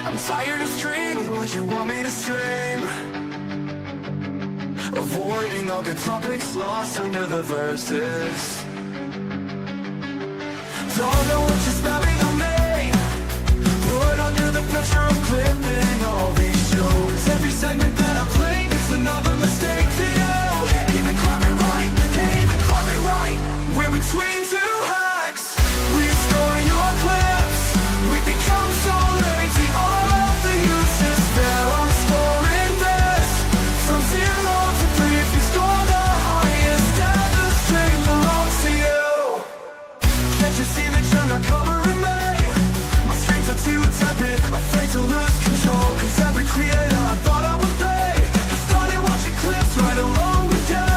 I'm tired of streaming what you want me to stream. Avoiding all the topics lost under the verses. Don't know what you're spamming on me. Put under the pressure of clipping all these shows. Every segment that I play is another mistake to you. Can't even climb it right, can't even climb it right. We're between two hacks. Restore your clips. We become so lazy, all of the uses fair. I'm scoring this from 0 to 3. If you score the highest, then the string belongs to you. Can't you see that you're not covering me? My strings are too tepid, afraid to lose control. Cause every creator I thought I would be started watching clips right along with you.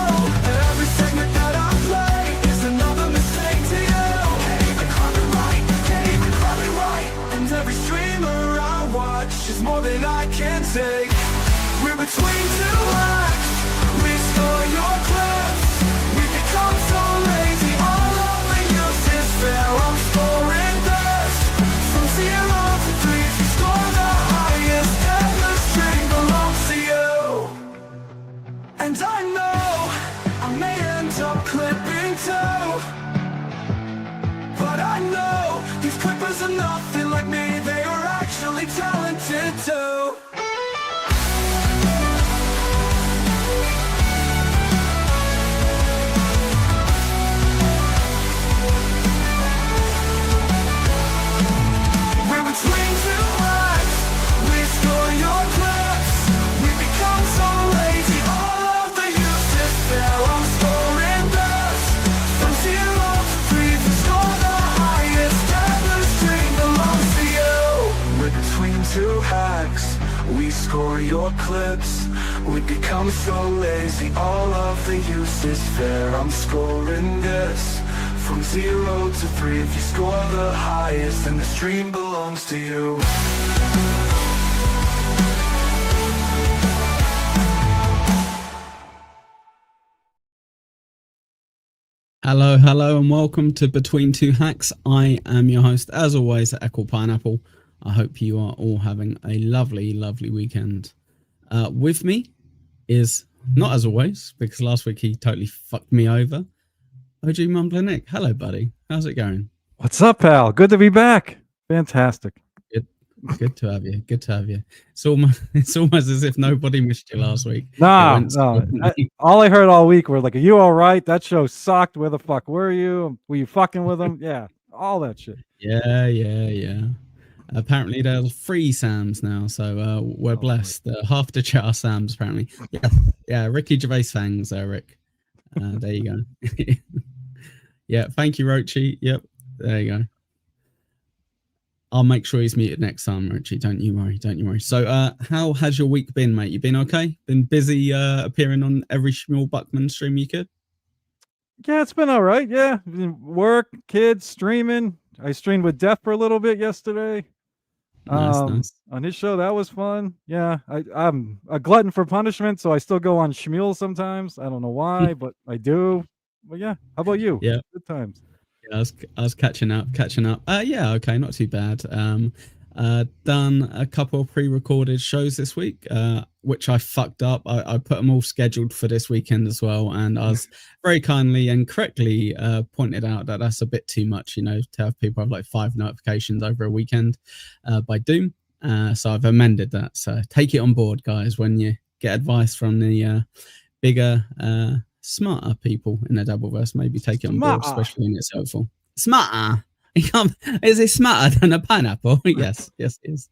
Every segment that I play is another mistake to you. Can't even climb it right, can't even climb it right. And every streamer I watch is more than I can take. We're between two acts. Restore your clips. We become so lazy, all of the use is fair. I'm scoring this from 0 to 3. If you score the highest, then the string belongs to you. And I know I may end up clipping too, but I know these clippers are nothing like me. They are actually talented too. We're between two acts. Restore your clips. We become so lazy, all of the use is fair. I'm scoring this from 0 to 3. If you score the highest, then the string belongs to you. We're between two hacks. We score your clips. We become so lazy, all of the use is fair. I'm scoring this from 0 to 3. If you score the highest, then the stream belongs to you. Hello, and welcome to Between Two Hacks. I am your host, as always, Echo Pineapple. I hope you are all having a lovely weekend. With me is, not as always, because last week he totally fucked me over, OG Mumbler Nick. Hello, buddy. How's it going? What's up, pal? Good to be back. Fantastic. Good to have you. Good to have you. It's almost as if nobody missed you last week. No. All I heard all week were like, "Are you all right? That show sucked. Where the fuck were you? Were you fucking with them?" Yeah, all that shit. Yeah. Apparently there's 3 Sams now, so we're blessed. Half the chat are Sams, apparently. Yeah. Ricky Gervais fangs there, Rick. There you go. Yeah, thank you, Rochi. Yep, there you go. I'll make sure he's muted next time, Rochi. Don't you worry. So, how has your week been, mate? You been okay? Been busy appearing on every Shmuel Buckman stream you could? Yeah, it's been all right. Yeah, work, kids, streaming. I streamed with Def for a little bit yesterday. Nice. On his show, that was fun. Yeah, I'm a glutton for punishment, so I still go on Shmuel sometimes. I don't know why, but I do. But yeah, how about you? Yeah, good times. Yeah, I was catching up. Yeah, okay, not too bad. Done a couple of pre-recorded shows this week, which I fucked up. I put them all scheduled for this weekend as well, and I was very kindly and correctly pointed out that that's a bit too much, to have people have like 5 notifications over a weekend by Doom. So I've amended that. So take it on board, guys, when you get advice from the bigger, smarter people in the Dabbleverse. Maybe take it on board, especially when it's helpful. Smarter. Is it smarter than a pineapple? Yes, it is.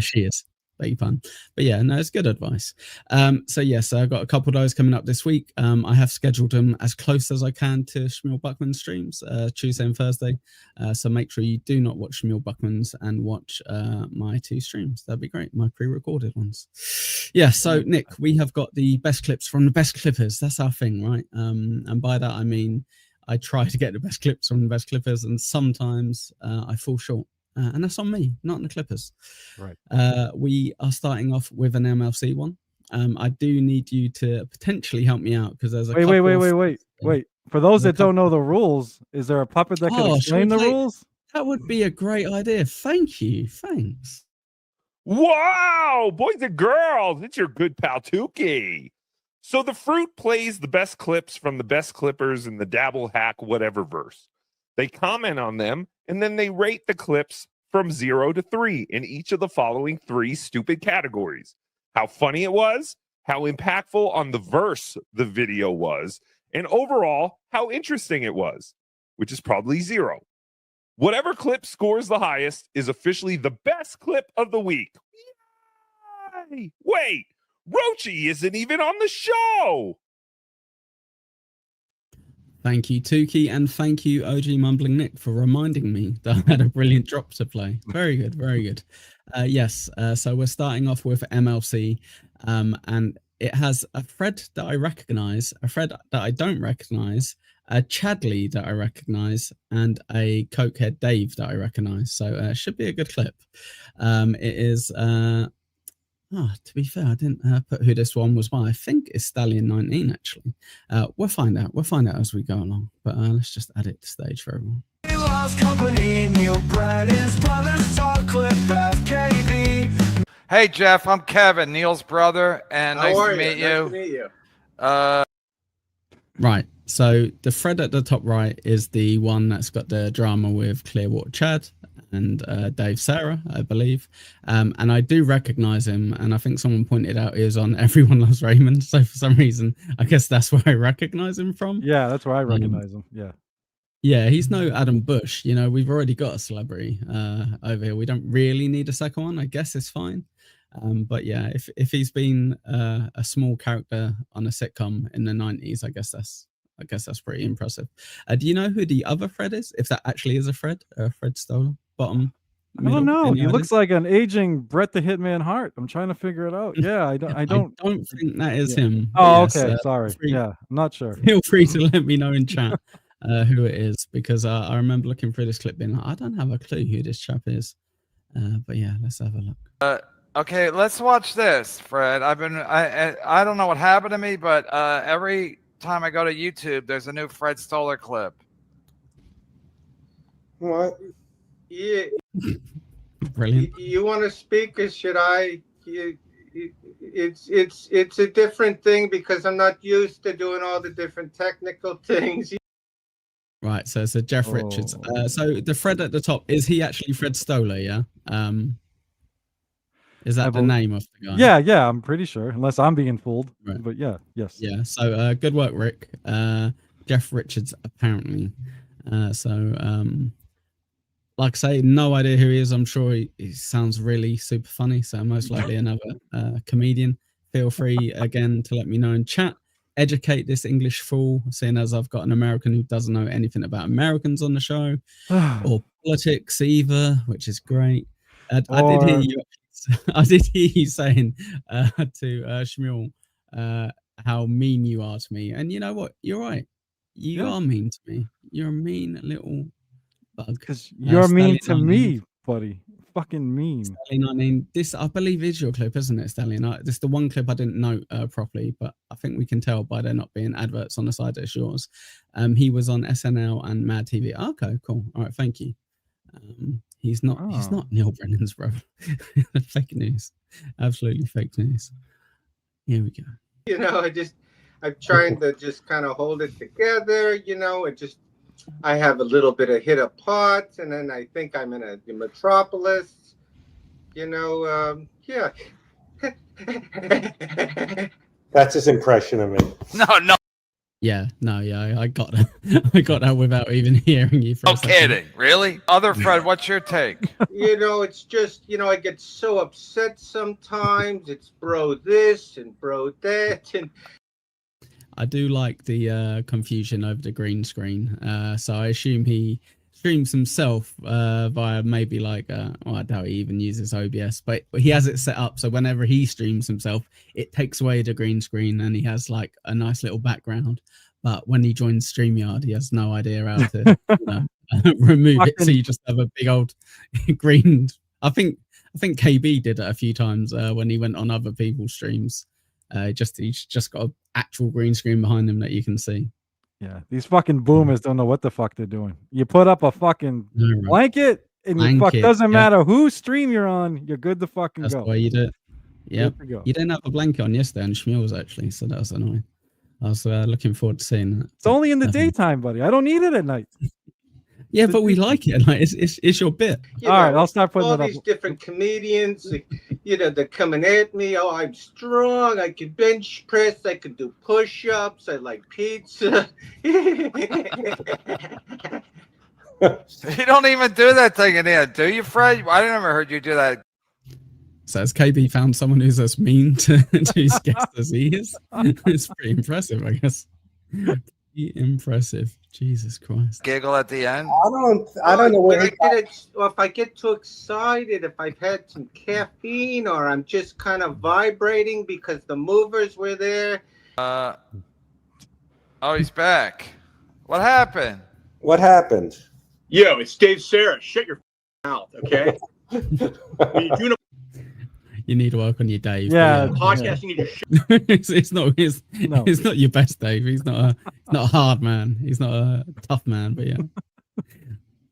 She is. Beg your pardon. But yeah, no, it's good advice. So yes, I've got a couple of those coming up this week. I have scheduled them as close as I can to Shmuel Buckman streams, Tuesday and Thursday. So make sure you do not watch Shmuel Buckman's and watch my 2 streams. That'd be great. My pre-recorded ones. Yeah. So Nick, we have got the best clips from the best clippers. That's our thing, right? And by that I mean I try to get the best clips from the best clippers, and sometimes I fall short. And that's on me, not on the Clippers. Right. We are starting off with an MLC one. I do need you to potentially help me out because there's a wait. For those that don't know the rules, is there a puppet that can explain the rules? That would be a great idea. Thank you. Thanks. Wow, boys and girls, it's your good pal Tukey. So the fruit plays the best clips from the best clippers in the Dabble hack whatever verse. They comment on them and then they rate the clips from 0 to 3 in each of the following 3 stupid categories: how funny it was, how impactful on the verse the video was, and overall how interesting it was, which is probably 0. Whatever clip scores the highest is officially the best clip of the week. Yay! Wait, Rochi isn't even on the show. Thank you, Tukey, and thank you, OG Mumbling Nick, for reminding me that I had a brilliant drop to play. Very good, very good. Yes, so we're starting off with MLC, and it has a Fred that I recognize, a Fred that I don't recognize, a Chadley that I recognize, and a Cokehead Dave that I recognize. So it should be a good clip. It is... to be fair, I didn't put who this one was by. I think it's Stallion 19, actually. We'll find out. We'll find out as we go along. But let's just add it to stage for everyone. He loves company, Neil Brett is brothers, talk clip FKV. Hey Jeff, I'm Kevin, Neil's brother, and nice to meet you. Nice to meet you. Right. So the thread at the top right is the one that's got the drama with Clearwater Chad and Dave Sarra, I believe. And I do recognize him. And I think someone pointed out he was on Everyone Loves Raymond. So for some reason, I guess that's where I recognize him from. Yeah, that's where I recognize him. Yeah. Yeah, he's no Adam Bush. You know, we've already got a celebrity over here. We don't really need a second one. I guess it's fine. But yeah, if he's been a small character on a sitcom in the 90s, I guess that's pretty impressive. Do you know who the other Fred is? If that actually is a Fred Stoller, bottom. I don't know. Any He ideas? looks like an aging Bret the Hitman Hart. I'm trying to figure it out. Yeah, I don't think that is yeah. him. Oh, Yes, okay. Sorry. Yeah, I'm not sure. Feel free to let me know in chat who it is, because I remember looking through this clip being like, I don't have a clue who this chap is. But yeah, let's have a look. Okay, let's watch this, Fred. I don't know what happened to me, but every time I go to YouTube, there's a new Fred Stoller clip. What? Yeah. Brilliant. You want to speak, or should I? It's a different thing because I'm not used to doing all the different technical things. Right, so it's a Jeff Richards. So the Fred at the top, is he actually Fred Stoller? Yeah. Is that the name of the guy? Yeah, I'm pretty sure, unless I'm being fooled. Right. But yeah, yes. Yeah. So good work, Rick. Jeff Richards, apparently. Like I say, no idea who he is. I'm sure he sounds really super funny. So most likely another comedian. Feel free again to let me know in chat. Educate this English fool, seeing as I've got an American who doesn't know anything about Americans on the show or politics either, which is great. I did hear you. I did hear you saying to Shmuel how mean you are to me, and you know what? You're right. You are mean to me. You're a mean little bug. Because you're mean to me, buddy. Fucking mean. Stallion, this I believe is your clip, isn't it, Stallion? This is the one clip I didn't note properly, but I think we can tell by there not being adverts on the side that it's yours. He was on SNL and Mad TV. Okay, cool. All right, thank you. He's not Neil Brennan's brother. Fake news. Absolutely fake news. Here we go. You know, I'm trying to just kind of hold it together, you know, I have a little bit of hit of pot, and then I think I'm in a metropolis, you know, yeah. That's his impression of me. No. Yeah, I got that. I got that without even hearing you. No kidding, really? Other Fred, what's your take? You know, it's just, you know, I get so upset sometimes. It's bro this and bro that, and I do like the confusion over the green screen. So I assume he streams himself via maybe like, I doubt he even uses OBS, but he has it set up so whenever he streams himself, it takes away the green screen and he has like a nice little background. But when he joins StreamYard, he has no idea how to remove it. So you just have a big old green. I think KB did it a few times when he went on other people's streams. He's just got an actual green screen behind him that you can see. Yeah, these fucking boomers don't know what the fuck they're doing. You put up a fucking blanket and you fuck Blanket, doesn't yeah. matter whose stream you're on, you're good to fucking That's go. the way you do it. Yeah. Good to go. You didn't have a blanket on yesterday on Schmuel's actually, so that was annoying. I was looking forward to seeing that. It's only in the Definitely. daytime, buddy. I don't need it at night. Yeah, the but we daytime. like it. Like, it's your bit. You All right, know, I'll start putting all it up. these different comedians, like, you know, they're coming at me. Oh, I'm strong. I can bench press. I can do push-ups. I like pizza. You don't even do that thing in here, do you, Fred? I never heard you do that. So has KB found someone who's as mean to his guest as he is? It's pretty impressive, I guess. Pretty impressive. Jesus Christ. Giggle at the end. I don't know When where if I get too excited, if I've had some caffeine, or I'm just kind of vibrating because the movers were there. Oh, he's back. What happened? What happened? Yo, it's Dave Sarra. Shut your mouth, okay? When you're doing You need to work on your Dave. Yeah. a podcast, you need to shut. it's not No. it's not your best Dave. He's not a hard man. He's not a tough man, but yeah.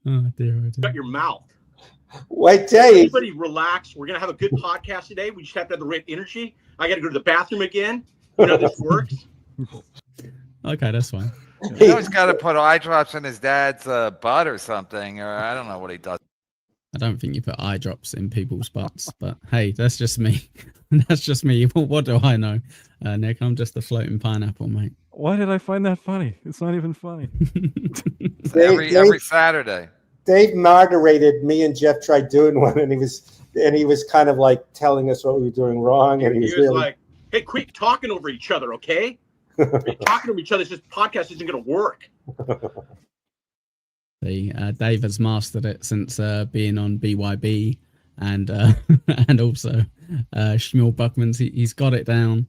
Oh dear, oh dear. Shut your mouth. Wait, Dave. Everybody relax. We're gonna have a good podcast today. We just have to have the right energy. I gotta go to the bathroom again. You know how this works. Okay, that's fine. You know he's got to put eye drops in his dad's butt or something, or I don't know what he does. I don't think you put eye drops in people's butts, but hey, that's just me. That's just me. What do I know, Nick? I'm just a floating pineapple, mate. Why did I find that funny? It's not even funny. Every Saturday. Dave moderated. Me and Jeff tried doing one, and he was kind of like telling us what we were doing wrong, and He he was was really like, "Hey, quit talking over each other, okay? Talking over each other, this podcast isn't gonna work." Dave has mastered it since being on BYB and and also Shmuel Buckman's. He's got it down.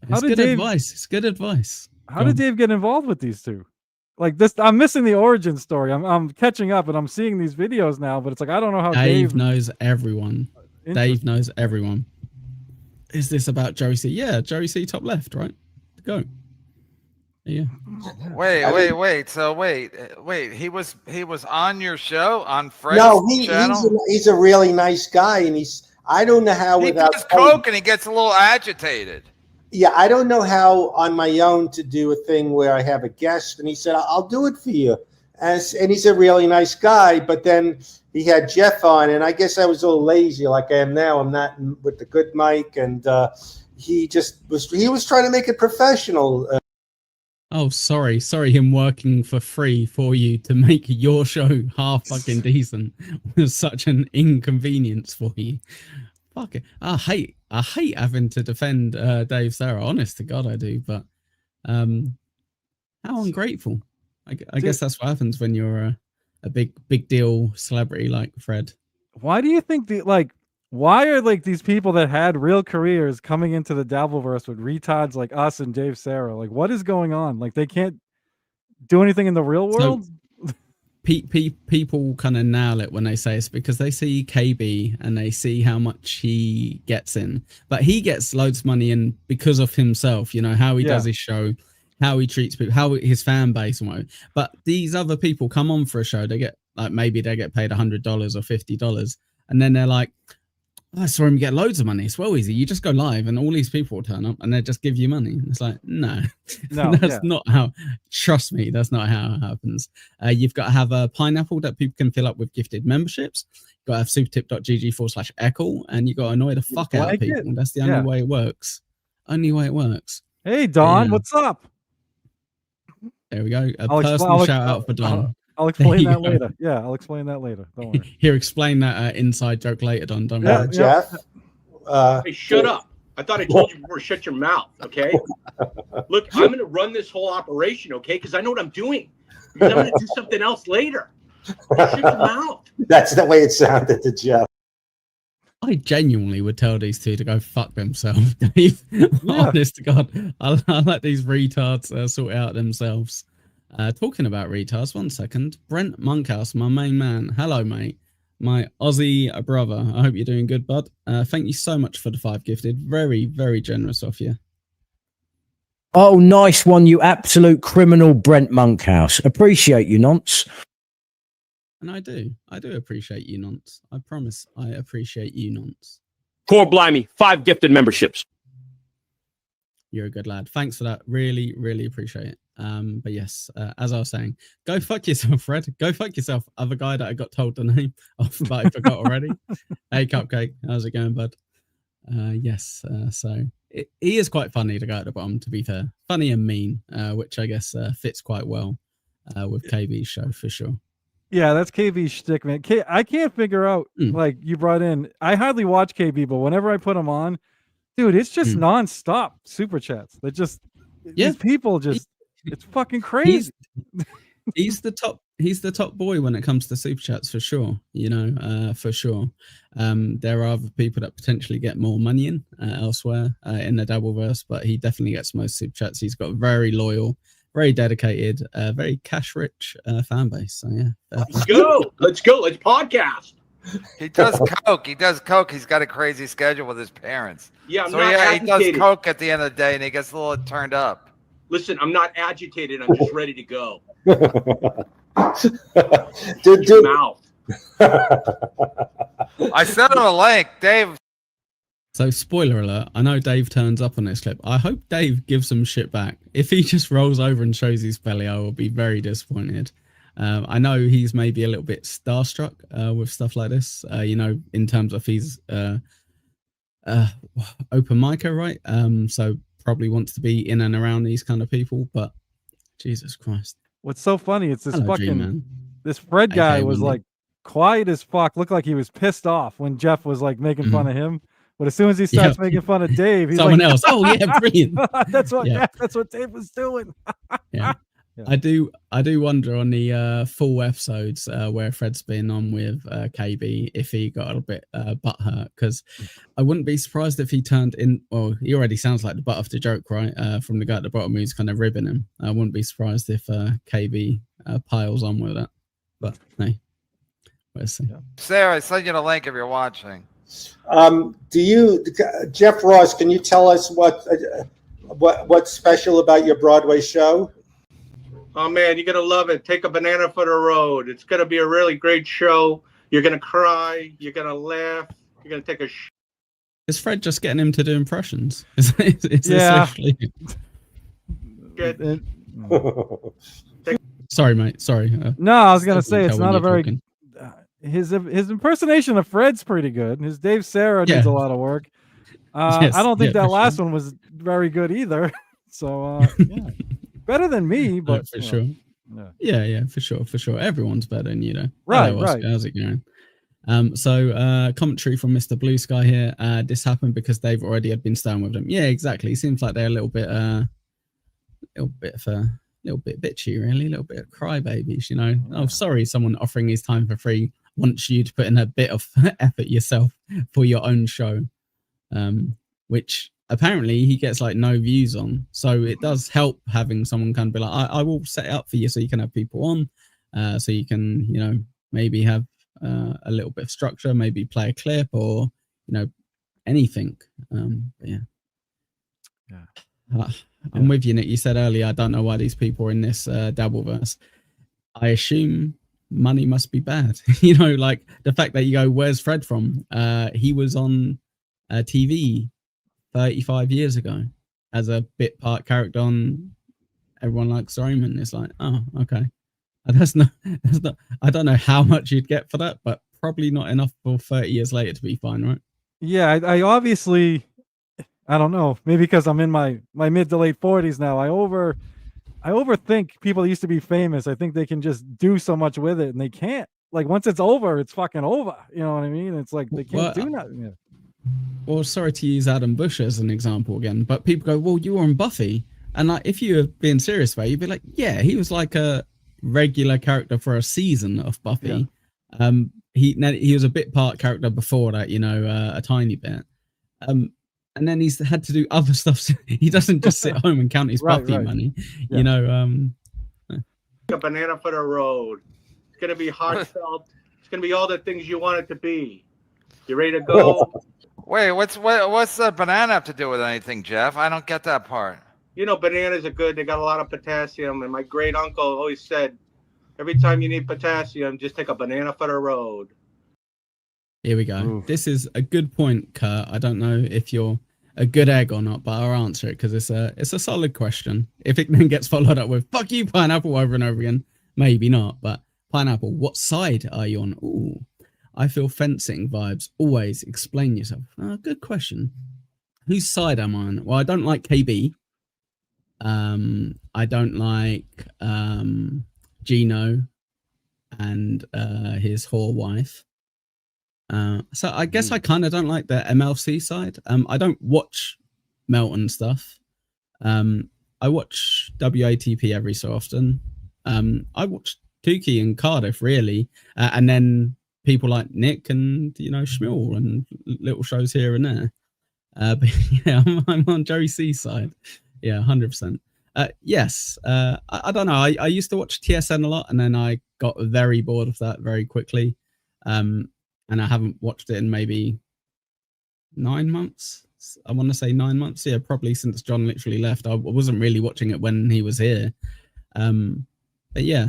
It's good advice. It's good advice. How did Dave get involved with these two? Like this, I'm missing the origin story. I'm catching up, and I'm seeing these videos now, but it's like I don't know how Dave knows everyone. Dave Interesting. knows everyone. Is this about Joey C? Yeah, Joey C top left, right? Go. Yeah. Wait. So wait. He was on your show on Fred's no, channel. he's a really nice guy, and I don't know how He without does coke and he gets a little agitated. Yeah, I don't know how on my own to do a thing where I have a guest, and he said I'll do it for you, and he's a really nice guy. But then he had Jeff on, and I guess I was a little lazy, like I am now. I'm not with the good mic, and he was trying to make it professional. Oh, sorry, him working for free for you to make your show half fucking decent was such an inconvenience for you. Fuck it. I hate having to defend Dave Sarra. Honest to God, I do. But how ungrateful. I guess that's what happens when you're a big deal celebrity like Fred. Why do you think why are like these people that had real careers coming into the Dabbleverse with retards like us and Dave Sarra? Like, what is going on? Like, they can't do anything in the real world? So, people kind of nail it when they say it's because they see KB and they see how much he gets in, but he gets loads of money in because of himself. You know how he does his show, how he treats people, how his fan base and what. But these other people come on for a show, they get like maybe they get paid $100 or $50, and then they're like, I saw him get loads of money. It's well easy. You just go live and all these people will turn up and they just give you money. It's like, no, that's not how, trust me, that's not how it happens. You've got to have a pineapple that people can fill up with gifted memberships. You've got to have supertip.gg/echo, and you got to annoy the fuck out of people. That's the only way it works. Only way it works. Hey, Don, what's up? There we go. A personal shout out for Don. I'll explain that later. Yeah, I'll explain that later. Don't worry. He'll explain that inside joke later, Don. Don't worry. Jeff? Hey, shut up. I thought I told you before to shut your mouth, okay? Look, I'm going to run this whole operation, okay? Because I know what I'm doing. Because I'm going to do something else later. Shut your mouth. That's the way it sounded to Jeff. I genuinely would tell these two to go fuck themselves, Dave. Honest to God, I'll let these retards sort it out themselves. Talking about retards, 1 second. Brent Monkhouse, my main man. Hello, mate. My Aussie brother. I hope you're doing good, bud. Thank you so much for the 5 gifted. Very, very generous of you. Oh, nice one, you absolute criminal, Brent Monkhouse. Appreciate you, nonce. And I do appreciate you, nonce. I promise I appreciate you, nonce. Core blimey, 5 gifted memberships. You're a good lad. Thanks for that. Really, really appreciate it. But yes, as I was saying, go fuck yourself, Fred. Go fuck yourself. Other guy that I got told the name of, but I forgot already. Hey, Cupcake, how's it going, bud? Yes. So he is quite funny, the guy at the bottom. To be fair, funny and mean, which I guess fits quite well with KB's show for sure. Yeah, that's KB's shtick, man. I can't figure out, like you brought in. I hardly watch KB, but whenever I put him on, dude, it's just nonstop super chats. They just these people just it's fucking crazy. He's the top boy when it comes to super chats for sure. You know, for sure. There are other people that potentially get more money in elsewhere in the Dabbleverse, but he definitely gets most super chats. He's got very loyal, very dedicated, very cash rich fan base. So yeah, let's go. Let's podcast. He does coke. He's got a crazy schedule with his parents. Yeah, he does coke at the end of the day, and he gets a little turned up. Listen, I'm not agitated. I'm just ready to go. Dude. Mouth. I sent him a link, Dave. So, spoiler alert, I know Dave turns up on this clip. I hope Dave gives some shit back. If he just rolls over and shows his belly, I will be very disappointed. I know he's maybe a little bit starstruck with stuff like this, you know, in terms of his open micer, right? So probably wants to be in and around these kind of people, but Jesus Christ. What's so funny, it's this Hello, fucking G-man. this Fred guy Okay, was like quiet as fuck, looked like he was pissed off when Jeff was like making fun of him. But as soon as he starts making fun of Dave, he's someone like, else. Oh yeah, brilliant. that's what Dave was doing. Yeah. I do wonder on the full episodes where Fred's been on with KB if he got a bit butthurt, because I wouldn't be surprised if he turned in. Well, he already sounds like the butt of the joke, right? From the guy at the bottom who's kind of ribbing him. I wouldn't be surprised if KB piles on with that. But hey, let's see. Sarah, I sent you the link if you're watching. Jeff Ross? Can you tell us what's special about your Broadway show? Oh man, you're gonna love it. Take a banana for the road. It's gonna be a really great show. You're gonna cry. You're gonna laugh. You're gonna take a. Is Fred just getting him to do impressions? Is Yeah. Sorry, mate. Sorry. No, I was gonna say it's when not a you're very. talking. His impersonation of Fred's pretty good. His Dave Sarra needs a lot of work. Yes, I don't think yeah, that for last sure. one was very good either. So yeah, better than me, but for sure. Yeah, for sure. Everyone's better than you, though. Right, Hello, Oscar. right. How's it going? So commentary from Mr. Blue Sky here. This happened because Dave already had been staying with them. Yeah, exactly. Seems like they're a little bit bitchy, really, a little bit of crybabies, you know. Oh, sorry, someone offering his time for free wants you to put in a bit of effort yourself for your own show, which apparently he gets like no views on. So it does help having someone kind of be like, I will set it up for you so you can have people on, so you can, you know, maybe have a little bit of structure, maybe play a clip or, you know, anything. But I'm with you, Nick. You said earlier, I don't know why these people are in this Dabbleverse. I assume money must be bad. You know, like the fact that you go, where's Fred from? He was on TV 35 years ago as a bit part character on Everyone Likes Raymond. It's like, oh, okay. That's not, I don't know how much you'd get for that, but probably not enough for 30 years later to be fine, right? Yeah, I obviously, I don't know, maybe because I'm in my mid to late 40s now. I overthink people that used to be famous. I think they can just do so much with it, and they can't. Like once it's over, it's fucking over. You know what I mean? It's like they can't do nothing. Yeah. Well, sorry to use Adam Bush as an example again, but people go, well, you were on Buffy. And like, if you were being serious about it, you'd be like, yeah, he was like a regular character for a season of Buffy. Yeah. He was a bit part character before that, you know, a tiny bit. And then he's had to do other stuff. So he doesn't just sit home and count his Buffy money, you know. A banana for the road. It's gonna be heartfelt. It's gonna be all the things you want it to be. You ready to go? Wait, what's the banana have to do with anything, Jeff? I don't get that part. You know, bananas are good. They got a lot of potassium. And my great uncle always said, Every time you need potassium, just take a banana for the road. Here we go. Oof. This is a good point, Kurt. I don't know if you're a good egg or not, but I'll answer it because it's a solid question. If it then gets followed up with "fuck you, pineapple" over and over again, maybe not. But pineapple, what side are you on? Ooh, I feel fencing vibes. Always explain yourself. Good question. Whose side am I on? Well, I don't like KB. I don't like Gino and his whore wife. So I guess I kind of don't like the MLC side. I don't watch Melton stuff. I watch WATP every so often. I watch Tukey and Cardiff really, and then people like Nick and Schmuel and little shows here and there. But yeah, I'm on Joey C's side. Yeah, 100%. Yes, I don't know. I used to watch TSN a lot, and then I got very bored of that very quickly. And I haven't watched it in maybe 9 months. I want to say 9 months. Yeah, probably since John literally left. I wasn't really watching it when he was here. But yeah,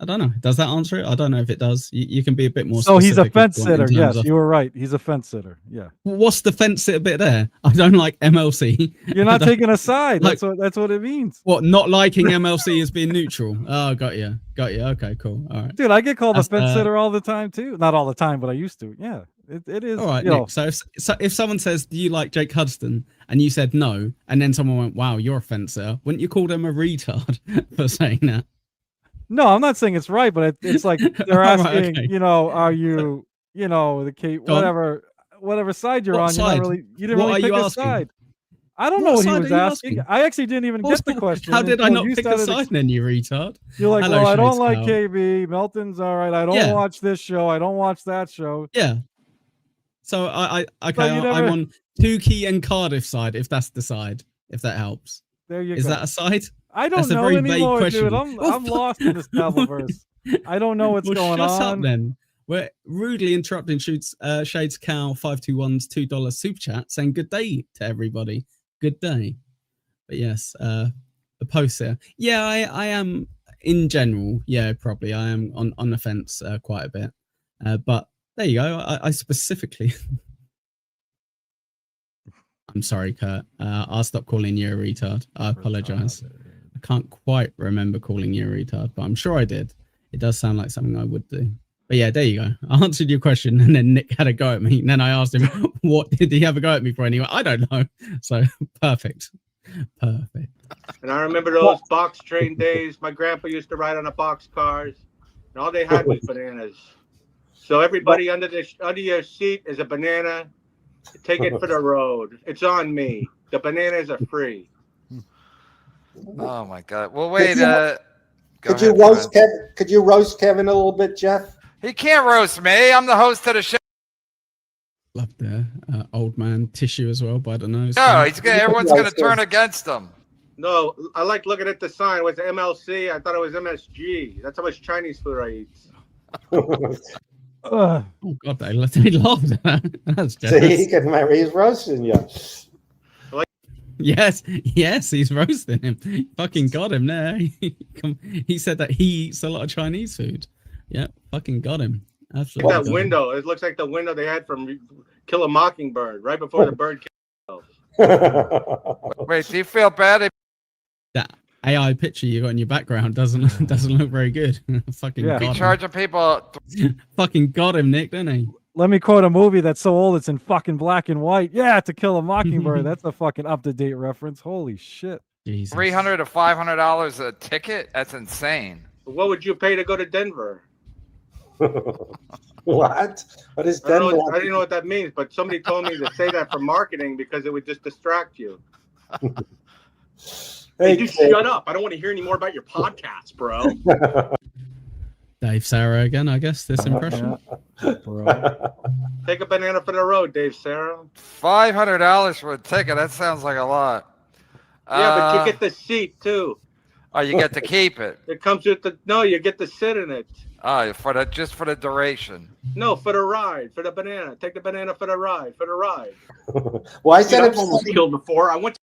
I don't know. Does that answer it? I don't know if it does. You can be a bit more. So he's a specific fence if you want in sitter. terms Yes, of- you were right. He's a fence sitter. Yeah. What's the fence sitter bit there? I don't like MLC. You're not taking a side. Like- That's what it means. What, not liking MLC as being neutral? Oh, got you. Okay, cool. All right. Dude, I get called That's, a fence sitter all the time too. Not all the time, but I used to. Yeah. It is. All right, you know, Nick. So if someone says, "Do you like Jake Hudson?" and you said no, and then someone went, "Wow, you're a fencer," wouldn't you call them a retard for saying that? no, I'm not saying it's right, but it's like they're All asking, right, okay. are you, the Kate, Go on. whatever side you're What on, side? you didn't What really are pick you a asking? side. I don't What know what he side was are you asking. asking? I actually didn't even get the question. How did I until not you pick a started side then, you retard? You're like, Hello, well, I don't Shades like Pal. KB. Melton's all right. I don't Yeah. watch this show. I don't watch that show. Yeah. So I'm never- on Tukey and Cardiff side, if that's the side, if that helps. There you Is go. that a side? I don't That's a know very vague anymore, question. dude. I'm Well, lost in this Dabbleverse. I don't know what's Well, going shut on. up then. We're rudely interrupting Shades Cow 521's $2 super chat saying good day to everybody. Good day. But yes, the post here. Yeah, I am in general. Yeah, probably. I am on the fence quite a bit. But there you go. I specifically. I'm sorry, Kurt. I'll stop calling you a retard. I apologize. I can't quite remember calling you a retard, but I'm sure I did. It does sound like something I would do. But yeah, there you go. I answered your question, and then Nick had a go at me. And then I asked him, what did he have a go at me for anyway? I don't know. So perfect. Perfect. And I remember those box train days. My grandpa used to ride on the box cars, and all they had was bananas. So everybody under your seat is a banana. Take it for the road. It's on me. The bananas are free. Oh my God. Well, wait. Could you roast Kevin? Could you roast Kevin a little bit, Jeff? He can't roast me. I'm the host of the show. Love the old man tissue as well by the nose. No, everyone's gonna turn against him. No, I like looking at the sign. Was it MLC? I thought it was MSG. That's how much Chinese food I eat. Oh God, they laughed at that. That's See, he jealous. can marry. He's roasting you. Yes, he's roasting him. Fucking got him there. He said that he eats a lot of Chinese food. Yeah, fucking got him. Absolutely. That got him. window. It looks like the window they had from Kill a Mockingbird right before the bird killed himself. Wait, do you feel bad? That AI picture you got in your background doesn't look very good. Fucking Yeah. Be got charging people. him. Fucking got him, Nick, didn't he? Let me quote a movie that's so old it's in fucking black and white. Yeah, To Kill a Mockingbird. That's a fucking up-to-date reference. Holy shit. Jesus. $300 to $500 a ticket? That's insane. What would you pay to go to Denver? What? What is I don't, Denver? know, I don't know what that means, but somebody told me to say that for marketing because it would just distract you. Hey, dude, shut up. I don't want to hear any more about your podcast, bro. Dave Sarra again, I guess, this impression. Take a banana for the road, Dave Sarra. $500 for a ticket. That sounds like a lot. Yeah, but you get the seat too. Oh, you get to keep it. It comes with the you get to sit in it. Oh, just for the duration. No, for the ride, for the banana. Take the banana for the ride, Well, I Dude, said I've it. almost killed before. I went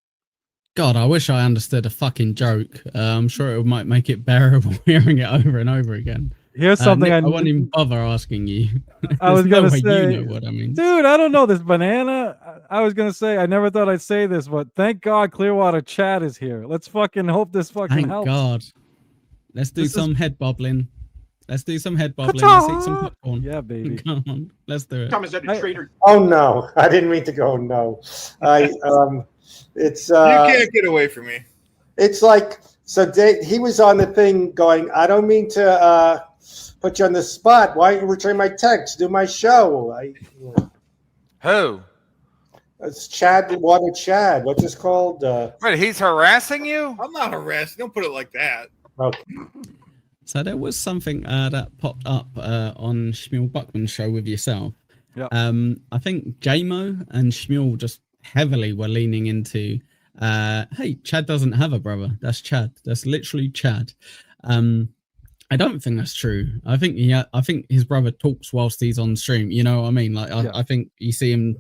God, I wish I understood a fucking joke. I'm sure it might make it bearable hearing it over and over again. Here's something Nick, I won't even bother asking you. I was There's no gonna way say, you know what I mean. dude, I don't know this banana. I was gonna say, I never thought I'd say this, but thank God Clearwater Chad is here. Let's fucking hope this fucking Thank helps. God. Let's do This is- some head bobbling. Let's do some head bobbling. Let's eat some popcorn. Yeah, baby. Come on, let's do it. Thomas at a trader. Oh no, I didn't mean to go. No, it's You can't get away from me. It's like so. He was on the thing going. I don't mean to put you on the spot. Why don't you return my text? Do my show. Who? It's Chad. Water Chad. What's this called? Wait, he's harassing you? I'm not harassed. Don't put it like that. Okay. So there was something that popped up on Shmuel Buckman's show with yourself. Yeah. I think JMO and Shmuel just heavily were leaning into, hey, Chad doesn't have a brother. That's Chad. That's literally Chad. I don't think that's true. I think I think his brother talks whilst he's on stream. You know what I mean? Like I think you see him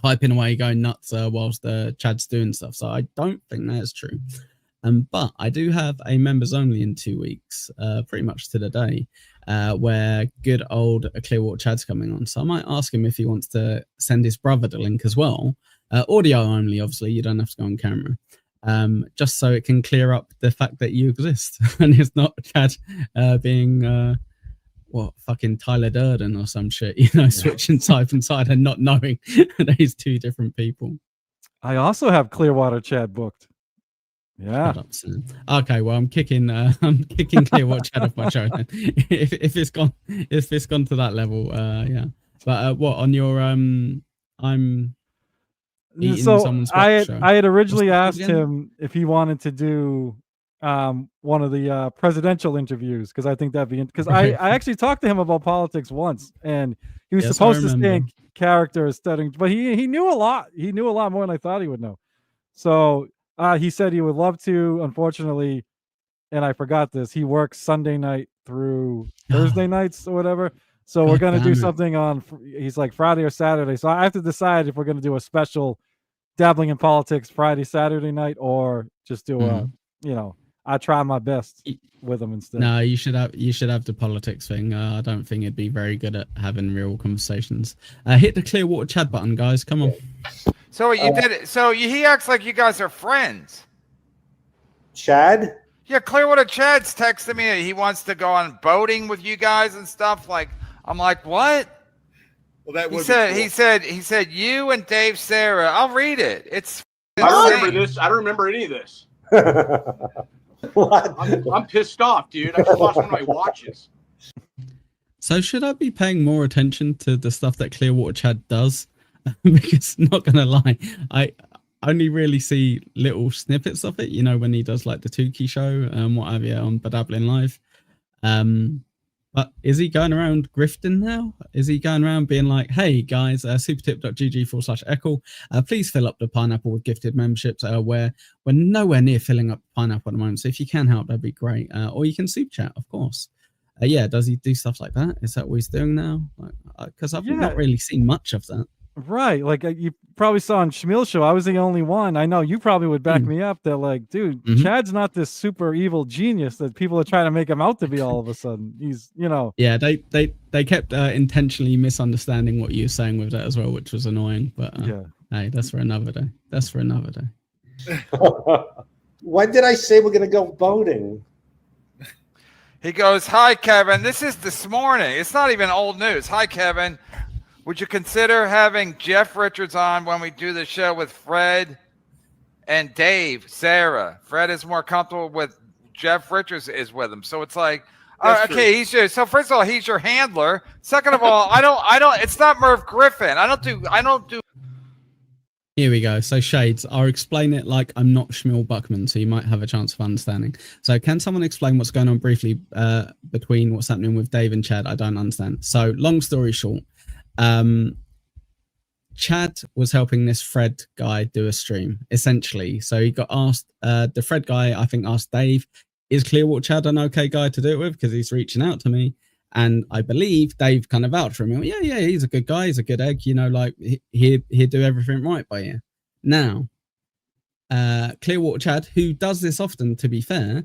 typing away, going nuts whilst Chad's doing stuff. So I don't think that is true. But I do have a members only in 2 weeks, pretty much to the day, where good old Clearwater Chad's coming on. So I might ask him if he wants to send his brother the link as well. Audio only, obviously. You don't have to go on camera. Just so it can clear up the fact that you exist and it's not Chad being fucking Tyler Durden or some shit, switching side and side and not knowing that he's two different people. I also have Clearwater Chad booked. Yeah. Okay, well I'm kicking Clearwater Chad off my show then. if it's gone to that level, yeah. But what on your I'm eating So someone's I show. had originally asked again? him if he wanted to do one of the presidential interviews because I think that'd be because I actually talked to him about politics once and he was Yes, I supposed to stay in remember. character studying, but he knew a lot. He knew a lot more than I thought he would know. So he said he would love to. Unfortunately, and I forgot this, he works Sunday night through Thursday nights or whatever. So we're God gonna do damn it. something on. He's like Friday or Saturday. So I have to decide if we're gonna do a special dabbling in politics Friday, Saturday night, or just do a, I try my best with him instead. No, you should have the politics thing. I don't think it'd be very good at having real conversations. Hit the Clearwater Chad button, guys. Come on. So you did it. So he acts like you guys are friends. Chad? Yeah, Clearwater Chad's texting me. He wants to go on boating with you guys and stuff. Like, I'm like, what? Well, that He would said, be cool. he said, you and Dave Sarra. I'll read it. It's. I don't insane. remember this. I don't remember any of this. What? I'm pissed off, dude. I just lost one of my watches. So should I be paying more attention to the stuff that Clearwater Chad does? Because not gonna lie, I only really see little snippets of it. When he does like the Tukey show and what have you on Dabbling Live. But is he going around grifting now? Is he going around being like, hey guys, supertip.gg/echo, please fill up the pineapple with gifted memberships, where we're nowhere near filling up pineapple at the moment. So if you can help, that'd be great. Or you can super chat, of course. Yeah, does he do stuff like that? Is that what he's doing now? Because I've not really seen much of that. Right. Like you probably saw on Shmuel's show, I was the only one. I know you probably would back me up that like, dude, Chad's not this super evil genius that people are trying to make him out to be all of a sudden. He's, Yeah, they kept intentionally misunderstanding what you were saying with that as well, which was annoying. But hey, that's for another day. That's for another day. When did I say we're going to go boating? He goes, hi, Kevin. This is this morning. It's not even old news. Hi, Kevin. Would you consider having Jeff Richards on when we do the show with Fred and Dave, Sarra? Fred is more comfortable with Jeff Richards is with him. So it's like, okay, he's your, so first of all, he's your handler. Second of all, I don't, it's not Merv Griffin. I don't do. Here we go. So Shades, I'll explain it like I'm not Shmuel Buckman, so you might have a chance of understanding. So can someone explain what's going on briefly between what's happening with Dave and Chad? I don't understand. So long story short, Chad was helping this Fred guy do a stream, essentially. So he got asked, the Fred guy, I think, asked Dave, is Clearwater Chad an okay guy to do it with? Because he's reaching out to me. And I believe Dave kind of vouched for him. Yeah, he's a good guy. He's a good egg. Like he'd do everything right by you. Now, Clearwater Chad, who does this often, to be fair,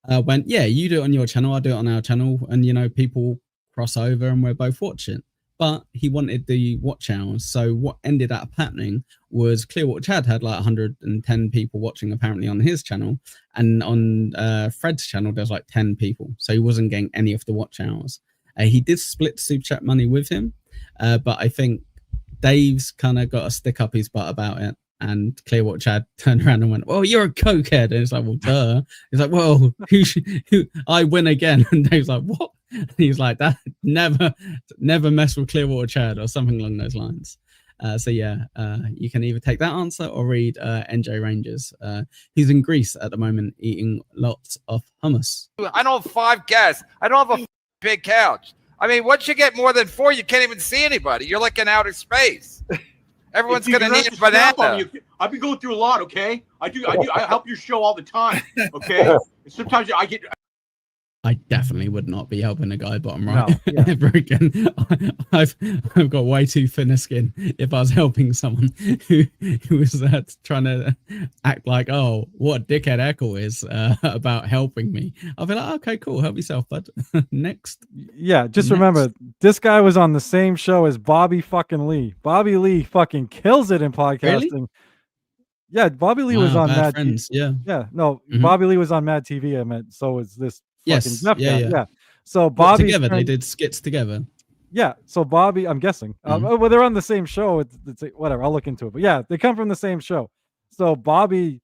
went, yeah, you do it on your channel, I do it on our channel, and people cross over and we're both watching. But he wanted the watch hours. So what ended up happening was Clearwater Chad had like 110 people watching apparently on his channel, and on Fred's channel there's like 10 people. So he wasn't getting any of the watch hours. He did split super chat money with him, but I think Dave's kind of got to stick up his butt about it. And Clearwater Chad turned around and went, "Well, you're a cokehead." And it's like, "Well, duh." He's like, "Well, who I win again?" And Dave's like, "What?" And he's like, "That never mess with Clearwater Chad," or something along those lines. So yeah, you can either take that answer or read NJ Rangers. He's in Greece at the moment eating lots of hummus. I don't have 5 guests. I don't have a big couch. I mean, once you get more than 4, you can't even see anybody. You're like in outer space. Everyone's gonna need a banana. I've been going through a lot. Okay, I help your show all the time. Okay, and sometimes I get. I definitely would not be helping a guy bottom right ever again. I've got way too thin a skin if I was helping someone who was trying to act like, oh, what a dickhead Echo is about helping me. I'll be like, okay, cool, help yourself, bud. Next. Yeah, just remember, this guy was on the same show as Bobby fucking Lee. Bobby Lee fucking kills it in podcasting. Really? Yeah, Bobby Lee was on Mad Friends. TV. Yeah, no, Bobby Lee was on Mad TV. I meant, so is this. Yes. Yeah. So Bobby together, they did skits together. Yeah. So Bobby, I'm guessing. Well, they're on the same show. It's whatever. I'll look into it. But yeah, they come from the same show. So Bobby,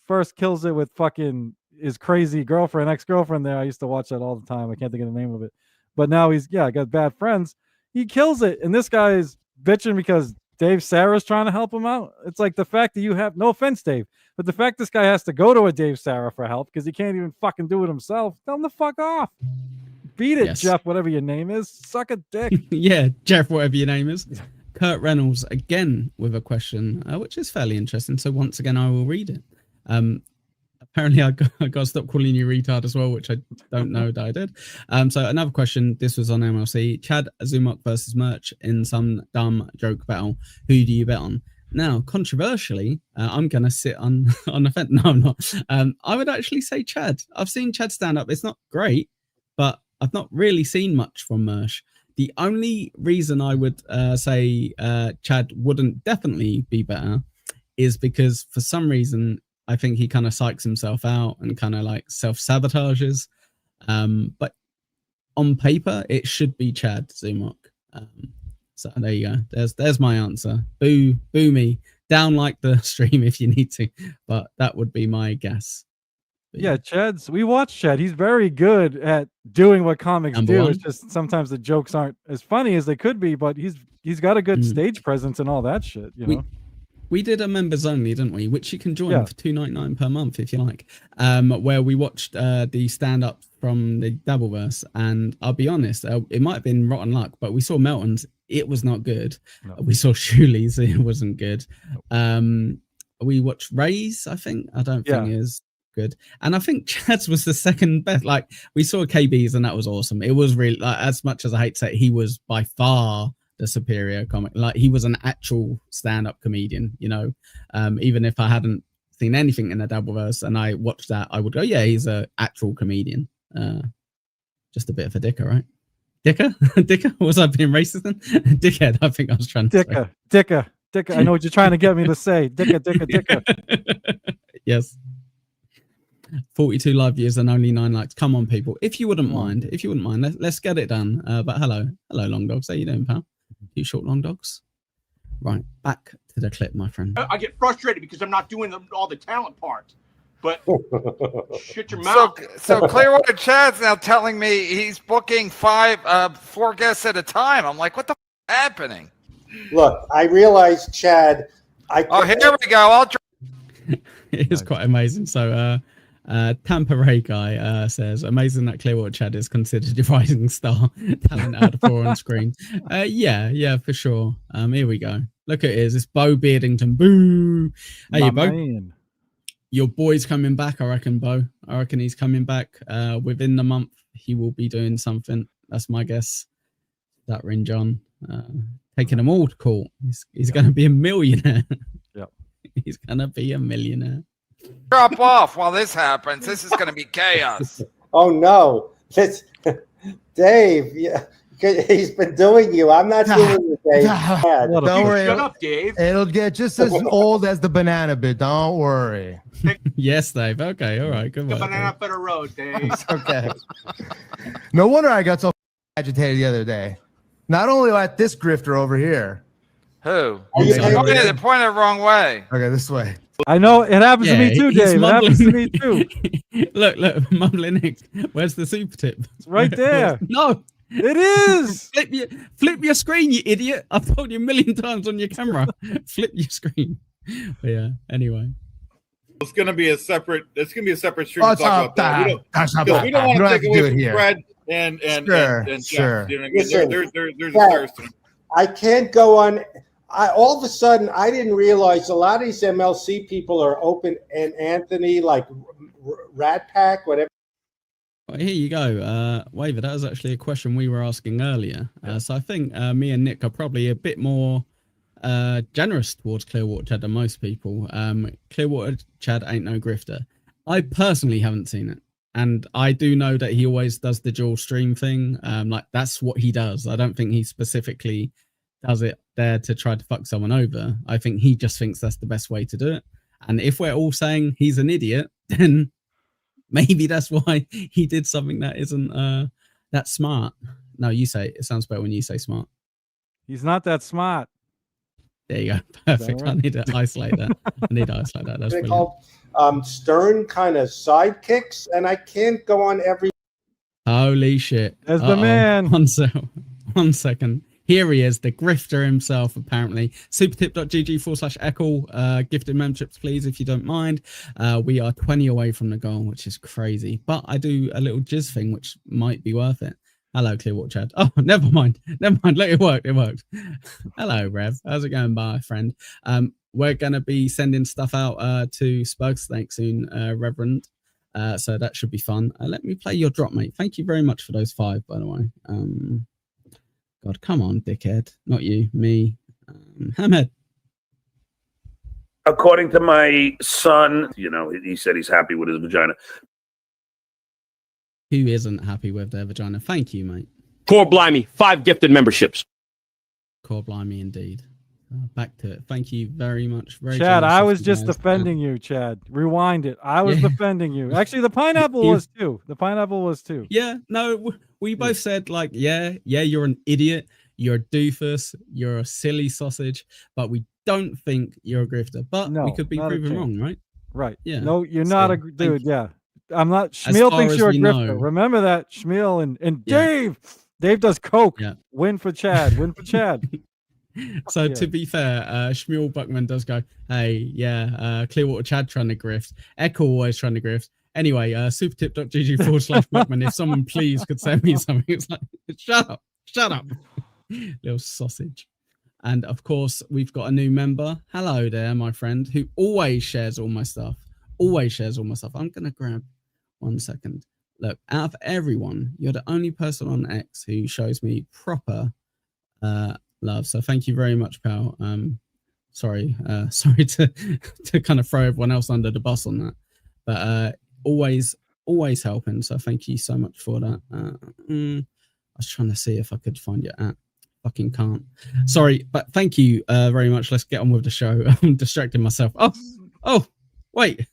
first kills it with fucking his crazy girlfriend, ex-girlfriend. There, I used to watch that all the time. I can't think of the name of it. But now he's got bad friends. He kills it, and this guy is bitching because Dave Sarra's trying to help him out. It's like the fact that you have, no offense, Dave, but the fact this guy has to go to a Dave Sarra for help because he can't even fucking do it himself. Tell him the fuck off. Beat it, Jeff, whatever your name is. Suck a dick. Yeah, Jeff, whatever your name is. Kurt Reynolds, again, with a question, which is fairly interesting. So once again, I will read it. Apparently, I got to stop calling you retard as well, which I don't know that I did. So another question. This was on MLC. Chad Zumok versus Merch in some dumb joke battle. Who do you bet on? Now, controversially, I'm going to sit on the fence. No, I'm not. I would actually say Chad. I've seen Chad stand up. It's not great, but I've not really seen much from Merch. The only reason I would say Chad wouldn't definitely be better is because for some reason, I think he kind of psychs himself out and kind of like self-sabotages. But on paper, it should be Chad Zumok. So there you go. There's my answer. Boo me. Down like the stream if you need to. But that would be my guess. Yeah, we watch Chad. He's very good at doing what comics do. It's just sometimes the jokes aren't as funny as they could be, but he's got a good stage presence and all that shit, We did a members only, didn't we? Which you can join for $2.99 per month if you like. Where we watched the stand up from the Dabbleverse, and I'll be honest, it might have been rotten luck, but we saw Melton's. It was not good. No. We saw Shuli's. It wasn't good. We watched Ray's. I think. I don't think it is good. And I think Chad's was the second best. Like we saw KB's, and that was awesome. It was really like, as much as I hate to say, he was by far the superior comic. Like he was an actual stand-up comedian, even if I hadn't seen anything in the Dabbleverse and I watched that, I would go, yeah, he's an actual comedian. Just a bit of a dicker, right? Dicker? Was I being racist then? Dickhead, I think I was trying to say. Dicker. I know what you're trying to get me to say. Dicker. Yes. 42 live views and only 9 likes. Come on, people. If you wouldn't mind, let's get it done. But hello, long dogs. How you doing, pal? You short long dogs. Right, back to the clip, my friend. I get frustrated because I'm not doing all the talent parts. But shut your mouth. So Clearwater Chad's now telling me he's booking 4 guests at a time. I'm like, what the happening? Look, I realized Chad. Here we go. It is quite amazing. So Tampa Ray guy says, amazing that Clearwater Chad is considered a rising star talent out of 4 on screen. Yeah, for sure. Here we go. Look at it. It's Bo Beardington. Boo. Hey, Bo. Man. Your boy's coming back, I reckon, Bo. I reckon he's coming back. Within the month, he will be doing something. That's my guess. That ring, John. Taking them all to court. He's going to be a millionaire. Yep. He's gonna be a millionaire. Drop off while this happens. This is going to be chaos. Oh no, Dave. Yeah, he's been doing you. I'm not doing you, Dave. What a Don't piece. worry. Shut up, Dave. It'll get just as old as the banana bit. Don't worry. Yes, Dave. Okay, all right, good The work. banana for the road, Dave. It's okay. No wonder I got so agitated the other day. Not only at this grifter over here. Who? Are you They're paying- pointing the wrong way. Okay, this way. I know it happens to me Yeah, too, he's Dave. It happens to me mumbling. too. Look, mumbling Nick. Where's the super tip? It's right there. No, It is. flip your screen, you idiot. I've told you a million times on your camera. Flip your screen. But yeah, anyway. It's gonna be a separate stream to What's talk up, about that. We don't want to take away from Fred and Sure, Jeff. sure. You know, Listen, there's a Fred, thirst. I can't go on. All of a sudden, I didn't realize a lot of these MLC people are open and Anthony, like Rat Pack, whatever. Well, here you go. Waver, that was actually a question we were asking earlier. So I think me and Nick are probably a bit more generous towards Clearwater Chad than most people. Clearwater Chad ain't no grifter. I personally haven't seen it. And I do know that he always does the dual stream thing. Like that's what he does. I don't think he specifically does it there to try to fuck someone over. I think he just thinks that's the best way to do it. And if we're all saying he's an idiot, then maybe that's why he did something that isn't that smart. No, you say it sounds better when you say smart. He's not that smart. There you go. Perfect. right? I need to isolate that. That's They brilliant. call Stern kind of sidekicks, and I can't go on every. Holy shit. There's the Uh-oh. man. One second. Here he is, the grifter himself, apparently. Supertip.gg/Eccles. Gifted memberships, please, if you don't mind. We are 20 away from the goal, which is crazy. But I do a little jizz thing, which might be worth it. Hello, Clearwater Chad. Oh, never mind. Look, it worked. Hello, Rev. How's it going, my friend? We're going to be sending stuff out to Spug Snake soon, Reverend. So that should be fun. Let me play your drop, mate. Thank you very much for those 5, by the way. God, come on, dickhead. Not you, me. Hamhead. According to my son, he said he's happy with his vagina. Who isn't happy with their vagina? Thank you, mate. Core Blimey, 5 gifted memberships. Core blimey, indeed. Back to it. Thank you very much. Very Chad, generous I of was you just guys. defending you, Chad. Rewind it. I was Yeah. defending you. Actually, the pineapple was too. The pineapple was too. Yeah, no, we both said like, yeah, you're an idiot, you're a doofus, you're a silly sausage, but we don't think you're a grifter. But No, we could be not a proven chance. wrong, right? Right. Yeah. No, you're So, not a thank dude. you. Yeah. I'm not. As Schmiel far thinks as you're a we grifter. know. Remember that, Schmiel and Yeah. Dave. Dave does coke. Yeah. Win for Chad. Win for Chad. So Yeah. to be fair, Shmuel Buckman does go, hey, yeah, Clearwater Chad trying to grift. Echo always trying to grift. Anyway, supertip.gg/Buckman. If someone please could send me something, it's like, shut up, little sausage. And of course, we've got a new member. Hello there, my friend, who always shares all my stuff. I'm going to grab 1 second. Look, out of everyone, you're the only person on X who shows me proper love. So thank you very much, pal. Sorry to kind of throw everyone else under the bus on that, but always helping. So thank you so much for that. I was trying to see if I could find your app. Fucking can't. Sorry, but thank you very much. Let's get on with the show. I'm distracting myself. Oh, wait.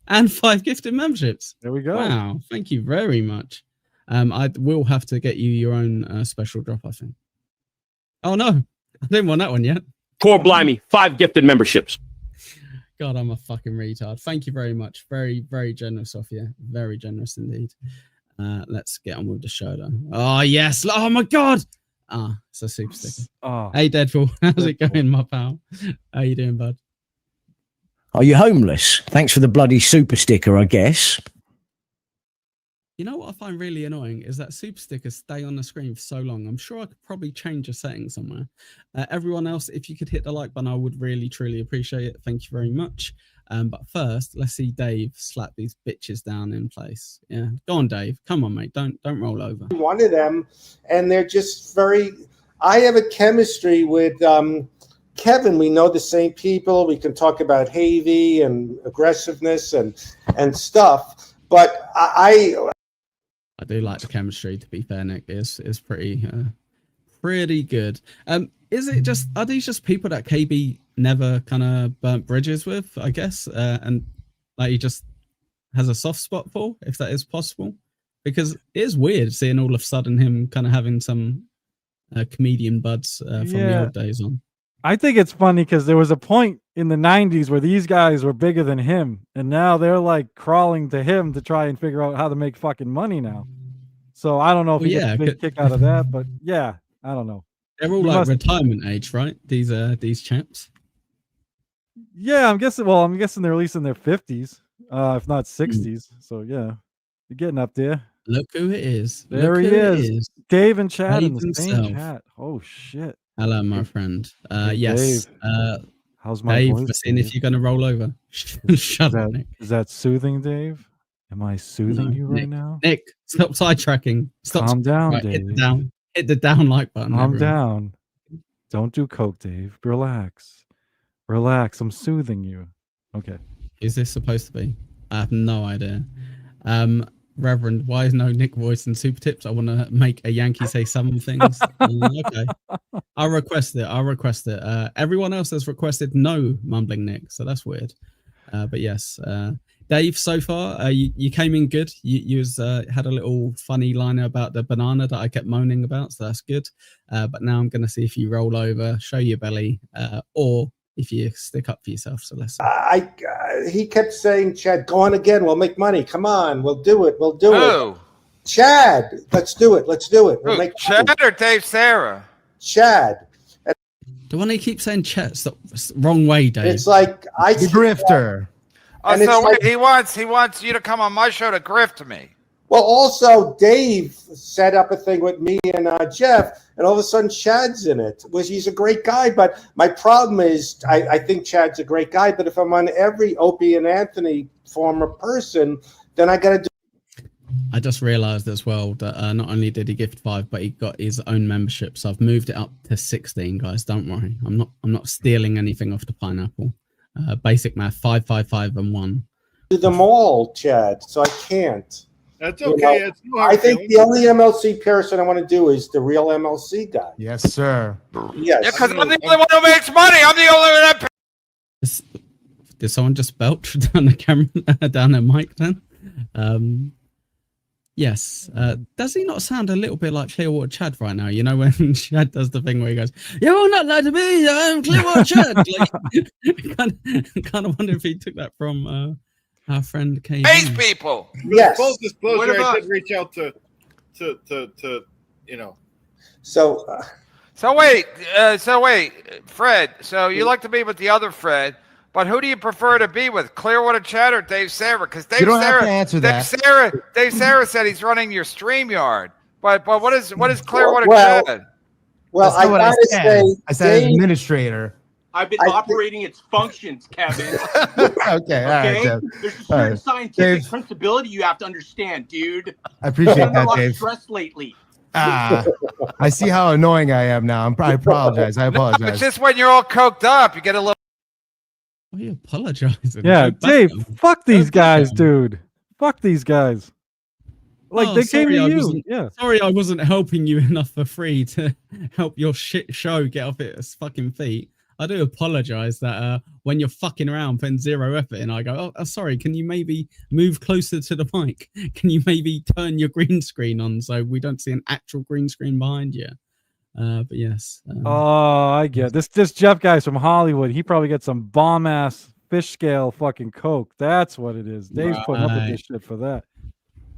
And 5 gifted memberships. There we go. Wow, thank you very much. I will have to get you your own special drop, I think. Oh no, I didn't want that one yet. Core Blimey, 5 gifted memberships. God, I'm a fucking retard. Thank you very much. Very, very generous of you. Very generous indeed. Let's get on with the show though. Oh yes. Oh my God. It's a super sticker. Oh, Hey Deadpool, how's it going, my pal? How you doing, bud? Are you homeless? Thanks for the bloody super sticker, I guess. You know what I find really annoying is that super stickers stay on the screen for so long. I'm sure I could probably change a setting somewhere. Everyone else, if you could hit the like button, I would really, truly appreciate it. Thank you very much. But first, let's see Dave slap these bitches down in place. Yeah, go on, Dave. Come on, mate. Don't roll over. One of them, and they're just very. I have a chemistry with Kevin, we know the same people. We can talk about Havy and aggressiveness and stuff. But I do like the chemistry. To be fair, Nick, is pretty good. Is it just, are these just people that KB never kind of burnt bridges with, I guess, and like he just has a soft spot for, if that is possible? Because it is weird seeing all of a sudden him kind of having some comedian buds from the old days on. I think it's funny because there was a point in the 90s where these guys were bigger than him, and now they're like crawling to him to try and figure out how to make fucking money now. So I don't know if he gets a big kick out of that, but yeah, I don't know. They're all like retirement age, right? These chaps. Yeah, I'm guessing. Well, I'm guessing they're at least in their 50s, if not 60s. So yeah, you're getting up there. Look who it is. There Look he who it is. Dave and Chad in the Dave same himself. chat. Oh shit. Hello, my friend. Hey, Yes. Dave. How's my Dave, voice, we're seeing Dave? if you're going to roll over. Shut up, Nick. Is that soothing, Dave? Am I soothing you right now? Nick, stop sidetracking. Stop. Calm down, Right, Dave. hit the down like button. Calm everyone. down. Don't do coke, Dave. Relax. Relax. I'm soothing you. Okay. Is this supposed to be? I have no idea. Reverend, why is no Nick voice in Super Tips? I want to make a Yankee say some things. Okay. I'll request it. Everyone else has requested no mumbling Nick, so that's weird. But yes, Dave, so far, you came in good. You had a little funny liner about the banana that I kept moaning about, so that's good. But now I'm going to see if you roll over, show your belly, or if you stick up for yourself. So let's see. He kept saying, Chad, go on again. We'll make money. Come on. We'll do it. We'll do it. Chad, let's do it. Let's do it. We'll make Chad money. or Dave Sarra? Chad. The one he keeps saying Chet, stop, wrong way, Dave. It's like The grifter. Oh, And it's so like- he wants you to come on my show to grift me. Well, also, Dave set up a thing with me and Jeff, and all of a sudden Chad's in it. He's a great guy, but my problem is I think Chad's a great guy, but if I'm on every Opie and Anthony former person, then I got to do. I just realized as well that not only did he gift 5, but he got his own membership. So I've moved it up to 16, guys. Don't worry. I'm not stealing anything off the pineapple. Basic math, 5, 5, 5, and 1. Do them all, Chad, so I can't. That's You okay. know, It's no hard I think feelings. the only MLC person I want to do is the real MLC guy. Yes, sir. Yes. Yeah, because I'm the only one who makes money. I'm the only one that. Did someone just belch down the camera, down the mic then? Yes. Does he not sound a little bit like Clearwater Chad right now? You know, when Chad does the thing where he goes, "You're not allowed to be, I'm Clearwater Chad." Like, kind of wonder if he took that from our friend KB. Base people. Yes. Full disclosure, What I about- did reach out to you know. So So wait, Fred. So you like to be with the other Fred, but who do you prefer to be with, Clearwater Chad or Dave Sarra? Because Dave You don't have Sarra, to answer Dave Sarra said he's running your StreamYard. But what is Clearwater Well, Chad? well, That's not I what I gotta said. say, I said Dave, administrator. I've been I- operating its functions, Kevin. Okay, all right, Okay? Jeff. There's a All certain right. scientific Dave. principality you have to understand, dude. I appreciate I'm under a that, lot of Dave. stress lately. I see how annoying I am now. I apologize. I It's apologize. just when you're all coked up, you get a little. Why are you apologizing? Yeah, Go back Dave, on. fuck these Go back guys, on. dude. Fuck these guys. Like Oh, they came sorry, to I you. wasn't- Yeah. Sorry, I wasn't helping you enough for free to help your shit show get off its fucking feet. I do apologize that when you're fucking around putting zero effort in, I go, oh, sorry, can you maybe move closer to the mic? Can you maybe turn your green screen on so we don't see an actual green screen behind you? But yes. Oh, I get this. This Jeff guy's from Hollywood. He probably gets some bomb ass fish scale fucking coke. That's what it is. Dave's putting up with this shit for that.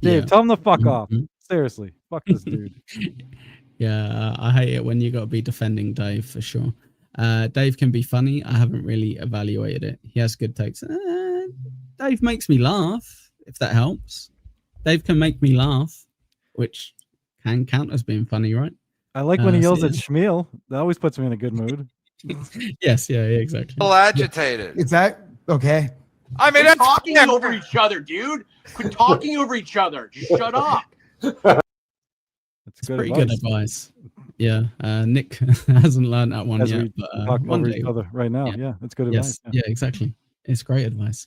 Dave, Yeah. tell him to fuck off. Mhm. Seriously, fuck this dude. Yeah, I hate it when you got to be defending Dave for sure. Dave can be funny. I haven't really evaluated it. He has good takes. Dave makes me laugh, if that helps. Dave can make me laugh, which can count as being funny, right? I like when he so yells at yeah. Schmiel. That always puts me in a good mood. Yes, yeah, exactly. A little agitated. Is that okay? I mean, Quit that's talking over each other, dude. Quit talking over each other. Just shut up. That's It's good pretty advice. good advice. Yeah, Nick hasn't learned that one As yet, we but talk one over day. each other right now. Yeah. Yeah, that's good Yes, advice. yeah, exactly. It's great advice.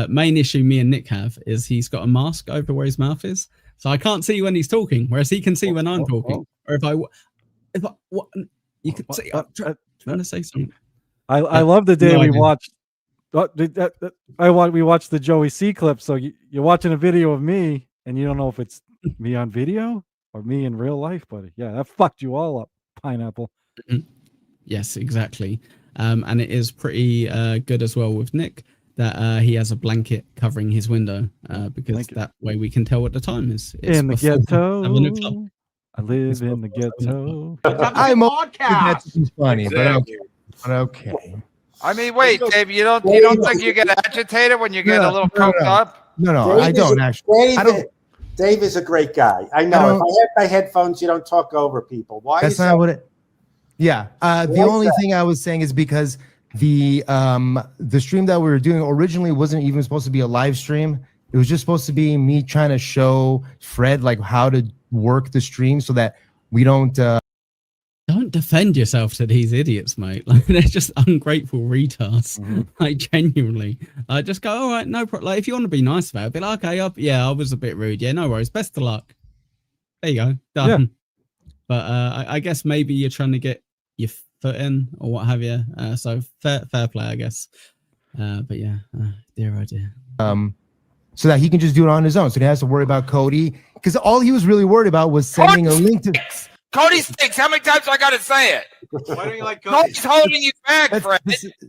Main issue me and Nick have is he's got a mask over where his mouth is, so I can't see when he's talking, whereas he can see when I'm talking. Or if I what you could see, I'm trying to say something. I love the day no we idea. watched. We watched the Joey C clip. So you're watching a video of me, and you don't know if it's me on video or me in real life, buddy. Yeah, that fucked you all up, pineapple. Yes, exactly. And it is pretty good as well with Nick that he has a blanket covering his window because that way we can what the time is. It's In the before 7 o'clock. ghetto, I live in the ghetto. I'm that's funny, Exactly. but okay. I mean, wait, Dave, you don't think you get agitated when you get a little coked up? No, I don't actually. Dave is a great guy. I know. If I have my headphones, you don't talk over people. Why? That's not what it. Yeah. The only thing I was saying is because the stream that we were doing originally wasn't even supposed to be a live stream. It was just supposed to be me trying to show Fred like how to work the stream so that we don't. Don't defend yourself to these idiots, mate. Like they're just ungrateful retards. Like genuinely, just go. All right, no problem. Like if you want to be nice about it, be like, okay, I was a bit rude. Yeah, no worries. Best of luck. There you go, done. Yeah. But I guess maybe you're trying to get your foot in or what have you. So fair play, I guess. But yeah, dear oh dear. So that he can just do it on his own, so he has to worry about Cody because all he was really worried about was sending a link to. Cody stinks. How many times do I got to say it? Why don't you like Cody? Cody's holding you back, Fred.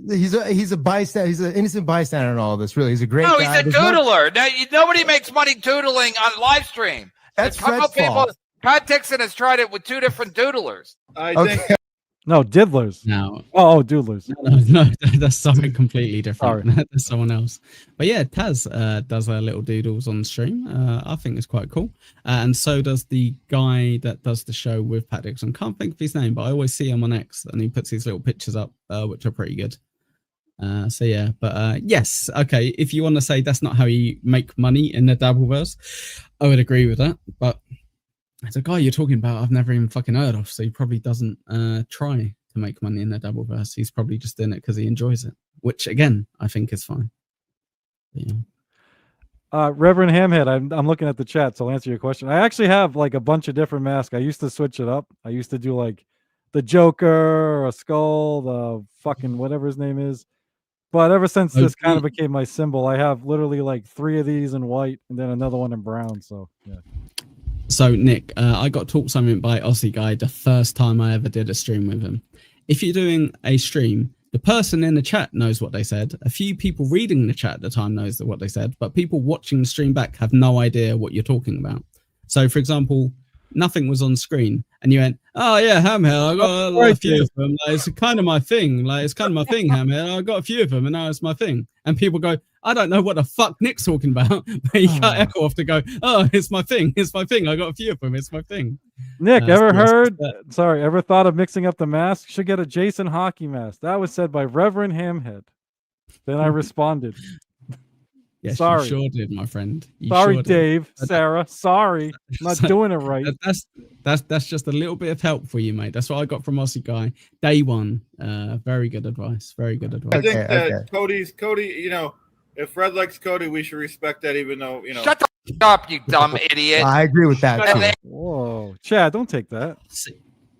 He's a bystander. He's an innocent bystander in all this. Really, he's a great No, guy. he's a doodler. Now, nobody makes money doodling on live stream. That's a couple Fred's fault. Pat Dixon has tried it with 2 different doodlers. I Okay. think No, diddlers. No. Oh, doodlers. No, that's something completely different. That's someone else. But yeah, Taz does her little doodles on stream. I think it's quite cool. And so does the guy that does the show with Pat Dixon. Can't think of his name, but I always see him on X and he puts these little pictures up, which are pretty good. So yeah, but yes, okay. If you want to say that's not how you make money in the Dabbleverse, I would agree with that. But the guy you're talking about, I've never even fucking heard of, so he probably doesn't try to make money in the Dabbleverse. He's probably just doing it because he enjoys it, which again, I think is fine. Yeah. Reverend Hamhead, I'm looking at the chat, so I'll answer your question. I actually have like a bunch of different masks. I used to switch it up. I used to do like the Joker, a skull, the fucking whatever his name is. But ever since this kind of became my symbol, I have literally like 3 of these in white and then another one in brown. So yeah. So Nick, I got taught something by Aussie Guy the first time I ever did a stream with him. If you're doing a stream, the person in the chat knows what they said. A few people reading the chat at the time knows what they said, but people watching the stream back have no idea what you're talking about. So, for example, nothing was on screen, and you went, "Oh yeah, Hamhead, I got a few of them. Like, it's kind of my thing. Like it's kind of my thing, Hamhead. I got a few of them, and now it's my thing." And people go, "I don't know what the fuck Nick's talking about," but you cut echo off to go, "Oh, it's my thing. It's my thing. I got a few of them. It's my thing." Nick, ever thought of mixing up the mask? Should get a Jason hockey mask. That was said by Reverend Hamhead. Then I responded. Yes, sorry. you sure did, my friend. You sorry, sure did. Dave, Sarah. Sorry, not doing it right. That's just a little bit of help for you, mate. That's what I got from Aussie Guy. Day one. Very good advice. Very good advice. I think that Cody, you know, if Fred likes Cody, we should respect that, even though, you know. Shut the up, you dumb idiot. I agree with that too. Whoa, Chad, don't take that.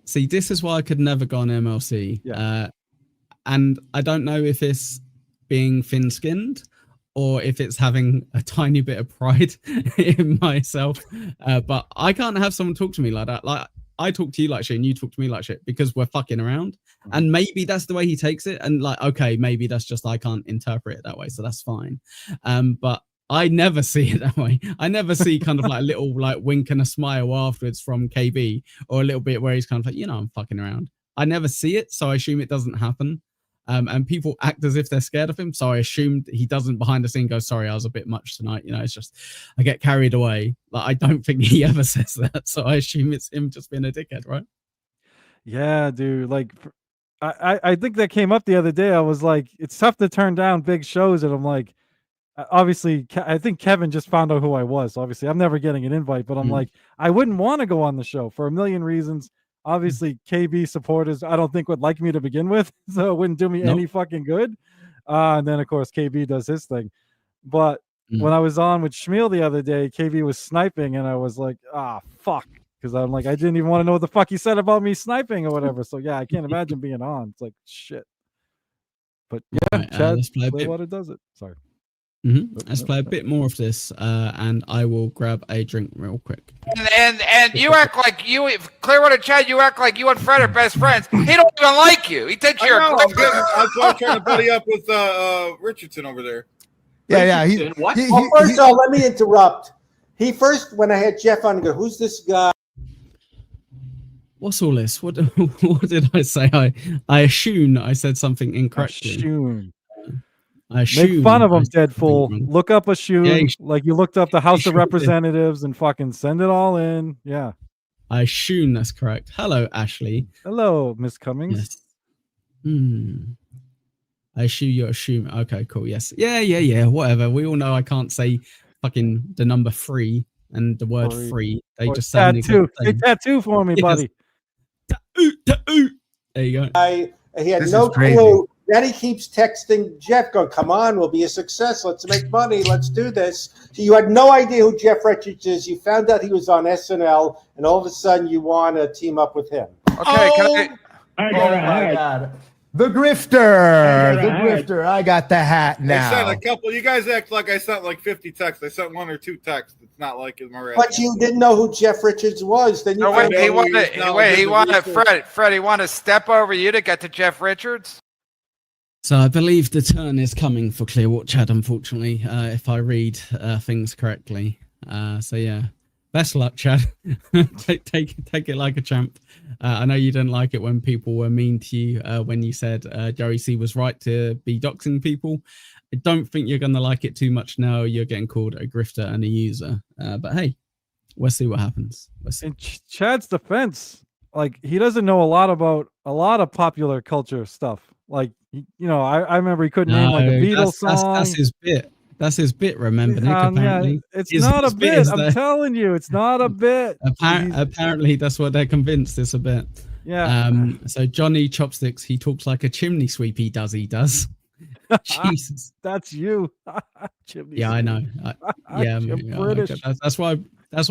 See, this is why I could never go on MLC. Yeah. And I don't know if it's being thin-skinned or if it's having a tiny bit of pride in myself. But I can't have someone talk to me like that. Like I talk to you like shit and you talk to me like shit because we're fucking around. And maybe that's the way he takes it. And like, okay, maybe that's just I can't interpret it that way. So that's fine. But I never see it that way. I never see kind of like a little like wink and a smile afterwards from KB or a little bit where he's kind of like, you know, I'm fucking around. I never see it. So I assume it doesn't happen. And people act as if they're scared of him. So I assumed he doesn't behind the scene go, sorry, I was a bit much tonight. You know, it's just, I get carried away. Like, I don't think he ever says that. So I assume it's him just being a dickhead, right? Yeah, dude. Like, I think that came up the other day. I was like, it's tough to turn down big shows. And I'm like, obviously, I think Kevin just found out who I was. So obviously, I'm never getting an invite, but I'm like, I wouldn't want to go on the show for a million reasons. obviously KB supporters I don't think would like me to begin with, so it wouldn't do me any fucking good. And then of course KB does his thing. But when I was on with Shmuel the other day, KB was sniping, and I was like, fuck. Because I'm like, I didn't even want to know what the fuck he said about me sniping or whatever. So yeah, I can't imagine being on. It's like shit. But yeah, Right, Chad let's play a bit. Clearwater does it. Sorry. Let's play a bit more of this, and I will grab a drink real quick. And you act like you, Clearwater Chad, you act like you and Fred are best friends. He don't even like you. He thinks you're a I'm grifter. that's why I'm trying to buddy up with Richardson over there. Yeah. Well, first of all, let me interrupt. He first, when I had Jeff on, I go, who's this guy? What's all this? What did I say? I assume I said something incorrectly. I assume Make fun of I him, said dead something fool. wrong. Look up a shoe, Yeah, like you looked up the House of sure did. Representatives and fucking send it all in. Yeah. I assume that's correct. Hello, Ashley. Hello, Miss Cummings. Yes. I assume you're assuming. Okay, cool. Yes. Yeah. Whatever. We all know I can't say fucking the number 3 and the word free. They Or just sound tattoo. the same. Say tattoo for me, Yes. buddy. There you go. He had This no is crazy. clue. Then he keeps texting Jeff, going, come on, we'll be a success. Let's make money. Let's do this. So you had no idea who Jeff Richards is. You found out he was on SNL, and all of a sudden you want to team up with him. Okay, can Oh my God. The grifter. I got the hat I sent now. a couple. You guys act like I sent like 50 texts. I sent 1 or 2 texts. It's not like it already. But you didn't know who Jeff Richards was. Then you No, wait, found he out wanted Fred, he wanted to step over you to get to Jeff Richards? So I believe the turn is coming for Clearwater Chad, unfortunately, if I read things correctly. So yeah, best luck, Chad. take it like a champ. I know you didn't like it when people were mean to you when you said Joey C was right to be doxing people. I don't think you're going to like it too much now. You're getting called a grifter and a user. But hey, we'll see what happens. In Chad's defense, like he doesn't know a lot about a lot of popular culture stuff. Like I remember he couldn't name like a Beatles song. That's his bit. That's his bit. Remember, Nick? Apparently, it's not a bit. is I'm that- telling you, it's not a bit. Apparently, that's what they're convinced it's a bit. Yeah. So Johnny Chopsticks, he talks like a chimney sweep. He does. Jesus. That's you. Chimney Yeah, I know. I'm British. That's why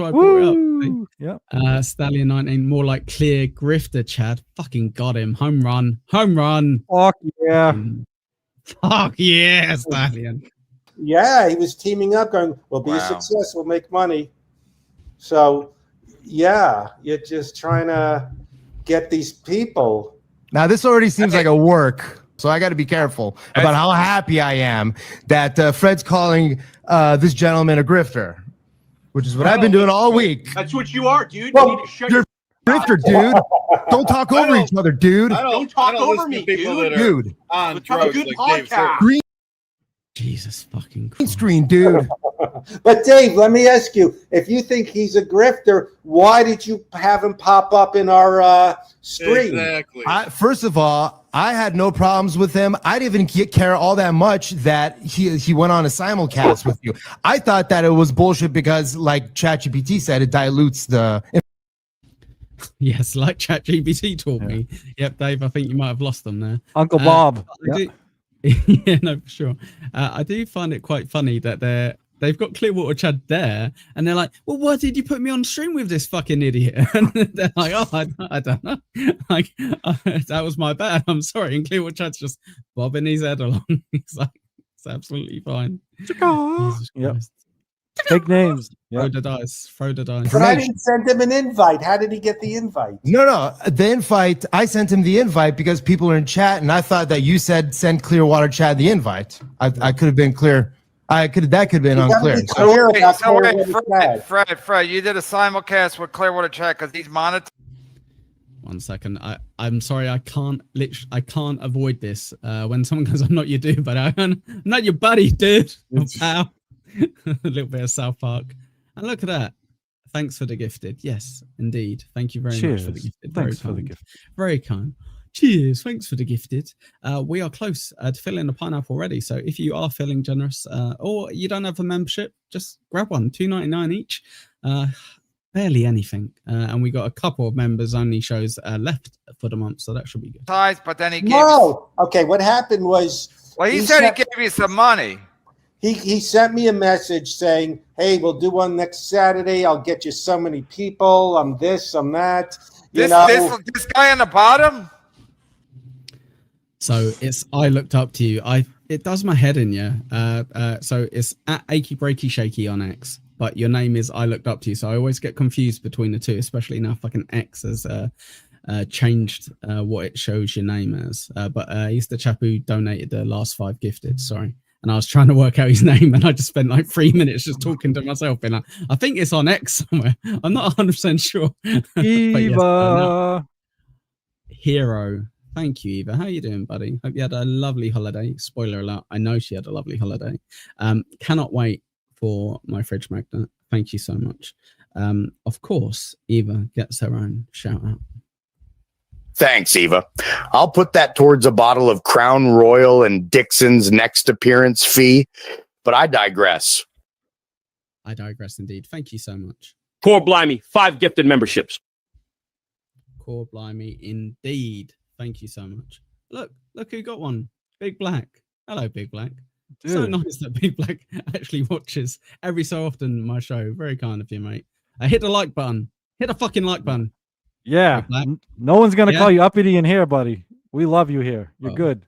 I brought it up. Yeah. Stallion 19, more like clear grifter. Chad, fucking got him. Home run. Fuck yeah. Fuck yeah, Stallion. Yeah, he was teaming up, going, we'll be a success, we'll make money. So, yeah, you're just trying to get these people. Now, this already seems like a work, so I got to be careful about how happy I am that Fred's calling this gentleman a grifter, which is what I've been doing all week. That's what you are, dude. Well, you need to shut you're grifter, dude. Don't talk over each other, dude. Don't talk over me, dude. Dude. On Let's have a drugs good like Dave said. podcast. Green Jesus fucking Christ. screen, dude. But Dave, let me ask you, if you think he's a grifter, why did you have him pop up in our stream? Exactly. First of all, I had no problems with him. I didn't even care all that much that he went on a simulcast with you. I thought that it was bullshit because, like ChatGPT said, it dilutes the. Yes, like ChatGPT taught me. Yep, Dave, I think you might have lost them there. Uncle Bob. Yeah, no, for sure. I do find it quite funny that they've got Clearwater Chad there, and they're like, "Well, why did you put me on stream with this fucking idiot?" And they're like, "Oh, I don't know. Like, that was my bad. I'm sorry." And Clearwater Chad's just bobbing his head along. He's like, "It's absolutely fine." Yep. Take names. Throw the dice. But I didn't send him an invite. How did he get the invite? No, the invite. I sent him the invite because people are in chat, and I thought that you said send Clearwater Chad the invite. I could have been clear. That could have been unclear. Fred, you did a simulcast with Clearwater Chad because he's monitored. 1 second. I'm sorry. I can't avoid this. When someone goes, "I'm not your dude," but I'm not your buddy, dude. Pal. A little bit of South Park. And look at that. Thanks for the gifted. Yes, indeed. Thank you very much for the gifted. Thanks for the gift. Very kind. Cheers. Thanks for the gifted. We are close to filling the pineapple already. So if you are feeling generous or you don't have a membership, just grab one. $2.99 each. barely anything. And we got a couple of members only shows left for the month, so that should be good. But then he gave No. Okay, what happened was... Well, he said he gave you some money. He sent me a message saying, hey, we'll do one next Saturday. I'll get you so many people. I'm this, I'm that. This guy on the bottom? So it's I looked up to you. It does my head in, yeah. So it's at Achy Breaky Shaky on X, but your name is I looked up to you. So I always get confused between the two, especially now fucking X has changed what it shows your name as. But he's the chap who donated the last 5 gifted. Sorry. And I was trying to work out his name, and I just spent like 3 minutes just talking to myself. Being like, I think it's on X somewhere. I'm not 100% sure. Eva. No. Hero. Thank you, Eva. How you doing, buddy? Hope you had a lovely holiday. Spoiler alert, I know she had a lovely holiday. Cannot wait for my fridge magnet. Thank you so much. Of course, Eva gets her own shout out. Thanks, Eva. I'll put that towards a bottle of Crown Royal and Dixon's next appearance fee, but I digress. I digress indeed. Thank you so much. Core Blimey, 5 gifted memberships. Core Blimey indeed. Thank you so much. Look who got one. Big Black. Hello, Big Black. Dude. So nice that Big Black actually watches every so often my show. Very kind of you, mate. Hit the like button. Hit the fucking like button. Yeah. No one's going to call you uppity in here, buddy. We love you here. You're good.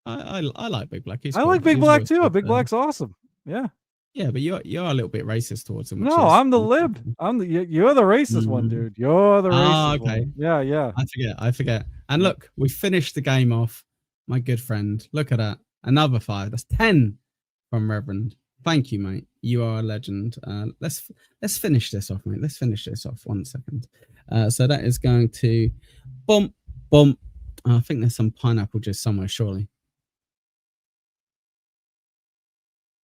I like Big Black. I like Big Black too. Big Black's awesome. Yeah. Yeah, but you're a little bit racist towards him. No, I'm the lib. You're the racist one, dude. You're the racist okay. one. Yeah. I forget. And look, we finished the game off. My good friend. Look at that. Another 5. That's 10 from Reverend. Thank you, mate. You are a legend. Let's finish this off, mate. Let's finish this off. 1 second. So that is going to bump. I think there's some pineapple juice somewhere, surely.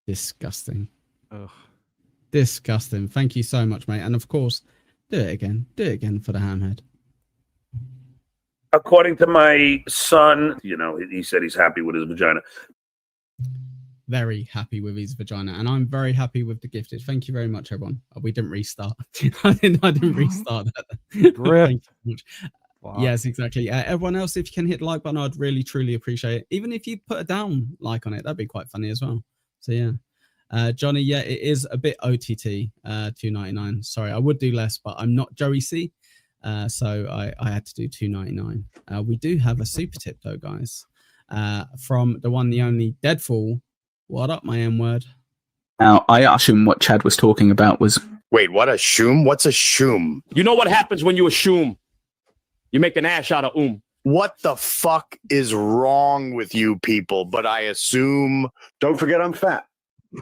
Disgusting. Ugh. Disgusting. Thank you so much, mate. And of course, do it again. Do it again for the hamhead. According to my son, he said he's happy with his vagina. Very happy with his vagina, and I'm very happy with the gifted. Thank you very much, everyone. We didn't restart. I didn't restart that. Thank you very much. Wow. Yes, exactly. Everyone else, if you can hit the like button, I'd really truly appreciate it. Even if you put a down like on it, that'd be quite funny as well. So yeah, Johnny, yeah, it is a bit OTT, $2.99. Sorry, I would do less, but I'm not Joey C, so I had to do $2.99. We do have a super tip though, guys, from the one, the only Deadfall. What up, my M word? Now, I assume what Chad was talking about was... Wait, what a shoom? What's a shoom? You know what happens when you assume? You make an ash out of What the fuck is wrong with you people? But I assume... Don't forget I'm fat.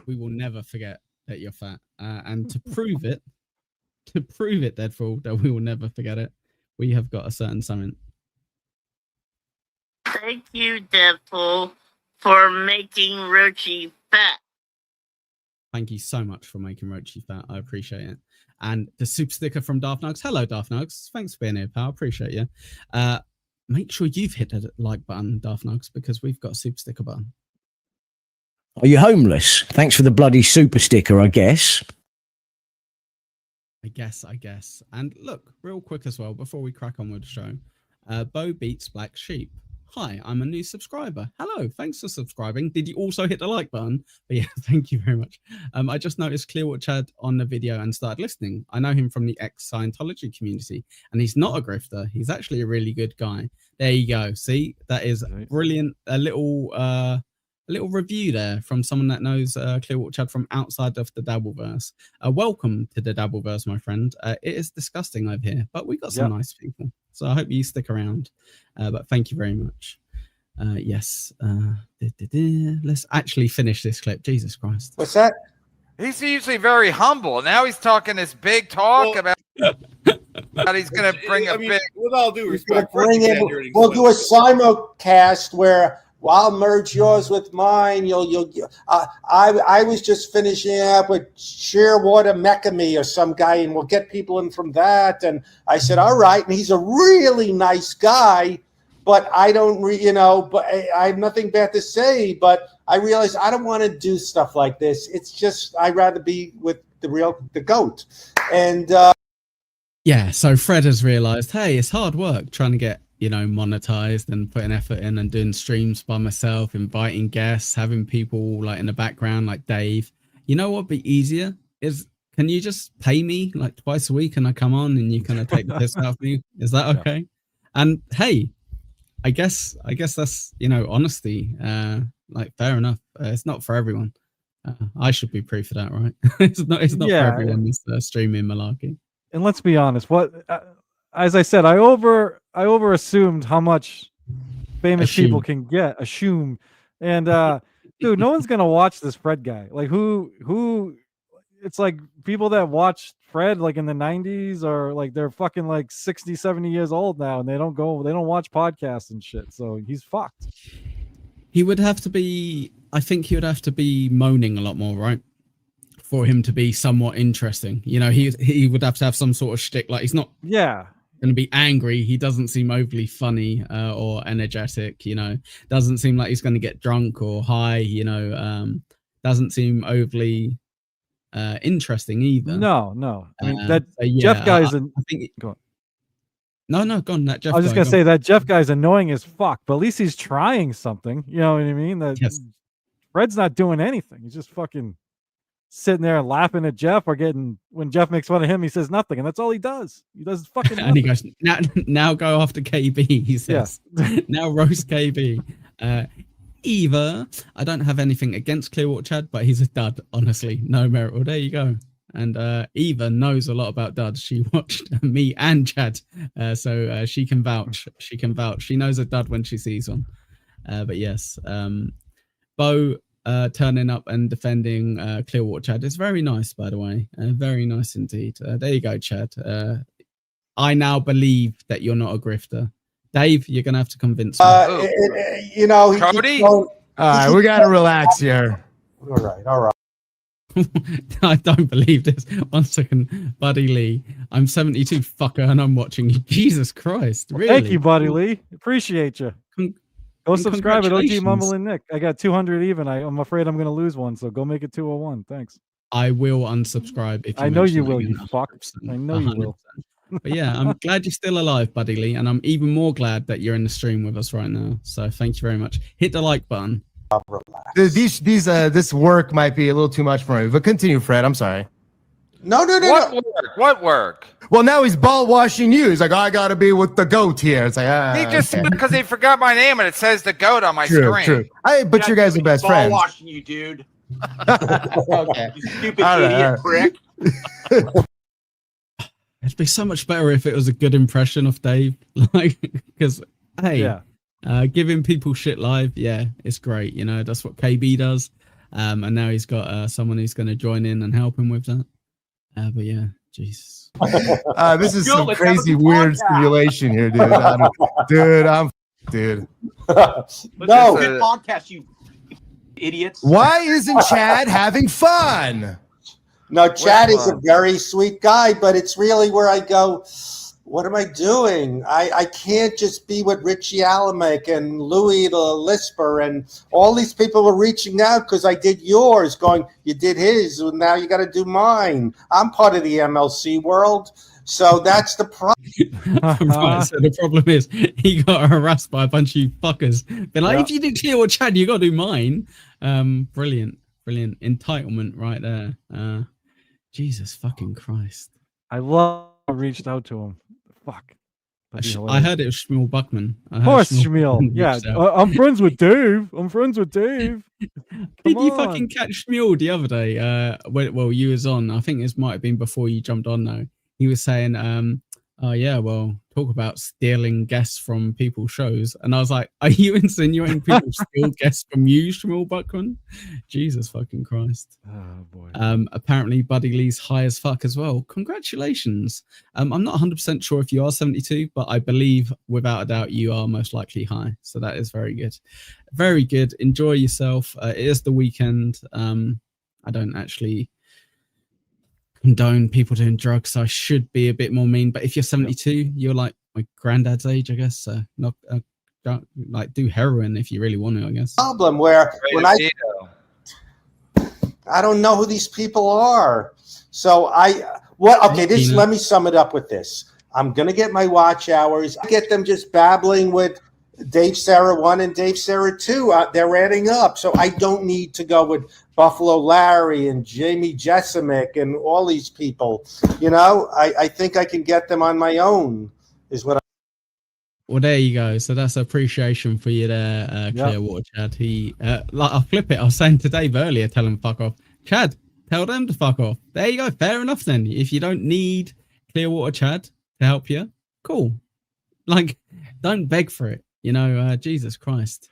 We will never forget that you're fat. And to prove it, Deadfall, that we will never forget it, we have got a certain summon. Thank you, Deadfall, for making Rochi fat. Thank you so much for making Rochi fat. I appreciate it. And the super sticker from Darth Nugs. Hello, Darth Nugs. Thanks for being here, pal. Appreciate you. Make sure you've hit the like button, Darth Nugs, because we've got a super sticker button. Are you homeless? Thanks for the bloody super sticker, I guess. I guess. And look, real quick as well, before we crack on with the show, Bo Beats Black Sheep. Hi, I'm a new subscriber. Hello, thanks for subscribing. Did you also hit the like button? But yeah, thank you very much. I just noticed Clearwater Chad on the video and started listening. I know him from the ex-Scientology community, and he's not a grifter. He's actually a really good guy. There you go. See, that is brilliant. A little review there from someone that knows Clearwater Chad from outside of the Dabbleverse. Welcome to the Dabbleverse, my friend. It is disgusting over here, but we got some nice people. So I hope you stick around. But thank you very much. Yes. Let's actually finish this clip. Jesus Christ. What's that? He's usually very humble. Now he's talking this big talk about he's going to bring a big... With all due respect, We'll do a simulcast where I'll merge yours with mine. I was just finishing up with Shearwater Mechamy or some guy, and we'll get people in from that. And I said, all right. And he's a really nice guy, but I don't, but I have nothing bad to say. But I realized I don't want to do stuff like this. It's just I'd rather be with the goat. And Yeah, so Fred has realized, hey, it's hard work trying to get, monetized and putting effort in and doing streams by myself, inviting guests, having people like in the background like Dave. You know what'd be easier is, can you just pay me like twice a week and I come on and you kind of take the piss out of me? Is that okay? Yeah. And hey, I guess that's, honesty. Like fair enough. It's not for everyone. I should be proof of that, right? it's not for everyone. This streaming malarkey. And let's be honest. As I said, I over assumed how much famous people can get. Assume, and dude, no one's gonna watch this Fred guy. Like who? It's like people that watched Fred like in the 90s or like they're fucking like 60, 70 years old now, and they don't watch podcasts and shit. So he's fucked. He would have to be. I think he would have to be moaning a lot more, right? For him to be somewhat interesting. He would have to have some sort of shtick. Like he's not going to be angry. He doesn't seem overly funny or energetic, doesn't seem like he's going to get drunk or high, doesn't seem overly interesting either. No. I mean, Jeff guy is go on. No, go on. That Jeff I was just going to say that Jeff guy's annoying as fuck, but at least he's trying something. You know what I mean? Fred's not doing anything. He's just fucking sitting there laughing at Jeff or when Jeff makes fun of him, he says nothing. And that's all he does. He does fucking nothing. And he goes, now go after KB, he says. Yeah. Now roast KB. Eva, I don't have anything against Clearwater Chad, but he's a dud, honestly. No merit. Well, there you go. And Eva knows a lot about duds. She watched me and Chad, so she can vouch. She knows a dud when she sees one. But yes, Bo turning up and defending Clearwater Chad is very nice, by the way. Very nice indeed. There you go, Chad. I now believe that you're not a grifter. Dave, you're gonna have to convince me. Cody. All right, we gotta relax here. All right. I don't believe this. 1 second, Buddy Lee. I'm 72, fucker, and I'm watching you. Jesus Christ, really? Thank you, Buddy Lee. Appreciate you. Go subscribe at OG Mumble and Nick. I got 200 even. I'm afraid I'm gonna lose one, so go make it 201. Thanks. I will unsubscribe if you I know you will, you fuck. I know 100%. You will. But yeah, I'm glad you're still alive, Buddy Lee, and I'm even more glad that you're in the stream with us right now. So thank you very much. Hit the like button. This work might be a little too much for me, but continue, Fred. I'm sorry. No. What work? Well, now he's ball washing you. He's like, I gotta be with the goat here. It's like, he just because he forgot my name and it says the goat on my screen. True. But you guys are best friends. Ball washing you, dude. Okay. You stupid idiot prick. It'd be so much better if it was a good impression of Dave, because giving people shit live, it's great. That's what KB does, and now he's got someone who's going to join in and help him with that. But yeah, Jesus, this is some crazy weird simulation here, dude. Dude. No, podcast, you idiots. Why isn't Chad having fun? No, Chad is a very sweet guy, but it's really where I go, what am I doing? I can't just be with Richie Alamek and Louis the Lisper and all these people were reaching out because I did yours, going, you did his, and now you got to do mine. I'm part of the MLC world, so that's the problem. Right, so the problem is he got harassed by a bunch of you fuckers. Been like, if you did Clear or Chad, you got to do mine. Brilliant entitlement right there. Jesus fucking Christ. I love I reached out to him. Fuck. I heard it was Shmuel Buckman. Of course, Shmuel. Yeah, I'm friends with Dave. Did you fucking catch Shmuel the other day? Well, you was on. I think this might have been before you jumped on though. He was saying, oh yeah, well, talk about stealing guests from people's shows. And I was like, are you insinuating people steal guests from you, Shmuel Buckman? Jesus fucking Christ. Oh boy. Apparently Buddy Lee's high as fuck as well. Congratulations. I'm not 100% sure if you are 72, but I believe without a doubt you are most likely high. So that is very good. Very good. Enjoy yourself. It is the weekend. I don't actually condone people doing drugs, so I should be a bit more mean. But if you're 72, you're like my granddad's age, I guess. So not don't like do heroin if you really want to, I guess. Problem where when I don't know who these people are. So let me sum it up with this. I'm going to get my watch hours. I get them just babbling with Dave Sarra 1 and Dave Sarra 2. They're adding up. So I don't need to go with Buffalo Larry and Jamie Jessamik and all these people. I think I can get them on my own is what Well, there you go. So that's appreciation for you there, Clearwater Chad. I'll flip it. I was saying to Dave earlier, tell him fuck off. Chad, tell them to fuck off. There you go. Fair enough then. If you don't need Clearwater Chad to help you, cool. Like, don't beg for it. Jesus Christ.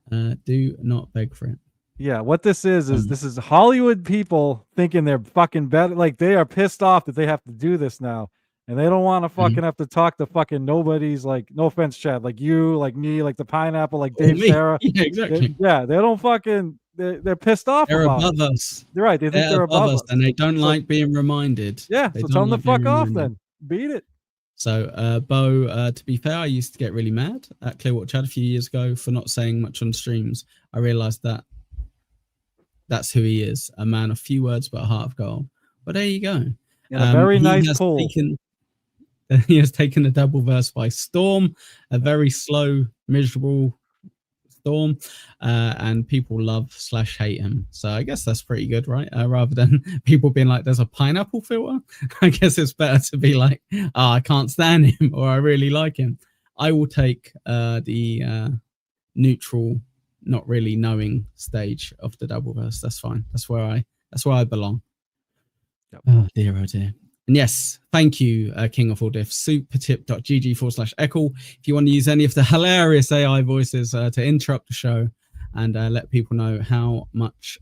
Do not beg for it. Yeah, what this is this is Hollywood people thinking they're fucking better. Like, they are pissed off that they have to do this now. And they don't want to fucking have to talk to fucking nobody's, like, no offense, Chad, like you, like me, like the Pineapple, like Dave Sarra. Yeah, exactly. They don't fucking, they're pissed off They're about above it. us. They're right. They think they're above us. And they don't like being reminded. Yeah, They so don't tell them like to fuck being off reminded. then. Beat it. So, Bo, to be fair, I used to get really mad at Clearwater Chad a few years ago for not saying much on streams. I realized that that's who he is, a man of few words but a heart of gold. But there you go. And a very nice pull. He has taken the Dabbleverse by storm, a very slow, miserable storm, and people love/hate him. So I guess that's pretty good, right? Rather than people being like, there's a pineapple filter, I guess it's better to be like, I can't stand him or I really like him. I will take the neutral, not really knowing stage of the Dabbleverse. That's fine. That's where I belong. Yep. Oh dear, oh dear. And yes, thank you, King of All Diffs, supertip.gg/Eckle. If you want to use any of the hilarious AI voices to interrupt the show and let people know how much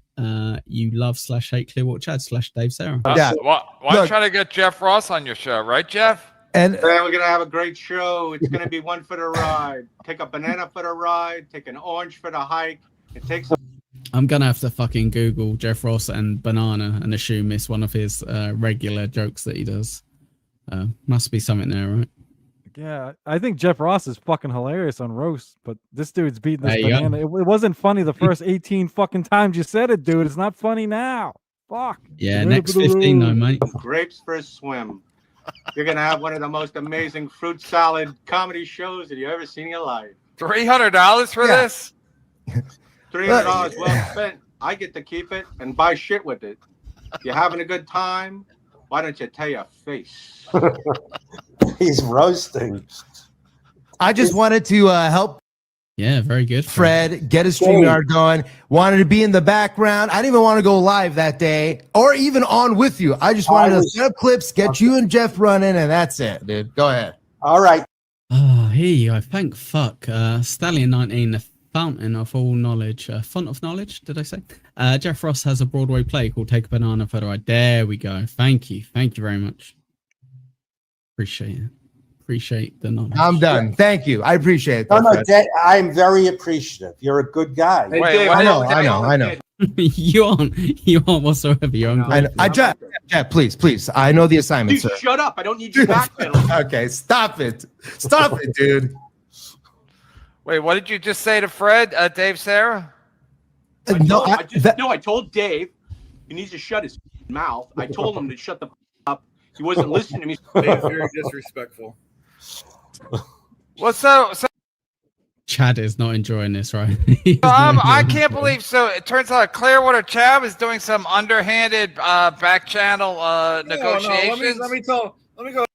you love/hate Clearwater Chad /Dave Sarra. Why try to get Jeff Ross on your show, right, Jeff? And we're gonna have a great show. It's gonna be one for the ride. Take a banana for the ride. Take an orange for the hike. It takes. I'm gonna have to fucking Google Jeff Ross and banana and assume it's one of his regular jokes that he does. Must be something there, right? Yeah, I think Jeff Ross is fucking hilarious on roast, but this dude's beating this There you banana. It wasn't funny the first 18 fucking times you said it, dude. It's not funny now. Fuck. Yeah, next 15 though, mate. Grapes for a swim. You're gonna have one of the most amazing fruit salad comedy shows that you've ever seen in your life. $300 for this? $300 well spent. I get to keep it and buy shit with it. You're having a good time. Why don't you tell your face? He's roasting. I just wanted to help. Yeah, very good. Fred, get a StreamYard going. Wanted to be in the background. I didn't even want to go live that day or even on with you. I just wanted to set up clips, get you and Jeff running, and that's it, dude. Go ahead. All right. Oh, here you go. Thank fuck. Stallion 19, the fountain of all knowledge. Font of knowledge, did I say? Jeff Ross has a Broadway play called Take a Banana for the Ride. There we go. Thank you. Thank you very much. Appreciate it. Appreciate the knowledge. I'm done. Thank you. I appreciate it. No, I'm very appreciative. You're a good guy. Wait, I know. you aren't whatsoever. You're on. Jeff, please. I know the assignment, Dude, sir. shut up. I don't need you backpedaling. Okay, stop it. Stop it, dude. Wait, what did you just say to Fred, Dave Sarra? I told Dave he needs to shut his mouth. I told him to shut the up. He wasn't listening to me. Very disrespectful. Well, so Chad is not enjoying this, right? I can't believe. So it turns out Clearwater Chad was doing some underhanded back channel negotiations. No, let me go.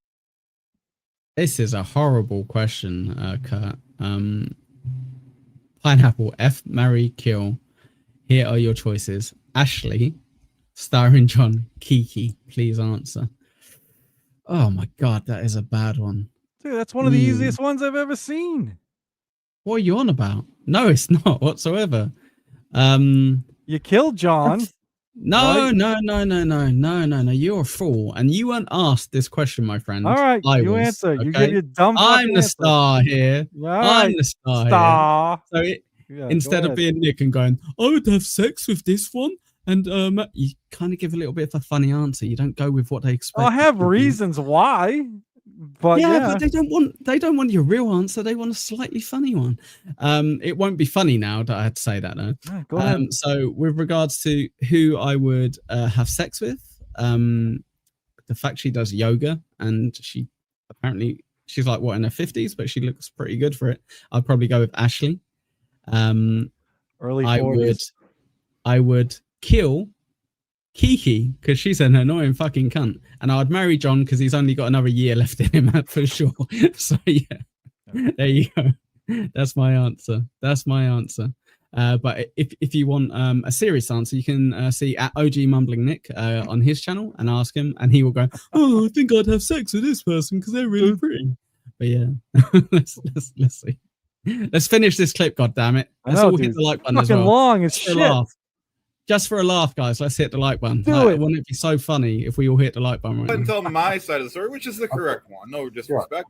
This is a horrible question, Kurt. Pineapple, F, marry, kill. Here are your choices. Ashley, starring John, Kiki, please answer. Oh my god, that is a bad one. Dude, that's one of the easiest ones I've ever seen. What are you on about? No, it's not whatsoever. You killed John. No, right? No. You're a fool. And you weren't asked this question, my friend. All right, you answer. You give your dumb I'm the answer. star here. Right. I'm the star. Here. So instead of being Nick and going, I would have sex with this one, and you kind of give a little bit of a funny answer. You don't go with what they expect. I have reasons why. But but they don't want your real answer. They want a slightly funny one. It won't be funny now that I had to say that though. Yeah, go ahead. So with regards to who I would have sex with, the fact she does yoga and she's like what, in her 50s, but she looks pretty good for it. I'd probably go with Ashley. Early 40s. I would kill Kiki because she's an annoying fucking cunt, and I'd marry John because he's only got another year left in him for sure. So yeah, there you go. That's my answer. But if you want a serious answer, you can see at OG Mumbling Nick on his channel and ask him, and he will go, "Oh, I think I'd have sex with this person because they're really pretty." But yeah, let's see. Let's finish this clip. God damn it! Let's all hit the like button as well. Long as Just for a shit. laugh. Just for a laugh, guys. Let's hit the like button. Do it. Wouldn't it be so funny if we all hit the like button right Go ahead and now? tell my side of the story, which is the correct one. No disrespect.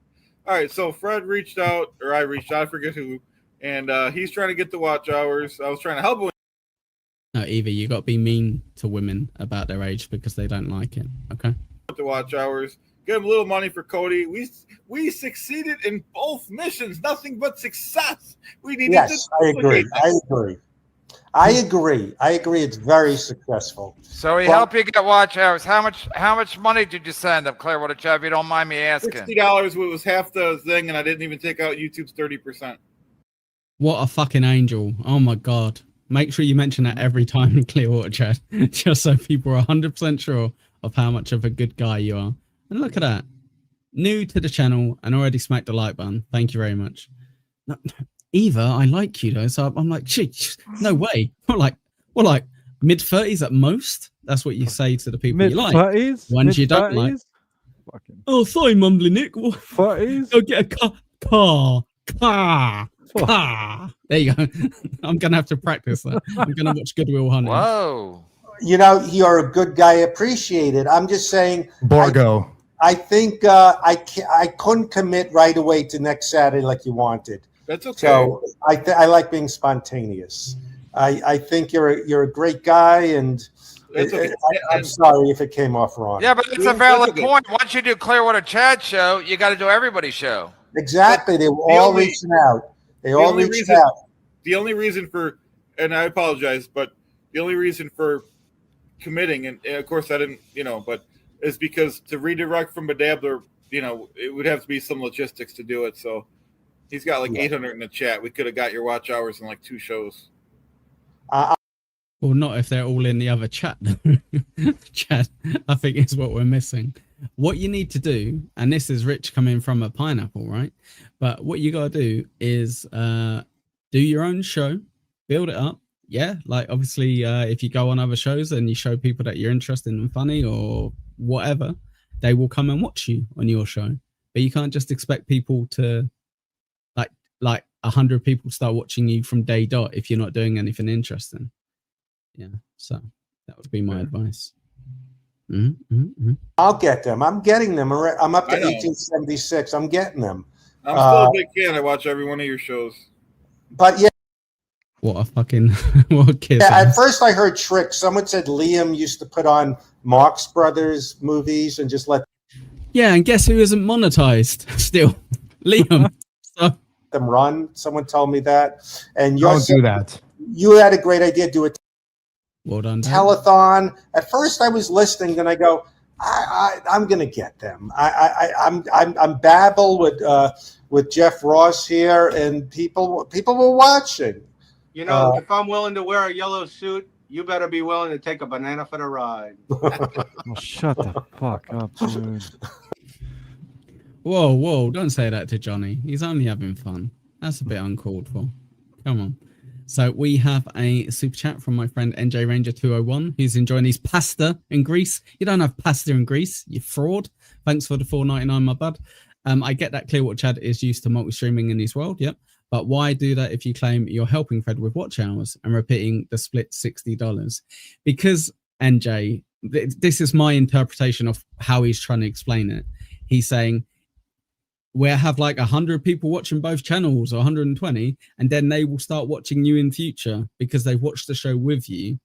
All right, so Fred reached out, or I reached out, I forget who, and he's trying to get the watch hours. I was trying to help him. No, Evie, you got to be mean to women about their age because they don't like it. Okay. With the watch hours, give him a little money for Cody. We succeeded in both missions. Nothing but success. We needed Yes, to I agree. I agree. It's very successful. So he helped you get watch hours. How much money did you send him, Clearwater Chad, if you don't mind me asking? $60 was half the thing, and I didn't even take out YouTube's 30%. What a fucking angel. Oh my God. Make sure you mention that every time in Clearwater Chat, just so people are 100% sure of how much of a good guy you are. And look at that. New to the channel and already smacked the like button. Thank you very much. No, Eva, I like you though. So I'm like, shit, no way. We're like mid-30s at most. That's what you say to the people you like. Mid-30s? Ones you don't like. Oh, sorry, Mumbly Nick. 30s? Go get a car. There you go. I'm gonna have to practice that. I'm gonna watch Goodwill Hunting. Whoa. You know, you're a good guy. Appreciate it. I'm just saying. Borgo. I think I couldn't commit right away to next Saturday like you wanted. That's okay. So I like being spontaneous. I think you're a great guy, and I'm sorry if it came off wrong. Yeah, but it's a valid point. Once you do Clearwater Chad show, you got to do everybody's show. Exactly. They were all reaching out. They all reached out. The only reason for, and I apologize, but the only reason for committing, and of course I didn't, but is because to redirect from a dabbler, it would have to be some logistics to do it. So he's got like 800 in the chat. We could have got your watch hours in like 2 shows. Well, not if they're all in the other chat. Chat, I think is what we're missing. What you need to do, and this is Rich coming from a pineapple, right? But what you got to do is do your own show, build it up. Yeah, like obviously if you go on other shows and you show people that you're interesting and funny or whatever, they will come and watch you on your show. But you can't just expect people to like 100 people start watching you from day dot if you're not doing anything interesting. Yeah, so that would be my advice. I'll get them. I'm getting them. I'm up to 1876. I'm getting them. I'm still a big fan. I watch every one of your shows. But yeah. What a fucking what a kid. Yeah, at first I heard tricks. Someone said Liam used to put on Marx Brothers movies and just let Yeah, and guess who isn't monetized still? Liam. So them run. Someone told me that. And Don't do that. You had a great idea. Do it. Well done. Telethon. At first I was listening, then I go, I'm gonna get them. I'm Dabble with Jeff Ross here, and people were watching. If I'm willing to wear a yellow suit, you better be willing to take a banana for the ride. Shut the fuck up, dude. Whoa, don't say that to Johnny. He's only having fun. That's a bit uncalled for. Come on. So we have a super chat from my friend NJ Ranger 201 who's enjoying his pasta in Greece. You don't have pasta in Greece, you fraud. Thanks for the $4.99, my bud. I get that Clearwater Chad is used to multi-streaming in his world, yep. But why do that if you claim you're helping Fred with watch hours and repeating the split $60? Because, NJ, this is my interpretation of how he's trying to explain it. He's saying, we'll have like 100 people watching both channels or 120, and then they will start watching you in future because they've watched the show with you.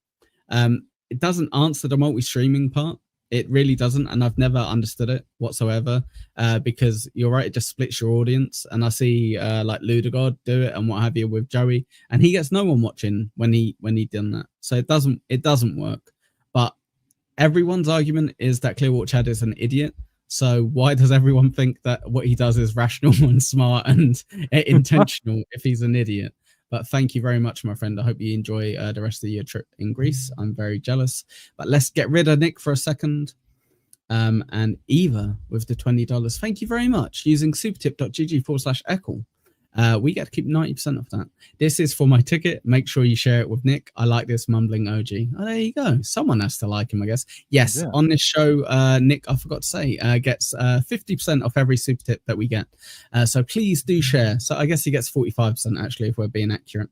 It doesn't answer the multi-streaming part. It really doesn't, and I've never understood it whatsoever. Because you're right, it just splits your audience. And I see like Ludogod do it and what have you with Joey, and he gets no one watching when he done that. So it doesn't work. But everyone's argument is that Clearwater Chad is an idiot. So why does everyone think that what he does is rational and smart and intentional if he's an idiot? But thank you very much, my friend. I hope you enjoy the rest of your trip in Greece. I'm very jealous. But let's get rid of Nick for a second. And Eva with the $20. Thank you very much. Using supertip.gg/Eccl. We get to keep 90% of that. This is for my ticket. Make sure you share it with Nick. I like this mumbling OG. Oh, there you go. Someone has to like him, I guess. Yes, Yeah. on this show, Nick, I forgot to say, gets 50% off every super tip that we get. So please do share. So I guess he gets 45% actually, if we're being accurate.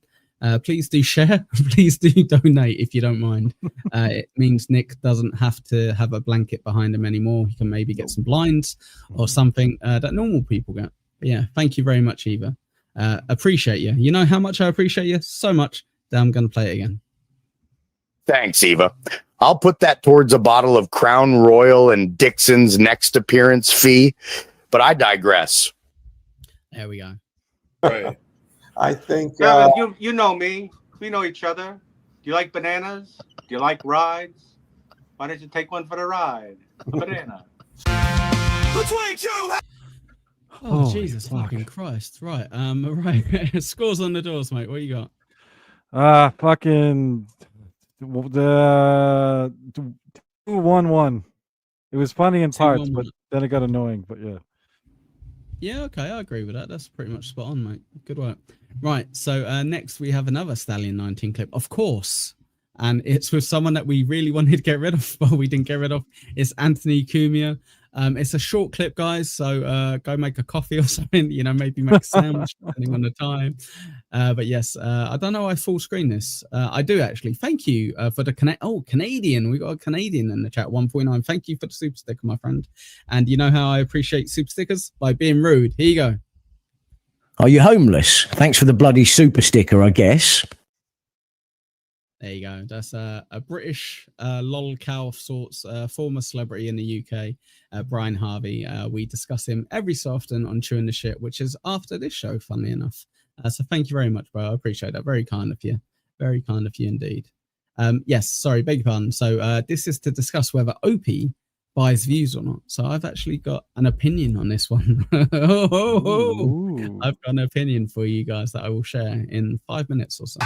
Please do share. Please do donate if you don't mind. It means Nick doesn't have to have a blanket behind him anymore. He can maybe get some blinds or something that normal people get. But yeah, thank you very much, Eva. Appreciate you. You know how much I appreciate you? So much that I'm going to play it again. Thanks, Eva. I'll put that towards a bottle of Crown Royal and Dixon's next appearance fee, but I digress. There we go. Right. I think Kevin, you know me. We know each other. Do you like bananas? Do you like rides? Why don't you take one for the ride? A banana. Oh, Holy Jesus fuck. fucking Christ. Right. Right. Scores on the doors, mate. What you got? Fucking the 2-1-1. It was funny in parts, 2-1-1. but then it got annoying. But yeah. Yeah, okay, I agree with that. That's pretty much spot on, mate. Good work. Right, so next we have another Stallion 19 clip, of course. And it's with someone that we really wanted to get rid of, but we didn't get rid of. It's Anthony Cumia. It's a short clip, guys, so go make a coffee or something, you know, maybe make a sandwich, depending on the time. But yes, I don't know why I full screen this. I do, actually. Thank you for the Canadian. We got a Canadian in the chat, 149. Thank you for the super sticker, my friend. And you know how I appreciate super stickers? By being rude. Here you go. Are you homeless? Thanks for the bloody super sticker, I guess. There you go. That's a British lolcow of sorts, former celebrity in the UK, Brian Harvey. We discuss him every so often on Chewing the Shit, which is after this show, funnily enough. So thank you very much, bro. I appreciate that. Very kind of you. Very kind of you indeed. Yes, sorry, beg your pardon. So this is to discuss whether Opie buys views or not. So I've actually got an opinion on this one. I've got an opinion for you guys that I will share in 5 minutes or so.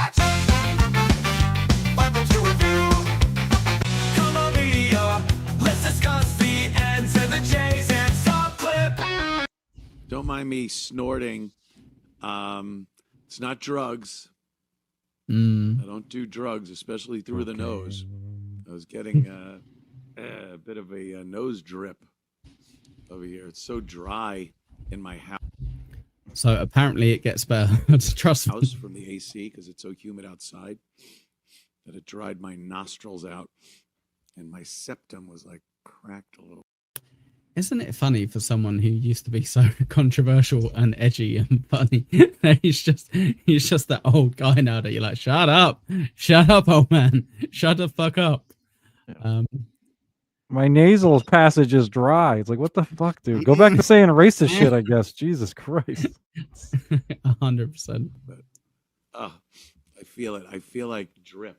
Don't mind me snorting. It's not drugs. I don't do drugs, especially through the nose. I was getting a bit of a nose drip over here. It's so dry in my house. So apparently it gets better. Trust me. House from the AC because it's so humid outside that it dried my nostrils out, and my septum was like cracked a little. Isn't it funny for someone who used to be so controversial and edgy and funny? he's just that old guy now that you're like, shut up, old man, shut the fuck up. My nasal passage is dry. It's like, what the fuck, dude? Go back to saying racist shit, I guess. Jesus Christ. 100%. Oh, I feel it. I feel like drip.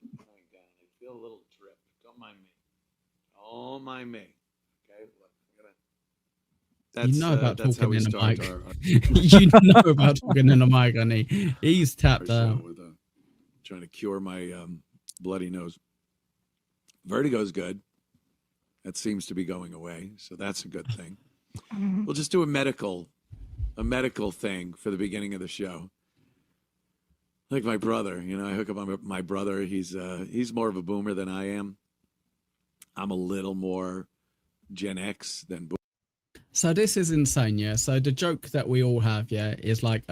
Oh my God, I feel a little drip. Don't mind me. Don't mind me. Okay, look, You know about that's how talking we in a start mic. You know about talking in a mic, honey. He's tapped out. with trying to cure my bloody nose. Vertigo's good. That seems to be going away, so that's a good thing. We'll just do a medical thing for the beginning of the show. Like my brother, you know, I hook up on my brother. He's more of a boomer than I am. I'm a little more Gen X than boomer. So this is insane, yeah. So the joke that we all have, yeah, is like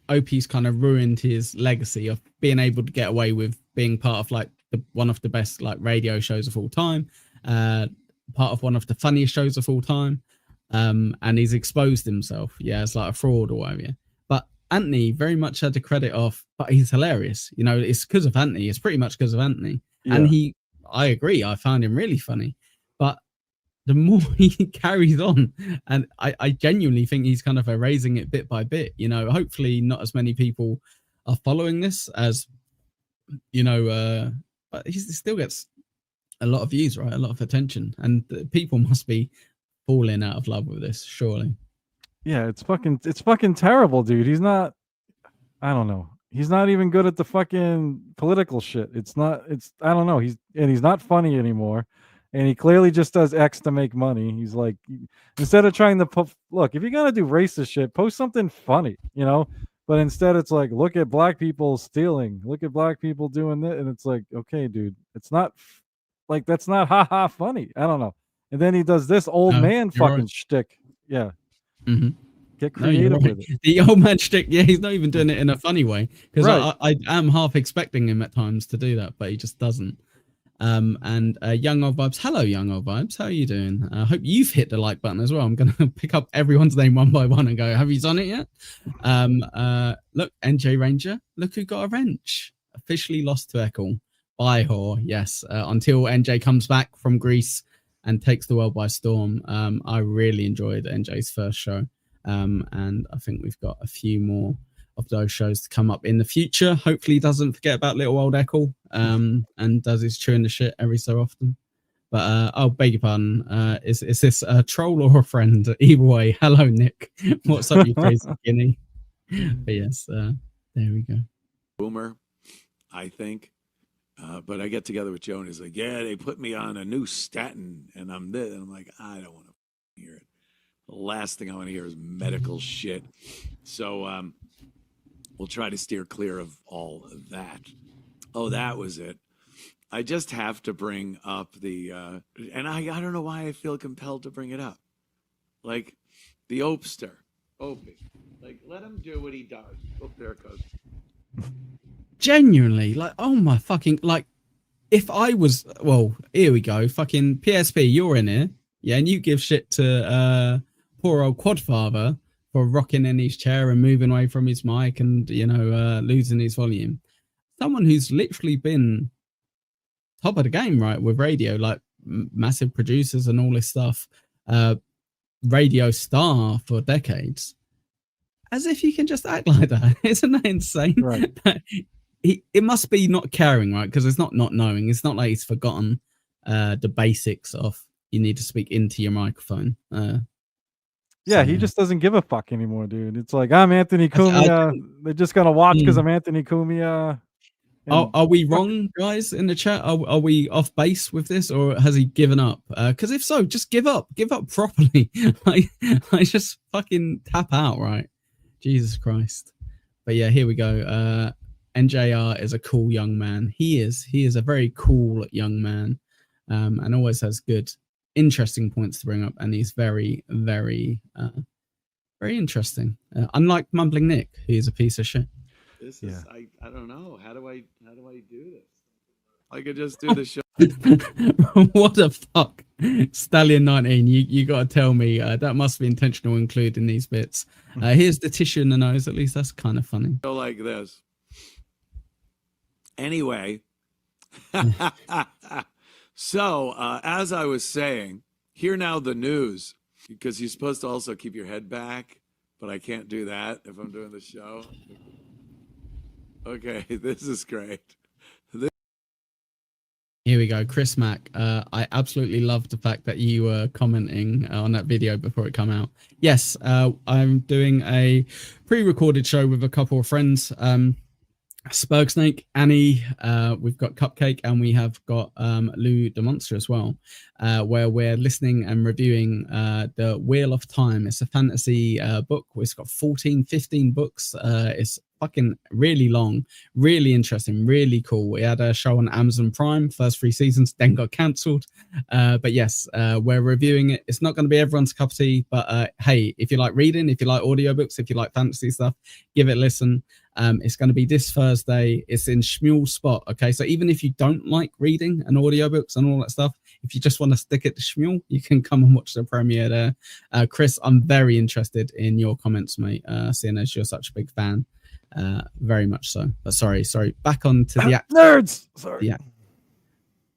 Opie's kind of ruined his legacy of being able to get away with being part of like one of the best like radio shows of all time, part of one of the funniest shows of all time, and he's exposed himself, yeah, as like a fraud or whatever. Yeah. But Anthony very much had the credit of, but he's hilarious. You know, it's because of Anthony. It's pretty much because of Anthony, and I agree. I found him really funny, but the more he carries on, and I genuinely think he's kind of erasing it bit by bit. You know, hopefully not as many people are following this as, you know, but he still gets a lot of views, right? A lot of attention, and people must be falling out of love with this, surely. Yeah, it's fucking terrible, dude. He's not. I don't know. He's not even good at the fucking political shit. I don't know. He's not funny anymore. And he clearly just does X to make money. He's like, instead of trying to look, if you're gonna do racist shit, post something funny, you know. But instead, it's like, look at black people stealing, look at black people doing that, and it's like, okay, dude, it's not like that's not haha funny. I don't know. And then he does this old man fucking right. shtick. Yeah. Mm-hmm. Get No, you're creative right. with it. The old man shtick, yeah, he's not even doing it in a funny way, because Right. I am half expecting him at times to do that, but he just doesn't. And Young Old Vibes, hello Young Old Vibes, how are you doing? I hope you've hit the like button as well. I'm gonna pick up everyone's name one by one and go, have you done it yet? Look, NJ Ranger, look who got a wrench. Officially lost to Eccles. Bye, whore. Yes, until NJ comes back from Greece and takes the world by storm. I really enjoyed NJ's first show, and I think we've got a few more of those shows to come up in the future. Hopefully he doesn't forget about little old Eccles, and does his chewing the shit every so often. But oh, beg your pardon, is this a troll or a friend? Either way, hello Nick, what's up you crazy guinea? But yes, there we go. Boomer, I think. But I get together with Joe and he's like, yeah, they put me on a new statin and I'm this. And I'm like, I don't want to hear it. The last thing I want to hear is medical shit. So we'll try to steer clear of all of that. Oh, that was it. I just have to bring up the, and I don't know why I feel compelled to bring it up. Like the Opester, Opie. Like, let him do what he does. Oh, there it goes. Genuinely, like, oh my fucking, like, if I was, well, here we go, fucking PSP, you're in here, yeah, and you give shit to poor old Quadfather for rocking in his chair and moving away from his mic and, you know, losing his volume. Someone who's literally been top of the game, right, with radio, like massive producers and all this stuff, radio star for decades. As if you can just act like that. Isn't that insane? Right. It must be not caring, right? Because it's not knowing. It's not like he's forgotten the basics of you need to speak into your microphone. Yeah, he just doesn't give a fuck anymore, dude. It's like, I'm Anthony Cumia. They're just gonna watch because I'm Anthony Cumia. Are we wrong, guys, in the chat? Are we off base with this, or has he given up? Because if so, just give up properly. I just fucking tap out, right? Jesus Christ. But yeah, here we go. NJR is a cool young man. He is a very cool young man, and always has good, interesting points to bring up. And he's very, very, very interesting. Unlike Mumbling Nick, he is a piece of shit. This is, I don't know. How do I do this? I could just do the show. What the fuck? Stallion 19, you gotta tell me that must be intentional including these bits. Here's the tissue in the nose, at least that's kind of funny. Go like this. Anyway, so as I was saying, hear now the news, because you're supposed to also keep your head back, but I can't do that if I'm doing the show. Okay, this is great. Here we go, Chris Mack. I absolutely love the fact that you were commenting on that video before it came out. Yes, I'm doing a pre-recorded show with a couple of friends. Spurgsnake, Annie, we've got Cupcake, and we have got Lou the Monster as well, where we're listening and reviewing the Wheel of Time. It's a fantasy book. It's got 15 books. It's fucking really long, really interesting, really cool. We had a show on Amazon Prime, first 3 seasons, then got cancelled. But yes, we're reviewing it. It's not going to be everyone's cup of tea, but hey, if you like reading, if you like audiobooks, if you like fantasy stuff, give it a listen. It's going to be this Thursday. It's in Shmuel's spot. Okay, so even if you don't like reading and audiobooks and all that stuff, if you just want to stick it to Shmuel, you can come and watch the premiere there. Chris, I'm very interested in your comments, mate, seeing as you're such a big fan. Very much so. But sorry. Back on to the nerds. Sorry.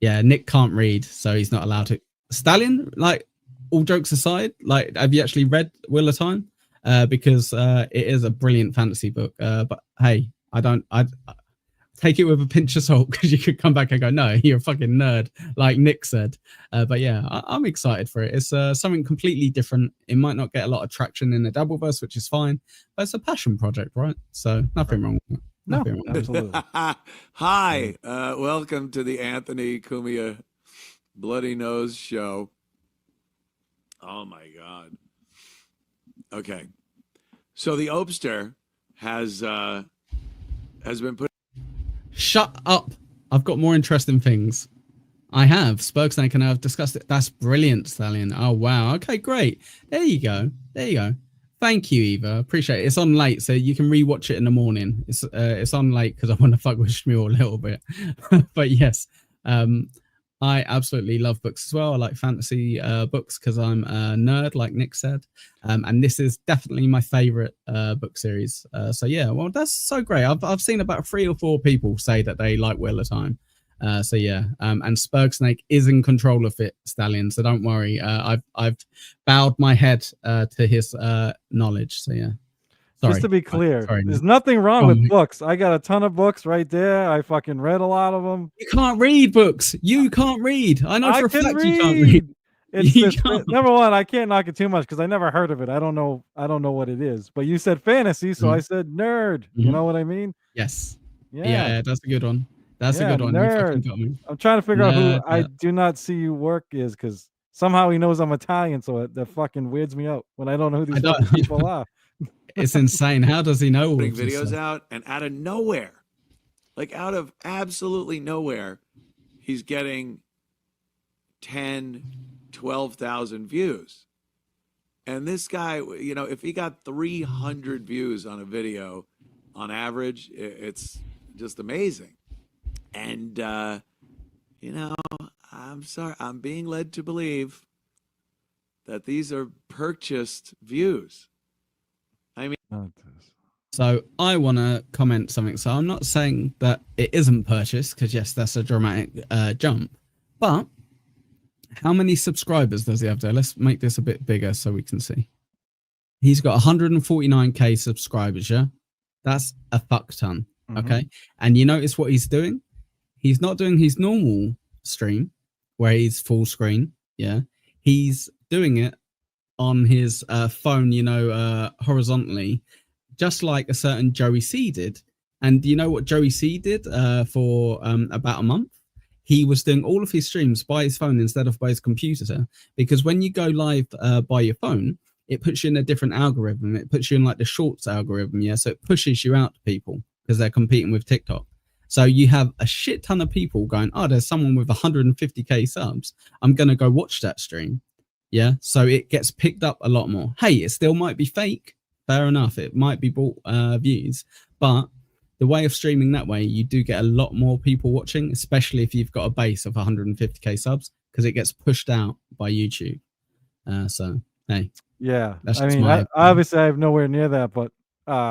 Yeah, Nick can't read, so he's not allowed to. Stallion, like, all jokes aside, like, have you actually read Wheel of Time? Because it is a brilliant fantasy book. But hey, take it with a pinch of salt because you could come back and go, no, you're a fucking nerd, like Nick said. But yeah, I'm excited for it. It's something completely different. It might not get a lot of traction in the Dabbleverse, which is fine, but it's a passion project, right? So nothing wrong with it. Nothing wrong with it. Absolutely. Hi, welcome to the Anthony Cumia Bloody Nose Show. Oh my God. Okay, so the Opster has been put. Shut up! I've got more interesting things. I have Spurgsnake and I've discussed it. That's brilliant, Stallion. Oh wow. Okay, great. There you go. There you go. Thank you, Eva. Appreciate it. It's on late, so you can rewatch it in the morning. It's on late because I want to fuck with Shmuel a little bit. But yes, I absolutely love books as well. I like fantasy books because I'm a nerd, like Nick said. And this is definitely my favorite book series. So yeah, well, that's so great. I've seen about 3 or 4 people say that they like Wheel of Time. So yeah, and Spurgsnake is in control of it, Stallion. So don't worry. I've bowed my head to his knowledge. So yeah. Sorry. Just to be clear, Sorry, there's Nick. nothing wrong Go with on, Nick. books. I got a ton of books right there. I fucking read a lot of them. You can't read books. You can't read. I know for a can fact you can't read. It's number one, I can't knock it too much because I never heard of it. I don't know what it is. But you said fantasy, so I said nerd. You know what I mean? Yes. Yeah. Yeah, that's a good one. That's a good one. You fucking Nerd. got me. I'm trying to figure out who Nerd, I yeah. do not see you work is because somehow he knows I'm Italian, so that fucking weirds me out when I don't know who these fucking people are. It's insane. How does he know all putting of this videos stuff? out, and out of nowhere, like out of absolutely nowhere, he's getting 10, 12,000 views. And this guy, you know, if he got 300 views on a video on average, it's just amazing. And, you know, I'm sorry, I'm being led to believe that these are purchased views. I mean, So I want to comment something. So I'm not saying that it isn't purchased because yes, that's a dramatic jump. But how many subscribers does he have there? Let's make this a bit bigger so we can see. He's got 149k subscribers. Yeah, that's a fuck ton. Okay, and you notice what he's doing? He's not doing his normal stream where he's full screen. Yeah, he's doing it on his phone, you know, horizontally, just like a certain Joey C did. And you know what Joey C did for about a month? He was doing all of his streams by his phone instead of by his computer, because when you go live by your phone, it puts you in a different algorithm. It puts you in like the shorts algorithm, yeah. So it pushes you out to people because they're competing with TikTok. So you have a shit ton of people going, oh, there's someone with 150k subs. I'm gonna go watch that stream. Yeah, so it gets picked up a lot more. Hey, it still might be fake. Fair enough. It might be bought views, but the way of streaming that way, you do get a lot more people watching, especially if you've got a base of 150k subs, because it gets pushed out by YouTube. So hey, yeah, that's I just mean, my obviously I have nowhere near that, but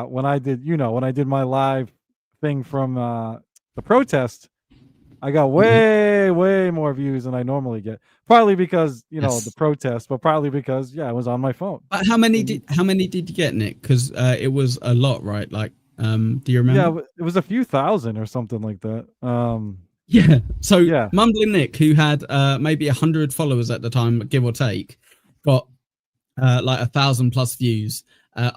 when I did, when I did my live thing from the protest, I got way more views than I normally get. Partly because the protest, but partly because I was on my phone. But how many did you get, Nick? Because it was a lot, right? Like, do you remember? Yeah, it was a few thousand or something like that. Yeah. So Mumbling Nick, who had maybe 100 followers at the time, give or take, got like 1,000+ views.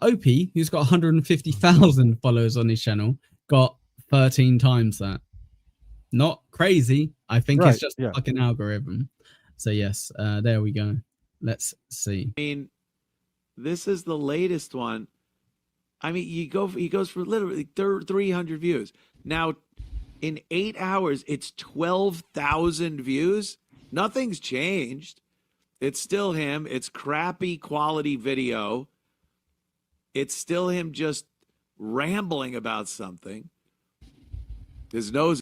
Opie, who's got 150,000 followers on his channel, got 13 times that. Not crazy. I think it's just a fucking algorithm. So yes, there we go. Let's see. I mean, this is the latest one. I mean, he goes for literally 300 views. Now, in 8 hours, it's 12,000 views. Nothing's changed. It's still him. It's crappy quality video. It's still him just rambling about something. His nose.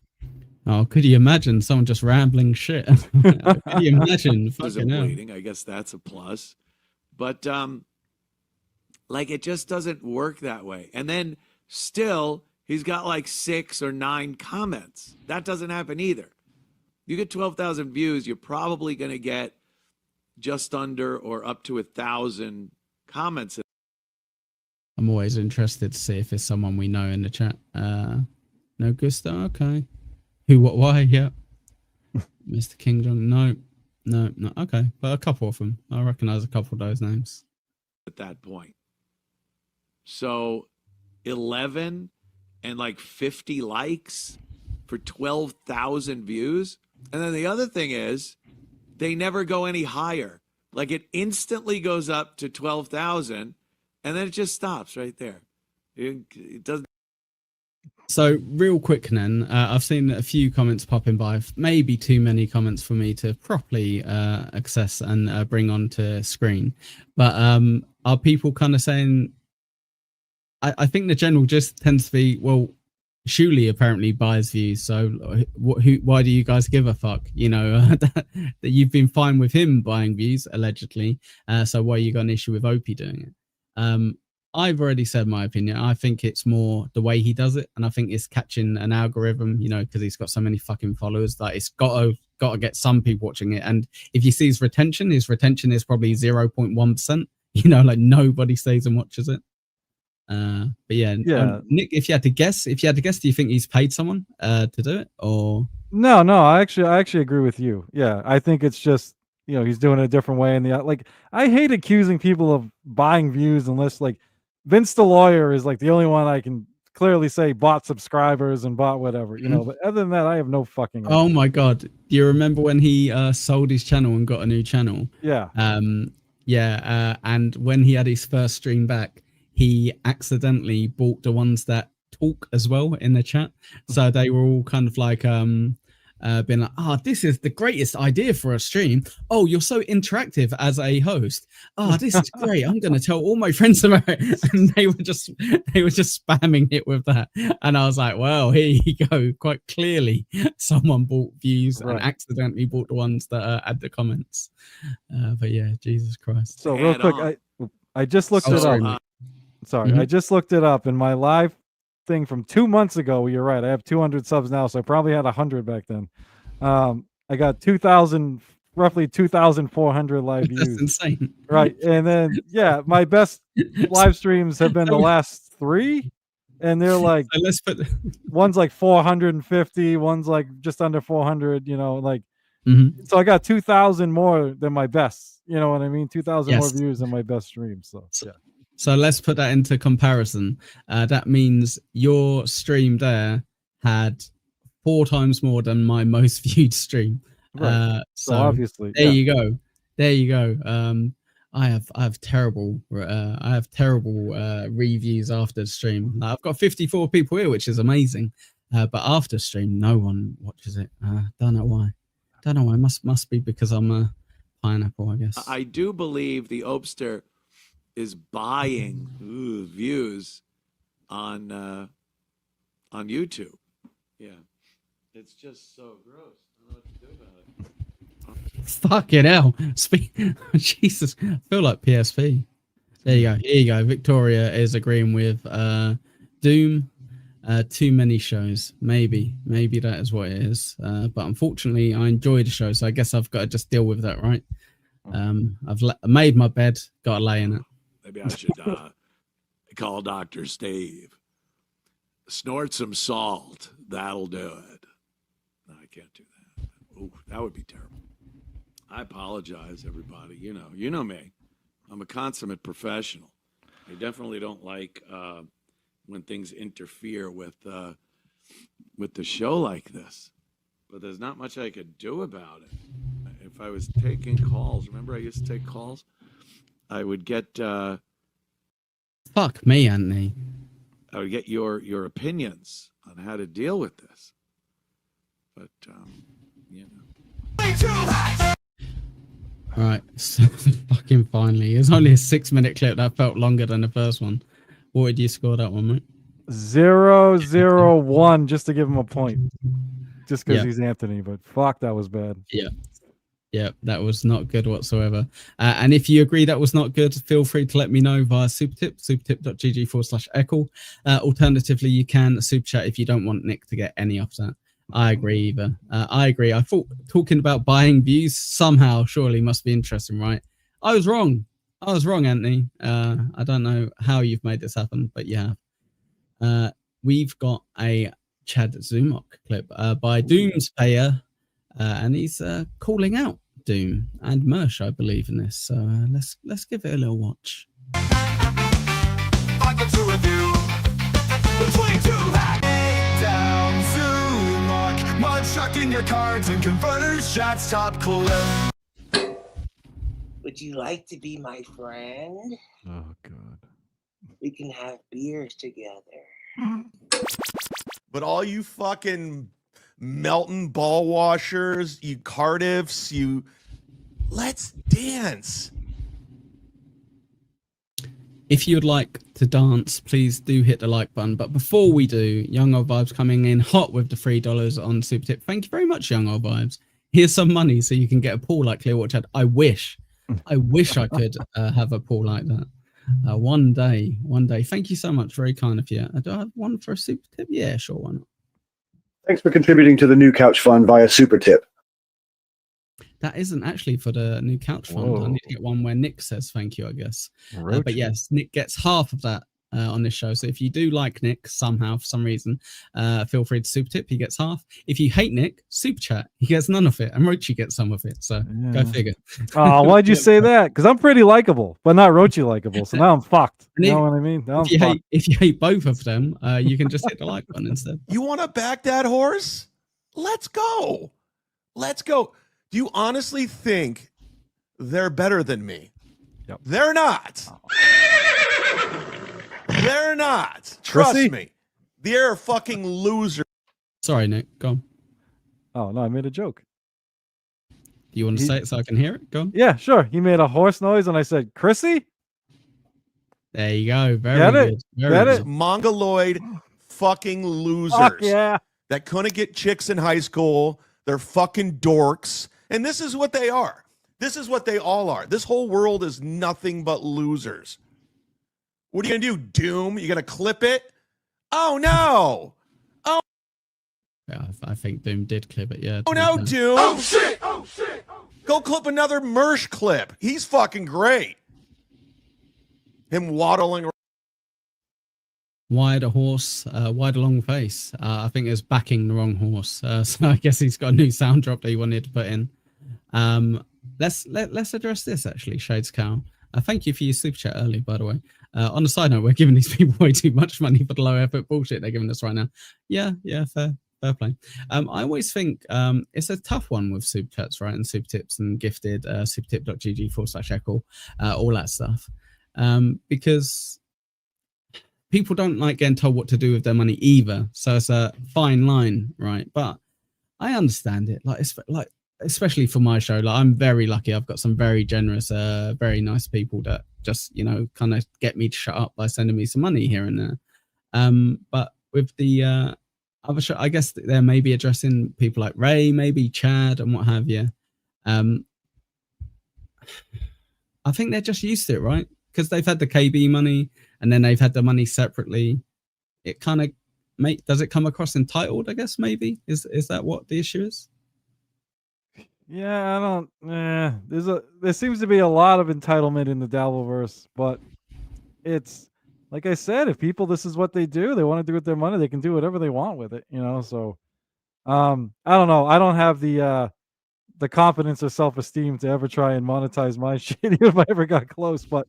Oh, could you imagine someone just rambling shit? Could you imagine? Isn't bleeding. I guess that's a plus. But like it just doesn't work that way. And then still he's got like 6 or 9 comments. That doesn't happen either. You get 12,000 views, you're probably going to get just under or up to 1,000 comments. I'm always interested to see if it's someone we know in the chat. No Gusto. Okay. Who? What? Why? Yeah. Mr. King John. No. Okay, but a couple of them. I recognize a couple of those names. At that point. So 11 and like 50 likes for 12,000 views. And then the other thing is they never go any higher. Like it instantly goes up to 12,000 and then it just stops right there. It doesn't. So real quick then, I've seen a few comments popping by, maybe too many comments for me to properly access and bring onto screen. But are people kind of saying, I think the general gist tends to be, well, Shuli apparently buys views, so why do you guys give a fuck? You know, that you've been fine with him buying views, allegedly, so why you got an issue with Opie doing it? I've already said my opinion. I think it's more the way he does it, and I think it's catching an algorithm, you know, because he's got so many fucking followers that it's got to get some people watching it. And if you see his retention is probably 0.1%. You know, like nobody stays and watches it. But yeah, Nick, if you had to guess, do you think he's paid someone to do it, or No, I actually agree with you. Yeah, I think it's just, you know, he's doing it a different way. And like, I hate accusing people of buying views unless, like, Vince the lawyer is like the only one I can clearly say bought subscribers and bought whatever, you know. But other than that, I have no fucking idea. Oh my god, do you remember when he sold his channel and got a new channel? Yeah. And when he had his first stream back, he accidentally bought the ones that talk as well in the chat. So they were all kind of like being like, this is the greatest idea for a stream. Oh, you're so interactive as a host. This is great. I'm going to tell all my friends about it. And they were just spamming it with that. And I was like, well, here you go. Quite clearly, someone bought views and accidentally bought the ones that add the comments. But yeah, Jesus Christ. So real quick, I just looked it up. I just looked it up in my live thing from 2 months ago. You're right. I have 200 subs now, so I probably had 100 back then. I got 2,000, roughly 2,400 live views. That's insane. Right. And then, yeah, my best live streams have been the last 3. And they're like, one's like 450, one's like just under 400, you know, like, so I got 2,000 more than my best, you know what I mean? 2,000 more views than my best stream. So, yeah. So let's put that into comparison. That means your stream there had 4 times more than my most viewed stream. Right. So obviously, there you go. I have terrible reviews after the stream. I've got 54 people here, which is amazing. But after stream, no one watches it. Don't know why. Must be because I'm a pineapple, I guess. I do believe the Opster is buying views on YouTube. Yeah, it's just so gross. I don't know what to do about it. Fucking hell! Jesus, I feel like PSP. There you go. Here you go. Victoria is agreeing with Doom. Too many shows. Maybe that is what it is. But unfortunately, I enjoy the show, so I guess I've got to just deal with that, right? I've made my bed, got to lay in it. Maybe I should call Dr. Steve. Snort some salt. That'll do it. No, I can't do that. Oh, that would be terrible. I apologize, everybody. You know me. I'm a consummate professional. I definitely don't like when things interfere with the show like this. But there's not much I could do about it. If I was taking calls, remember I used to take calls? I would get fuck me, Anthony. I would get your opinions on how to deal with this. But you know. All right, so fucking finally. It was only a 6-minute clip that felt longer than the first one. What did you score that one, mate? 0-0-1, just to give him a point. Just because he's Anthony, but fuck, that was bad. Yeah, that was not good whatsoever. And if you agree that was not good, feel free to let me know via supertip, supertip.gg/echo. Alternatively, you can super chat if you don't want Nick to get any of that. I agree either. I agree. I thought talking about buying views somehow surely must be interesting, right? I was wrong, Anthony. I don't know how you've made this happen, but yeah. We've got a Chad Zumok clip by Doomspayer, and he's calling out Doom and Mersh, I believe, in this. So let's give it a little watch. I get to review between two hacks. Down, zoom, lock, mud chucking your cards and converters, shots, top clip. Would you like to be my friend? Oh God. We can have beers together. But all you fucking Melton ball washers, you Cardiffs, you let's dance. If you would like to dance, please do hit the like button. But before we do, Young Old Vibes coming in hot with the $3 on Super Tip. Thank you very much, Young Old Vibes. Here's some money so you can get a pool like Clearwater Chad. I wish I could have a pool like that. One day. Thank you so much. Very kind of you. Do I have one for a Super Tip? Yeah, sure. Why not? Thanks for contributing to the New Couch Fund via Super Tip. That isn't actually for the New Couch Fund. Whoa. I need to get one where Nick says thank you, I guess. Roach. But yes, Nick gets half of that on this show. So if you do like Nick somehow, for some reason, feel free to super tip. He gets half. If you hate Nick, super chat. He gets none of it. And Rochi gets some of it. So go figure. Oh, why'd you say that? Because I'm pretty likable, but not Rochi likable. So now I'm fucked. You know what I mean? Now I'm fucked. If you hate both of them, you can just hit the like button instead. You want to back that horse? Let's go. Let's go. Do you honestly think they're better than me? Yep. They're not. They're not. Trust Chrissy? me. They're fucking losers. Sorry, Nick. Go on. Oh no, I made a joke. Do you want to say it so I can hear it? Go on. Yeah, sure. He made a horse noise, and I said, "Chrissy." There you go. Very Get it? good. Very Get good. it? Mongoloid fucking losers. Fuck yeah. That couldn't get chicks in high school. They're fucking dorks. And this is what they are. This is what they all are. This whole world is nothing but losers. What are you going to do, Doom? You going to clip it? Oh, no. Oh, Yeah, I think Doom did clip it. Yeah. oh no, Doom. Oh, shit. Oh, shit. Go clip another Mersh clip. He's fucking great. Him waddling around. Wide a horse, wide a long face. I think it's backing the wrong horse. So I guess he's got a new sound drop that he wanted to put in. Let's address this actually, Shades Cow. Thank you for your super chat early, by the way. On a side note, we're giving these people way too much money for the low effort bullshit they're giving us right now. Yeah, fair play. I always think it's a tough one with super chats, right? And super tips and gifted, supertip.gg/echo, all that stuff. Because people don't like getting told what to do with their money either. So it's a fine line, right? But I understand it. Like especially for my show, like I'm very lucky. I've got some very generous, very nice people that just, kind of get me to shut up by sending me some money here and there. But with the other show, I guess they're maybe addressing people like Ray, maybe Chad and what have you. I think they're just used to it, right? Because they've had the KB money and then they've had the money separately. It kind of does it come across entitled, I guess, maybe? Is that what the issue is? Yeah, I don't. There seems to be a lot of entitlement in the Dabbleverse, but it's like I said, if this is what they do, they want to do with their money, they can do whatever they want with it, So, I don't know. I don't have the confidence or self-esteem to ever try and monetize my shit, even if I ever got close. But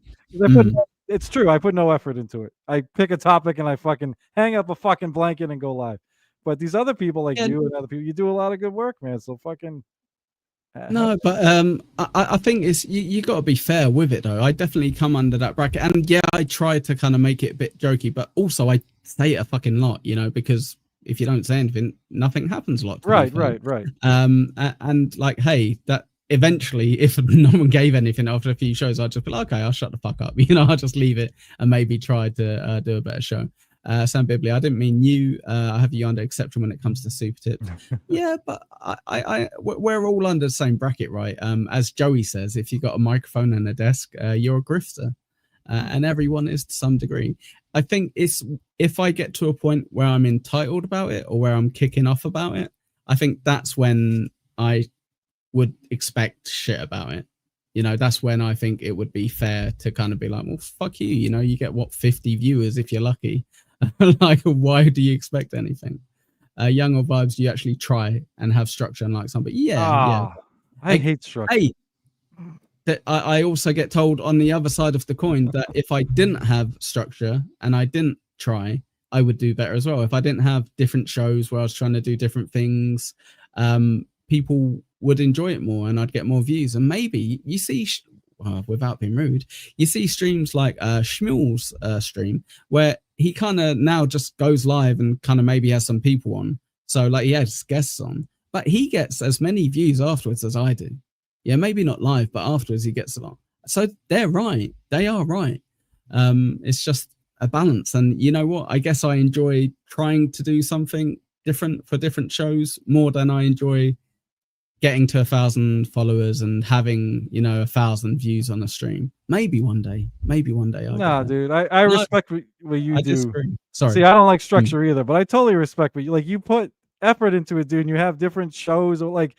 it's true, I put no effort into it. I pick a topic and I fucking hang up a fucking blanket and go live. But these other people, like you and other people, you do a lot of good work, man. So fucking. No, but I think it's you got to be fair with it though. I definitely come under that bracket, and yeah, I try to kind of make it a bit jokey, but also I say it a fucking lot, because if you don't say anything, nothing happens a lot. Right. And like, hey, that eventually, if no one gave anything after a few shows, I'd just be like, okay, I'll shut the fuck up. I'll just leave it and maybe try to do a better show. Sam Bibley, I didn't mean you. I have you under exception when it comes to super tips. Yeah, but we're all under the same bracket, right? As Joey says, if you got a microphone and a desk, you're a grifter, and everyone is to some degree. I think it's if I get to a point where I'm entitled about it or where I'm kicking off about it, I think that's when I would expect shit about it. That's when I think it would be fair to kind of be like, well, fuck you. You get 50 viewers if you're lucky. Like, why do you expect anything? Young or Vibes, you actually try and have structure and like something. Yeah. I hate structure. Hey, that I also get told on the other side of the coin that if I didn't have structure and I didn't try, I would do better as well. If I didn't have different shows where I was trying to do different things, people would enjoy it more and I'd get more views. And maybe you see, without being rude, you see streams like Shmuel's stream where he kind of now just goes live and kind of maybe has some people on. So like he has guests on, but he gets as many views afterwards as I do. Yeah, maybe not live, but afterwards he gets a lot. So they're right. They are right. It's just a balance. And you know what? I guess I enjoy trying to do something different for different shows more than I enjoy getting to 1,000 followers and having, 1,000 views on a stream. Maybe one day. Nah, dude. I respect what you do. Disagree. Sorry. See, I don't like structure either, but I totally respect what you like. You put effort into it, dude, and you have different shows. Or like,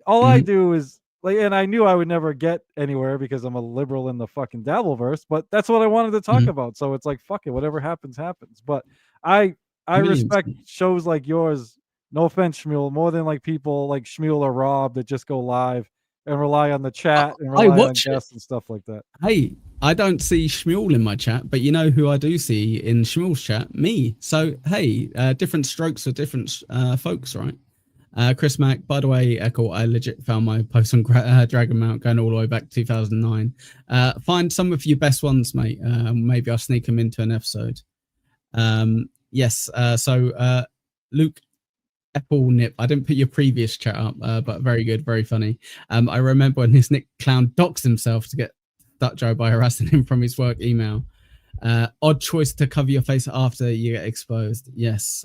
all I do is like, and I knew I would never get anywhere because I'm a liberal in the fucking Dabbleverse, but that's what I wanted to talk about. So it's like, fuck it, whatever happens, happens. But I respect shows like yours. No offense, Shmuel, more than like people like Shmuel or Rob that just go live and rely on the chat and rely on guests and stuff like that. Hey, I don't see Shmuel in my chat, but you know who I do see in Shmuel's chat? Me. So, hey, different strokes for different folks, right? Chris Mack, by the way, Echo, I legit found my post on Dragon Mount going all the way back to 2009. Find some of your best ones, mate. Maybe I'll sneak them into an episode. Yes, so Luke Apple Nip, I didn't put your previous chat up, but very good, very funny. I remember when this Nick Clown doxed himself to get Dutcho by harassing him from his work email. Odd choice to cover your face after you get exposed. Yes.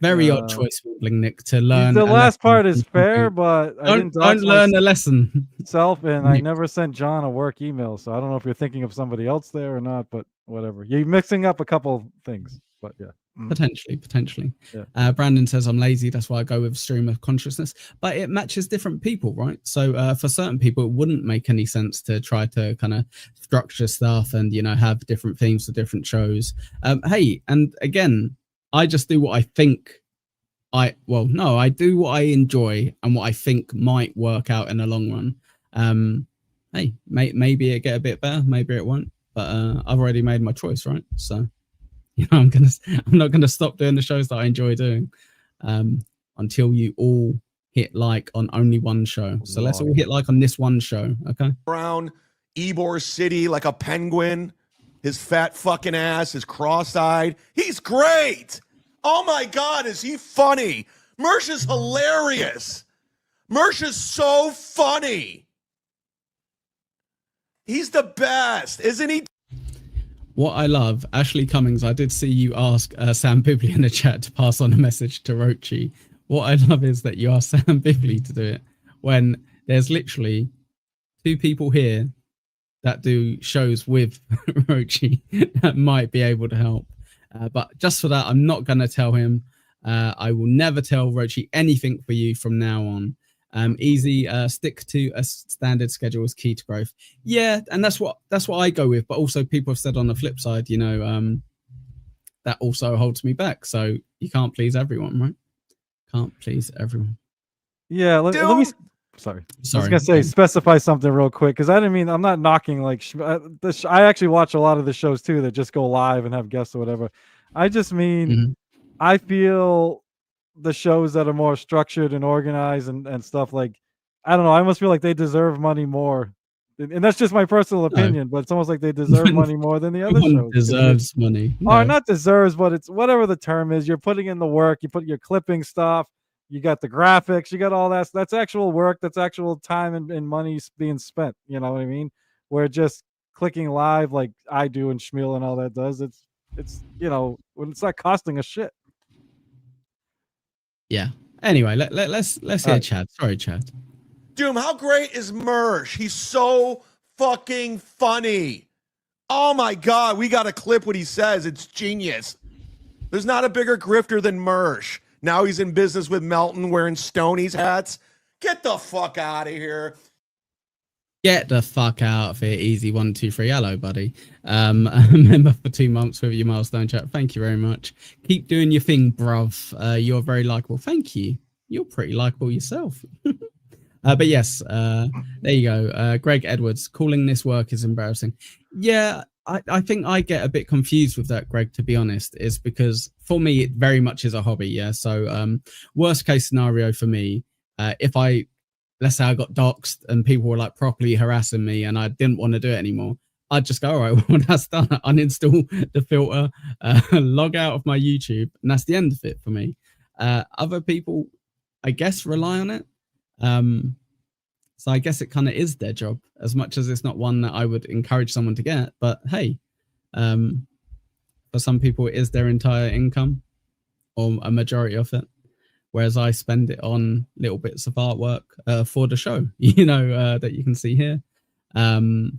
Very odd choice, Nick, to learn. The last part is fair, but I didn't don't learn a lesson. Self, and I never sent John a work email, so I don't know if you're thinking of somebody else there or not, but whatever. You're mixing up a couple things, but yeah. Potentially. Yeah. Brandon says I'm lazy, that's why I go with stream of consciousness, but it matches different people, right? So for certain people it wouldn't make any sense to try to kind of structure stuff and have different themes for different shows. Hey, and again, I just do what I think I do what I enjoy and what I think might work out in the long run. Hey, maybe it get a bit better, maybe it won't, but I've already made my choice, right? So I'm not gonna stop doing the shows that I enjoy doing until you all hit like on only one show. So let's all hit like on this one show, okay? Brown, Ybor City like a penguin, his fat fucking ass is cross-eyed. He's great. Oh my God, is he funny? Mersh is hilarious. Mersh is so funny. He's the best, isn't he? What I love, Ashley Cummings, I did see you ask Sam Bibley in the chat to pass on a message to Rochi. What I love is that you asked Sam Bibley to do it when there's literally 2 people here that do shows with Rochi that might be able to help. But just for that, I'm not going to tell him. I will never tell Rochi anything for you from now on. Easy, stick to a standard schedule is key to growth. Yeah, and that's what I go with. But also, people have said on the flip side, that also holds me back. So you can't please everyone, right? Can't please everyone. Yeah, let me. Sorry. I was gonna say specify something real quick because I didn't mean I'm not knocking like I actually watch a lot of the shows too that just go live and have guests or whatever. I just mean I feel the shows that are more structured and organized and stuff like I don't know. I almost feel like they deserve money more, and that's just my personal opinion. But it's almost like they deserve money more than the other shows. Deserves money. Or not deserves, but it's whatever the term is. You're putting in the work. You put your clipping stuff. You got the graphics, you got all that. That's actual work. That's actual time and money being spent. You know what I mean? Where just clicking live like I do and Shmuel and all that does, it's when it's not costing a shit. Yeah. Anyway, let's hear Chad. Sorry, Chad. Doom, how great is Mersh? He's so fucking funny. Oh my God, we got to clip what he says. It's genius. There's not a bigger grifter than Mersh. Now he's in business with, Melton wearing Stoney's hats. Get the fuck out of here. Get the fuck out of here, Easy123. Hello, buddy. A member for 2 months with your milestone chat. Thank you very much. Keep doing your thing, bruv. You're very likable. Thank you. You're pretty likable yourself. But yes, there you go. Greg Edwards, calling this work is embarrassing. Yeah, I think I get a bit confused with that, Greg, to be honest, is because for me, it very much is a hobby. Yeah. So worst case scenario for me, if let's say I got doxxed and people were like properly harassing me and I didn't want to do it anymore, I'd just go, all right, well, that's done. Uninstall the filter, log out of my YouTube, and that's the end of it for me. Other people, I guess, rely on it. So I guess it kind of is their job, as much as it's not one that I would encourage someone to get. But hey, for some people, it is their entire income or a majority of it. Whereas I spend it on little bits of artwork for the show, that you can see here. And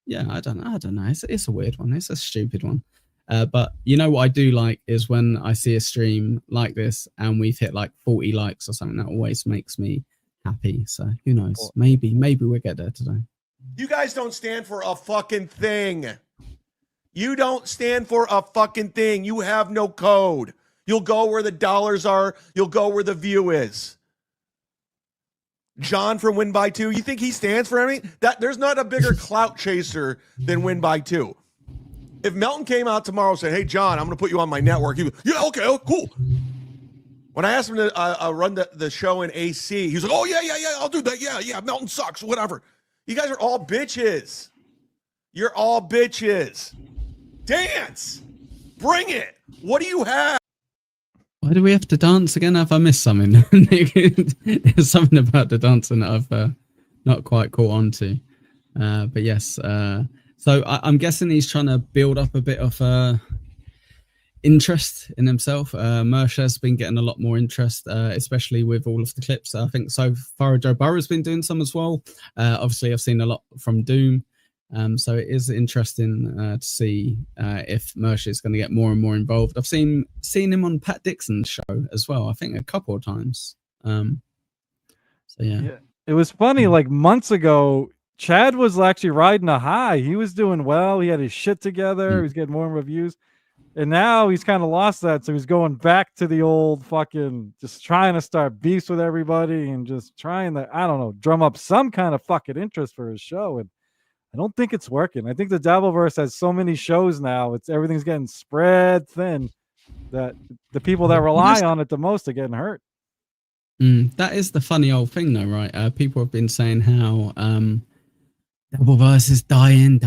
yeah, I don't know. It's a weird one. It's a stupid one. But what I do like is when I see a stream like this and we've hit like 40 likes or something, that always makes me happy. So who knows? Maybe we'll get there today. You guys don't stand for a fucking thing. You don't stand for a fucking thing. You have no code. You'll go where the dollars are. You'll go where the view is. John from Win by 2, you think he stands for anything? There's not a bigger clout chaser than Win by 2. If Melton came out tomorrow and said, hey, John, I'm going to put you on my network, he would, yeah, okay, oh, cool. When I asked him to run the show in AC, he was like, oh, yeah, I'll do that. Yeah, Melton sucks, whatever. You guys are all bitches. You're all bitches. Dance. Bring it. What do you have? Why do we have to dance again? Have I missed something? There's something about the dancing that I've not quite caught on to. But yes, so I'm guessing he's trying to build up a bit of interest in himself. Mersh has been getting a lot more interest, especially with all of the clips. I think so far Joe Burrow's been doing some as well. Obviously, I've seen a lot from Doom. So it is interesting to see if Mersh is going to get more and more involved. I've seen him on Pat Dixon's show as well, I think a couple of times. So yeah. It was funny, like months ago, Chad was actually riding a high. He was doing well. He had his shit together. He was getting more reviews. And now he's kind of lost that. So he's going back to the old fucking, just trying to start beefs with everybody and just trying to, I don't know, drum up some kind of fucking interest for his show. And I don't think it's working. I think the Dabbleverse has so many shows now. Everything's getting spread thin that the people that rely on it the most are getting hurt. That is the funny old thing though, right? People have been saying how Dabbleverse is dying.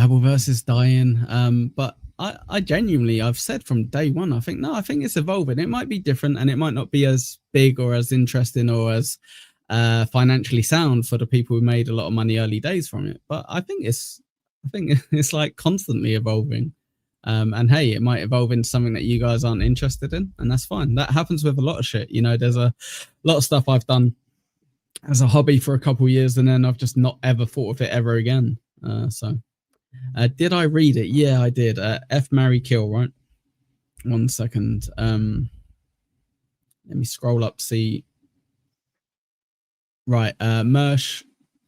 But I genuinely, I've said from day one, I think it's evolving. It might be different and it might not be as big or as interesting or as financially sound for the people who made a lot of money early days from it, but I think it's like constantly evolving, and hey, it might evolve into something that you guys aren't interested in, and that's fine. That happens with a lot of shit. There's a lot of stuff I've done as a hobby for a couple of years and then I've just not ever thought of it ever again. So did I read it? Yeah, I did. F, marry, kill, right? 1 second. Let me scroll up, see. Right, Mersh,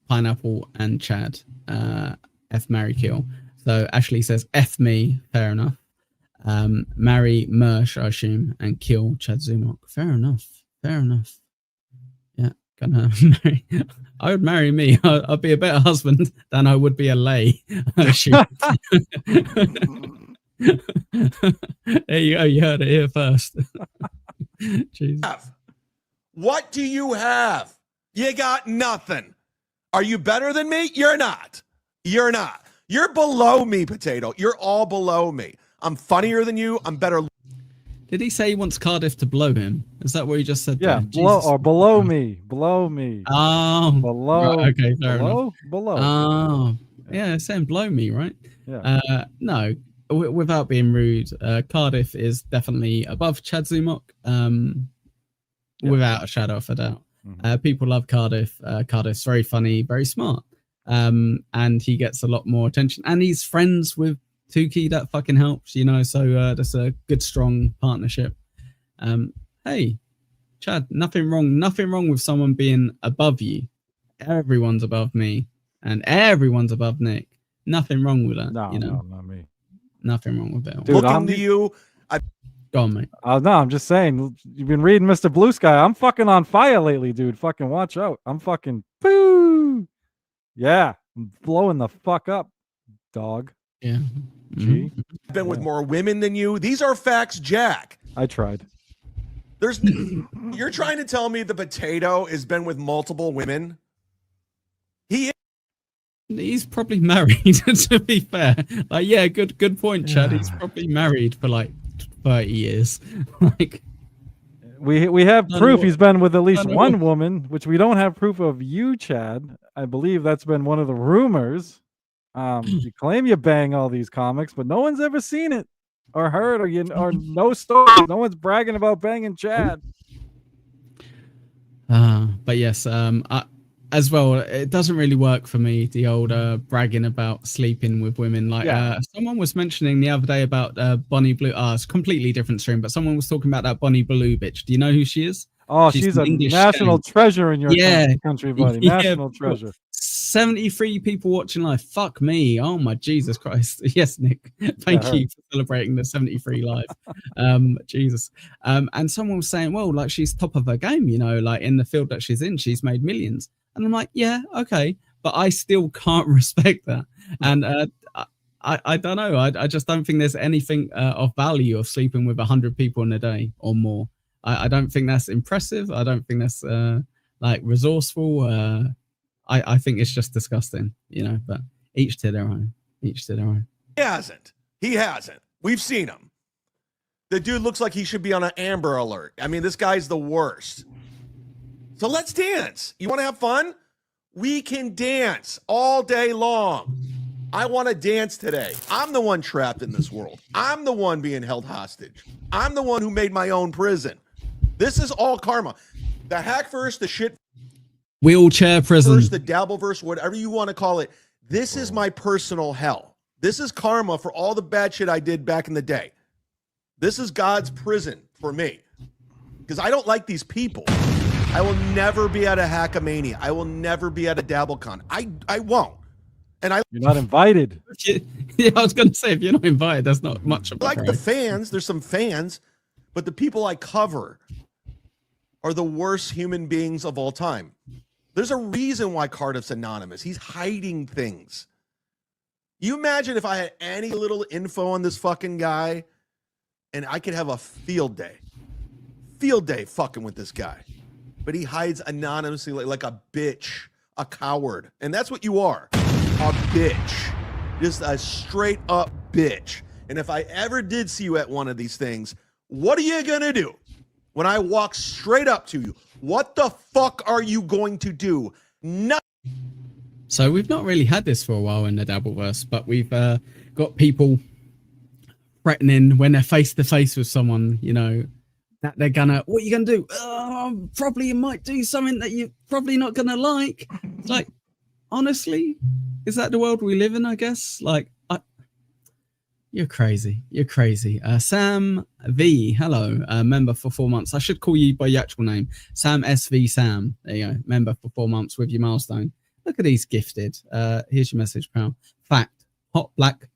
Pineapple, and Chad. F, marry, kill. So Ashley says F me, fair enough. Marry Mersh, I assume, and kill Chad Zumok. Fair enough. Yeah, gonna marry. I would marry me. I'd be a better husband than I would be a lay. I assume. There you go. You heard it here first. Jesus. What do you have? You got nothing. Are you better than me? You're not. You're below me, Potato. You're all below me. I'm funnier than you. I'm better. Did he say he wants Cardiff to blow him? Is that what he just said? Yeah, below me. Oh, below. Right, okay, fair enough. Below. Oh, yeah, saying blow me, right? Yeah. No, without being rude, Cardiff is definitely above Chad Zumok, without a shadow of a doubt. People love Cardiff. Cardiff's very funny, very smart, and he gets a lot more attention. And he's friends with Tukey. That fucking helps, So that's a good, strong partnership. Hey, Chad, nothing wrong with someone being above you. everyone's above me and everyone's above Nick. Nothing wrong with that. No, you know? no, not me. Nothing wrong with it. Dude, Looking to you, Go on, mate. No, I'm just saying. You've been reading Mr. Blue Sky. I'm fucking on fire lately, dude. Fucking watch out. I'm fucking boo. Yeah, I'm blowing the fuck up, dog. Yeah. G. I've been with more women than you. These are facts, Jack. I tried. There's you're trying to tell me the potato has been with multiple women? He's probably married, to be fair. Like, yeah, good point, Chad. He's probably married for like 30 years. Like, we have proof he's been with at least None one of- woman, which we don't have proof of you, Chad. I believe that's been one of the rumors. You claim you bang all these comics, but no one's ever seen it or heard or no story. No one's bragging about banging Chad. But yes, as well, it doesn't really work for me, the old bragging about sleeping with women. Like, someone was mentioning the other day about Bonnie Blue. It's a completely different stream, but someone was talking about that Bonnie Blue bitch. Do you know who she is? Oh, she's a English national treasure in your Yeah. country, buddy. Yeah, National bro. treasure. 73 people watching live. Fuck me. Oh my Jesus Christ. Yes, Nick. Thank Yeah, you for celebrating the 73 live. Jesus. And someone was saying, well, like, she's top of her game, you know, like in the field that she's in, she's made millions. And I'm like, yeah, okay, but I still can't respect that. And I don't know. I just don't think there's anything of value of sleeping with 100 people in a day or more. I don't think that's impressive. I don't think that's like resourceful. I think it's just disgusting, you know. But each to their own. Each to their own. He hasn't. He hasn't. We've seen him. The dude looks like he should be on an Amber Alert. I mean, this guy's the worst. So let's dance. You want to have fun? We can dance all day long. I want to dance today. I'm the one trapped in this world. I'm the one being held hostage. I'm the one who made my own prison. This is all karma. The Hackverse, the shit Wheelchair prison. verse, the Dabbleverse, whatever you want to call it. This is my personal hell. This is karma for all the bad shit I did back in the day. This is God's prison for me. Because I don't like these people. I will never be at a Hackamania. I will never be at a DabbleCon. I won't. And You're not invited. Yeah, I was going to say, if you're not invited, that's not much of a like the prize. fans. There's some fans, but the people I cover are the worst human beings of all time. There's a reason why Cardiff's anonymous. He's hiding things. You imagine if I had any little info on this fucking guy and I could have a field day fucking with this guy. But he hides anonymously like a bitch, a coward. And that's what you are, a bitch. Just a straight up bitch. And if I ever did see you at one of these things, what are you going to do? When I walk straight up to you, what the fuck are you going to do? Nothing. So we've not really had this for a while in the Dabbleverse, but we've got people threatening when they're face to face with someone, you know, that they're gonna, what are you gonna do? Probably you might do something that you're probably not gonna like. It's like, honestly, is that the world we live in? I guess. Like, you're crazy. You're crazy. Sam V, hello, member for 4 months. I should call you by your actual name, Sam SV Sam. There you go, member for 4 months with your milestone. Look at these gifted. Here's your message, pal. Fact: Hot Black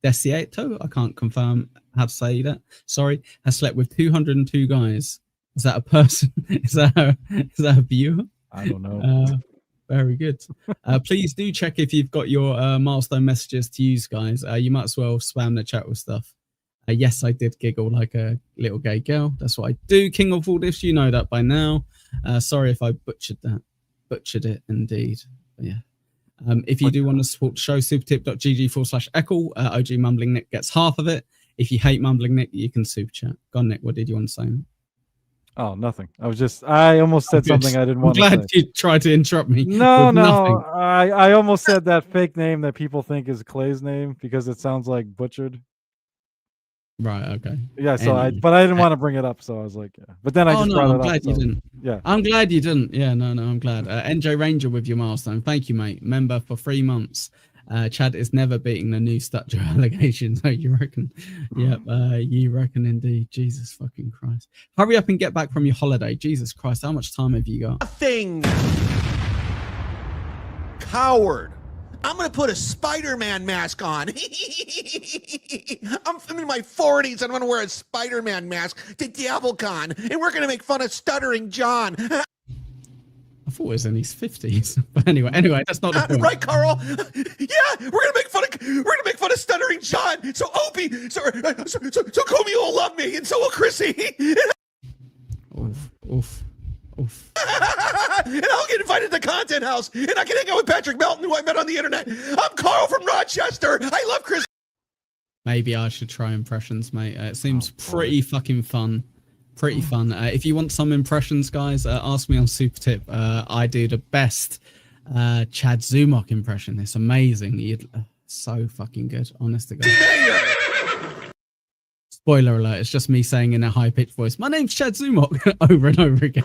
Desieto, I can't confirm how to say that. Sorry, has slept with 202 guys. Is that a person? is that a viewer? I don't know. Very good. Please do check if you've got your milestone messages to use, guys. You might as well spam the chat with stuff. Yes, I did giggle like a little gay girl. That's what I do. King of all this, you know that by now. Sorry if I butchered that. Butchered it indeed. But yeah. If you do want to support the show, supertip.gg/echo. OG Mumbling Nick gets half of it. If you hate Mumbling Nick, you can super chat. Go on, Nick. What did you want to say? Oh, nothing. I almost said something I didn't want to say. I'm glad you tried to interrupt me. No. with nothing. I almost said that fake name that people think is Clay's name because it sounds like butchered. Right. Okay. Yeah. So but I didn't want to bring it up, so I was like, yeah. But then I just brought it up. I'm glad you didn't. Yeah. I'm glad you didn't. Yeah. No. I'm glad. NJ Ranger with your milestone. Thank you, mate. Member for 3 months. Chad is never beating the new statue allegations. Oh, you reckon? Yep. You reckon indeed. Jesus fucking Christ. Hurry up and get back from your holiday. Jesus Christ. How much time have you got? Nothing. Howard. I'm going to put a Spider-Man mask on. I'm in my 40s. I'm going to wear a Spider-Man mask to DabbleCon, and we're going to make fun of Stuttering John. I thought it was in his 50s. But anyway, that's not the point. Right, Carl? Yeah, we're gonna make fun of Stuttering John. So Opie, so Kobe will love me, and so will Chrissy. Oof. And I'll get invited to the Content House, and I can hang out with Patrick Melton, who I met on the internet. I'm Carl from Rochester. I love Chris. Maybe I should try impressions, mate. It seems pretty fucking fun. Pretty fun. If you want some impressions, guys, ask me on Super Tip. I do the best Chad Zumok impression. It's amazing. So fucking good, honest to God. Spoiler alert, it's just me saying in a high-pitched voice, my name's Chad Zumok, over and over again.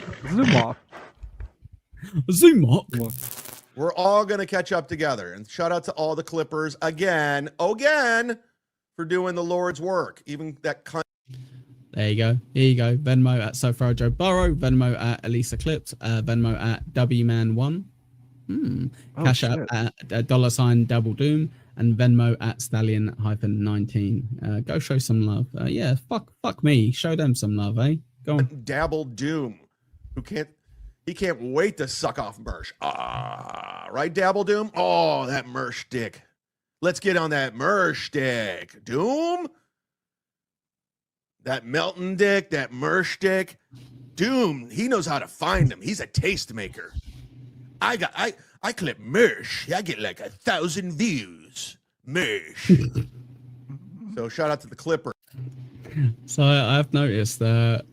Zumok. We're all going to catch up together. And shout out to all the Clippers again, for doing the Lord's work. Even that There you go. Here you go. Venmo at SoFar Joe Burrow. Venmo at Elisa Clips. Venmo at Wman1. Cash App at $ Double Doom. And Venmo at Stallion-19. Go show some love. Yeah, fuck me. Show them some love, eh? Go on. Dabble Doom, he can't wait to suck off Mersh. Right, Dabble Doom? Oh, that Mersh dick. Let's get on that Mersh dick. Doom? That Melton dick, that Mersh dick. Doom, he knows how to find them. He's a tastemaker. I clip Mersh. I get like 1,000 views. Mersh. So shout out to the Clipper. So I've noticed the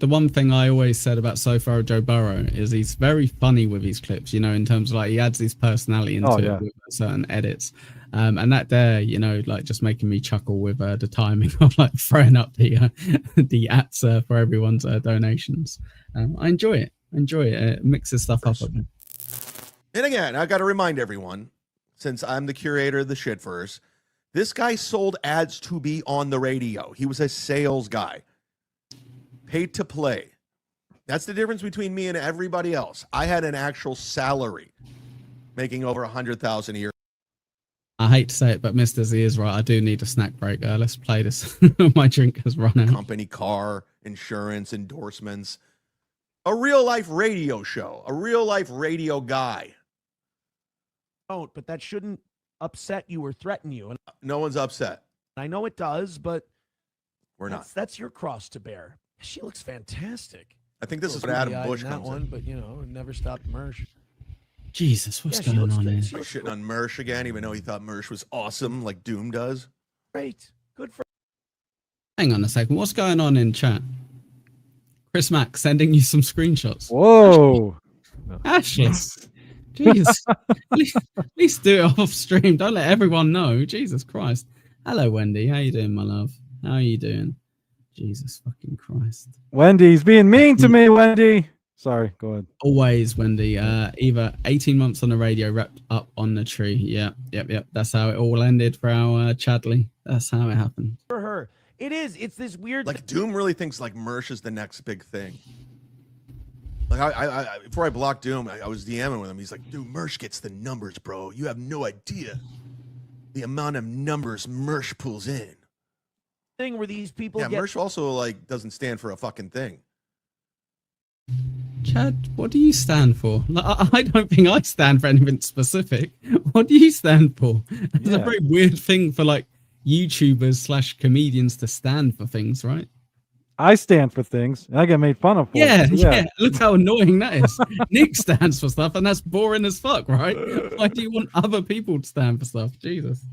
one thing I always said about SoFar Joe Burrow is he's very funny with his clips, you know, in terms of like he adds his personality into it with certain edits. And that there, you know, like just making me chuckle with the timing of like throwing up the ads for everyone's donations. I enjoy it. It mixes stuff up a bit. And again, I got to remind everyone, since I'm the curator of the Shitverse, this guy sold ads to be on the radio. He was a sales guy. Paid to play. That's the difference between me and everybody else. I had an actual salary, making over $100,000 a year. I hate to say it, but Mr. Z is right. I do need a snack break. Let's play this. My drink has run out. Company car, insurance, endorsements. A real life radio show. A real life radio guy. Don't, but that shouldn't upset you or threaten you. And no one's upset. I know it does, but we're not. That's your cross to bear. She looks fantastic. I think this is what Adam Bush that comes one, in. but you know, it never stopped Mersh. Jesus, what's going on here? Like shitting on Mersh again, even though he thought Mersh was awesome, like Doom does. Great, good for. Hang on a second. What's going on in chat? Chris Mack sending you some screenshots. Whoa, Ashley. Jeez. At least do it off stream. Don't let everyone know. Jesus Christ. Hello, Wendy. How you doing, my love? How are you doing? Jesus fucking Christ. Wendy's being mean to me, Wendy. Sorry, go ahead. Always, Wendy. Either 18 months on the radio, wrapped up on the tree. Yep. That's how it all ended for our Chadley. That's how it happened. For her. It's this weird. Like Doom really thinks like Mersh is the next big thing. Like I before I blocked Doom, I was DMing with him. He's like, dude, Mersh gets the numbers, bro. You have no idea the amount of numbers Mersh pulls in. Thing where these people get... Mersh also like doesn't stand for a fucking thing. Chad, what do you stand for? I don't think I stand for anything specific. What do you stand for? It's a very weird thing for like YouTubers / comedians to stand for things, right? I stand for things, and I get made fun of for it. Yeah. Yeah. Look how annoying that is. Nick stands for stuff, and that's boring as fuck, right? Why do you want other people to stand for stuff? Jesus.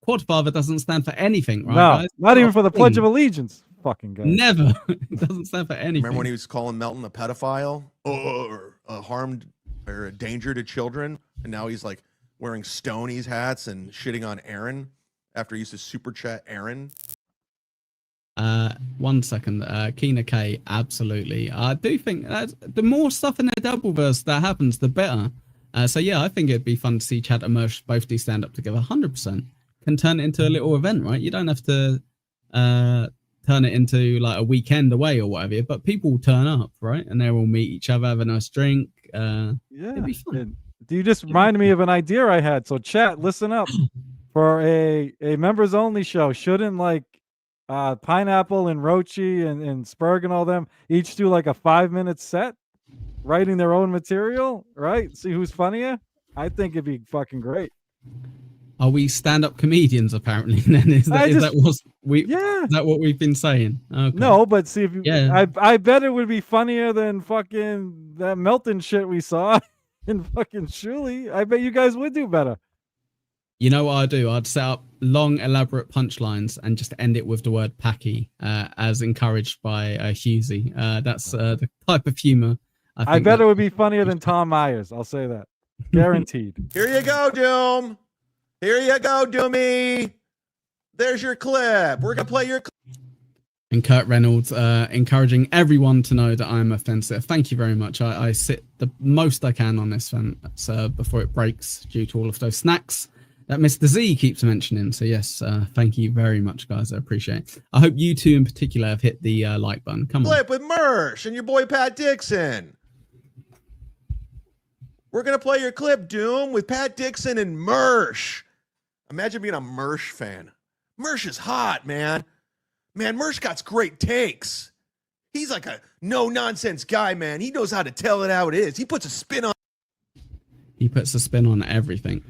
Quadfather doesn't stand for anything, right? No, guys? not even for the Pledge of Allegiance. Fucking guy. Never. It doesn't stand for anything. Remember when he was calling Melton a pedophile or a harmed or a danger to children, and now he's like wearing Stoney's hats and shitting on Aaron after he used to super chat Aaron. 1 second. Keena K, absolutely. I do think the more stuff in the Dabbleverse that happens, the better. So yeah, I think it'd be fun to see Chad and Mersh both do stand up together. 100% can turn it into a little event, right? You don't have to turn it into like a weekend away or whatever, but people turn up, right? And they will meet each other, have a nice drink. It'd be fun. you just reminded me of an idea I had. So chat, listen up. For a members only show, shouldn't like Pineapple and Rochi and Spurg and all them each do like a 5-minute set, writing their own material, right? See who's funnier. I think it'd be fucking great. Are we stand-up comedians? Apparently, then is that what we've been saying? Okay. No, but see if you, yeah, I bet it would be funnier than fucking that Melton shit we saw in fucking Shuli. I bet you guys would do better. You know what I'd do? I'd set up long, elaborate punchlines and just end it with the word "packy," as encouraged by Husey. That's the type of humor. I bet it would be funnier than Tom Myers. I'll say that, guaranteed. Here you go, Doom. Here you go, Doomy. There's your clip. We're gonna play your clip. And Kurt Reynolds encouraging everyone to know that I'm offensive. Thank you very much. I sit the most I can on this fence before it breaks due to all of those snacks that Mr. Z keeps mentioning. So yes, thank you very much, guys. I appreciate it. I hope you two in particular have hit the like button. Come on. Clip with Mersh and your boy Pat Dixon. We're going to play your clip, Doom, with Pat Dixon and Mersh. Imagine being a Mersh fan. Mersh is hot, man. Man, Mersh got great takes. He's like a no-nonsense guy, man. He knows how to tell it how it is. He puts a spin on. He puts a spin on everything.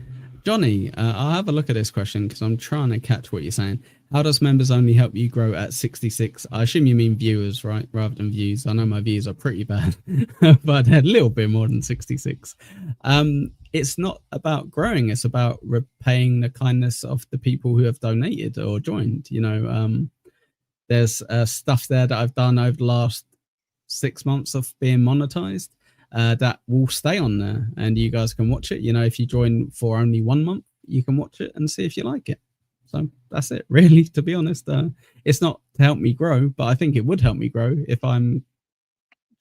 Johnny, I'll have a look at this question because I'm trying to catch what you're saying. How does members only help you grow at 66? I assume you mean viewers, right? Rather than views. I know my views are pretty bad, but a little bit more than 66. It's not about growing. It's about repaying the kindness of the people who have donated or joined. You know, there's stuff there that I've done over the last 6 months of being monetized. That will stay on there and you guys can watch it. You know, if you join for only 1 month, you can watch it and see if you like it. So that's it, really, to be honest. It's not to help me grow, but I think it would help me grow if I'm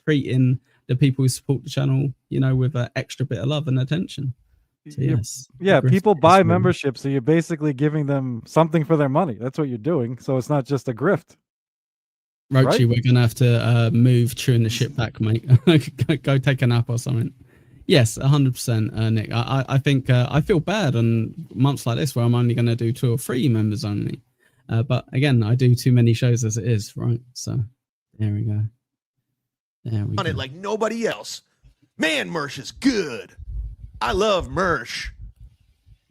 treating the people who support the channel, you know, with an extra bit of love and attention. So, yes. Yeah, people buy memberships, so you're basically giving them something for their money. That's what you're doing. So it's not just a grift. Rochi, Right? we're going to have to move chewing the shit back, mate. Go take a nap or something. Yes, 100%, Nick. I think I feel bad on months like this where I'm only going to do 2 or 3 members only. But again, I do too many shows as it is, right? So there we go. There we On go. it like nobody else. Man, Mersh is good. I love Mersh.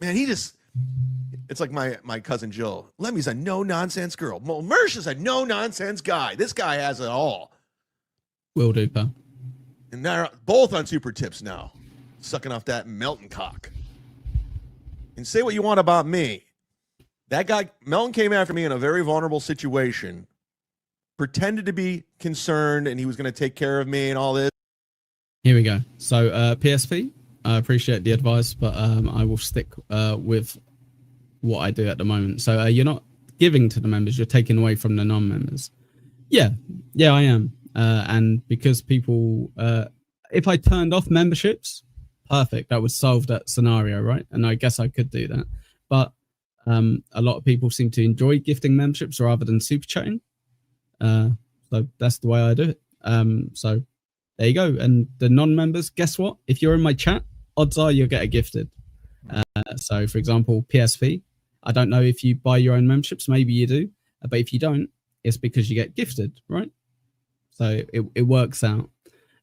Man, it's like my cousin Jill. Lemmy's a no-nonsense girl. Mersh is a no-nonsense guy. This guy has it all. Will do, pal. And they're both on super tips now. Sucking off that Melton cock. And say what you want about me. That guy, Melton came after me in a very vulnerable situation. Pretended to be concerned and he was going to take care of me and all this. Here we go. So PSP, I appreciate the advice, but I will stick with what I do at the moment. So you're not giving to the members, you're taking away from the non-members. Yeah, I am. And because people, if I turned off memberships, perfect. That would solve that scenario, right? And I guess I could do that. But a lot of people seem to enjoy gifting memberships rather than super chatting. So that's the way I do it. So there you go. And the non-members, guess what? If you're in my chat, odds are you'll get a gifted. So for example, PSP, I don't know if you buy your own memberships, maybe you do, but if you don't, it's because you get gifted, right? So it works out.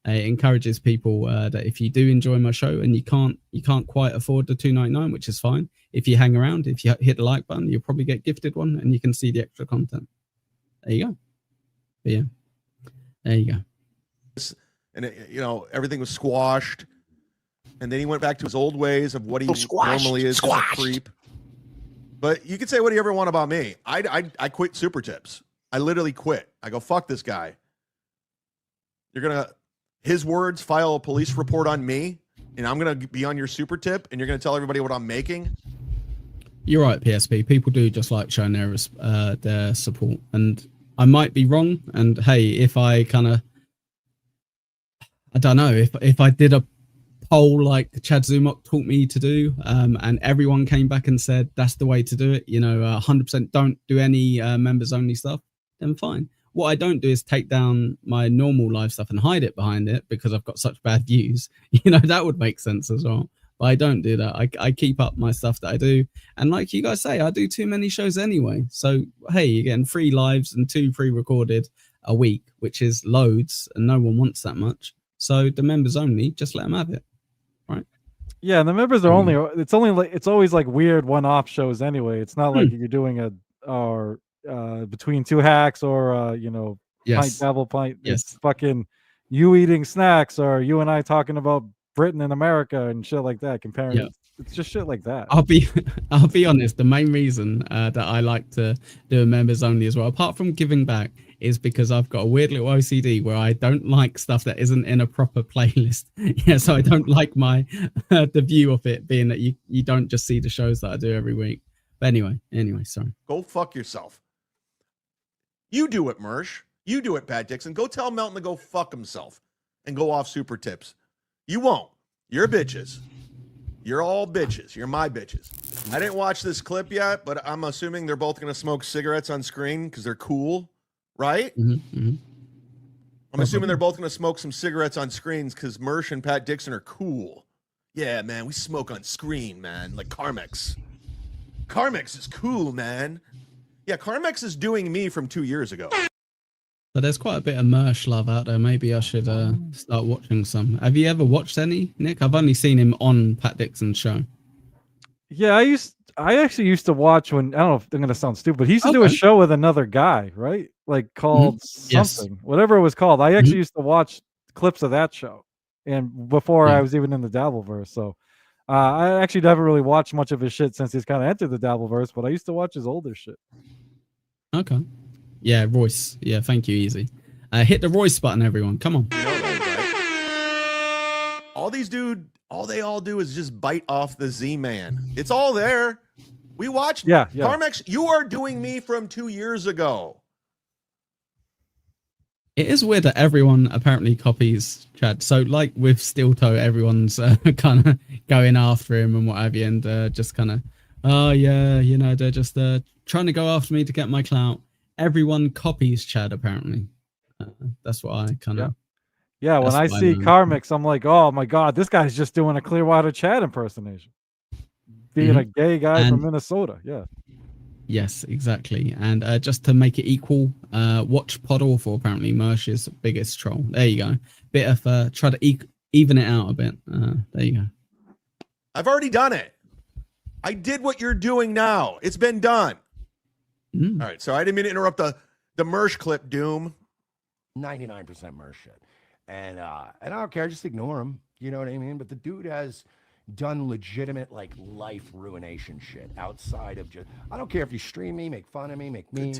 It encourages people that if you do enjoy my show and you can't quite afford the $2.99, which is fine. If you hang around, if you hit the like button, you'll probably get gifted one and you can see the extra content. There you go. But yeah, there you go. And everything was squashed. And then he went back to his old ways of what he normally is, just a creep. But you can say whatever you ever want about me. I quit super tips. I literally quit. I go, fuck this guy. You're gonna, his words, file a police report on me, and I'm gonna be on your super tip, and you're gonna tell everybody what I'm making. You're right, PSP. People do just like showing their support, and I might be wrong. And hey, if I kind of, I don't know, if I did a poll like Chad Zumok taught me to do, and everyone came back and said that's the way to do it, 100% don't do any members only stuff, then fine. What I don't do is take down my normal live stuff and hide it behind it because I've got such bad views. That would make sense as well. But I don't do that. I keep up my stuff that I do. And like you guys say, I do too many shows anyway. So, hey, you're getting 3 lives and 2 pre-recorded a week, which is loads, and no one wants that much. So the members only, just let them have it. Right? Yeah, and the members are only, it's always like weird one-off shows anyway. It's not like you're doing between 2 hacks or, Yes. pint, dabble, pint. Yes. It's fucking you eating snacks or you and I talking about Britain and America and shit like that, comparing. Yeah. It's just shit like that. I'll be honest. The main reason that I like to do a members only as well, apart from giving back, is because I've got a weird little OCD where I don't like stuff that isn't in a proper playlist. Yeah, so I don't like my the view of it being that you don't just see the shows that I do every week. But anyway, sorry. Go fuck yourself. You do it, Mersh. You do it, Pat Dixon. Go tell Melton to go fuck himself and go off super tips. You won't. You're bitches. You're all bitches. You're my bitches. I didn't watch this clip yet, but I'm assuming they're both going to smoke cigarettes on screen because they're cool, right? Mm-hmm. I'm assuming they're both going to smoke some cigarettes on screens because Mersh and Pat Dixon are cool. Yeah, man, we smoke on screen, man, like Carmex. Carmex is cool, man. Yeah, Carmex is doing me from 2 years ago. But there's quite a bit of Mersh love out there. Maybe I should start watching some. Have you ever watched any, Nick? I've only seen him on Pat Dixon's show. Yeah, I actually used to watch when, I don't know if I'm gonna sound stupid, but he used to do a show with another guy, right? Like called something, whatever it was called. I actually used to watch clips of that show, and before I was even in the Dabbleverse. So I actually never really watched much of his shit since he's kind of entered the Dabbleverse, but I used to watch his older shit. Okay. Yeah, Royce. Yeah, thank you, Easy. Hit the Royce button, everyone. Come on. You know that, right? All these dude, all they all do is just bite off the Z-Man. It's all there. We watched. Yeah. Carmex, you are doing me from 2 years ago. It is weird that everyone apparently copies Chad. So, like with Steel Toe, everyone's kind of going after him and what have you, and just kind of, oh yeah, they're just trying to go after me to get my clout. Everyone copies Chad, apparently. That's what I kind of. Yeah, when I see Carmex, I'm like, oh my god, this guy's just doing a Clearwater Chad impersonation. Being a gay guy from Minnesota, yeah. Yes, exactly. And just to make it equal, watch Pod Awful, apparently Mersh's biggest troll. There you go. Bit of try to even it out a bit. There you go. I've already done it. I did what you're doing now. It's been done. All right, so I didn't mean to interrupt the Mersh clip, Doom. 99% Mersh shit. And I don't care, just ignore him. You know what I mean? But the dude has done legitimate like life ruination shit outside of just, I don't care if you stream me, make fun of me, make memes,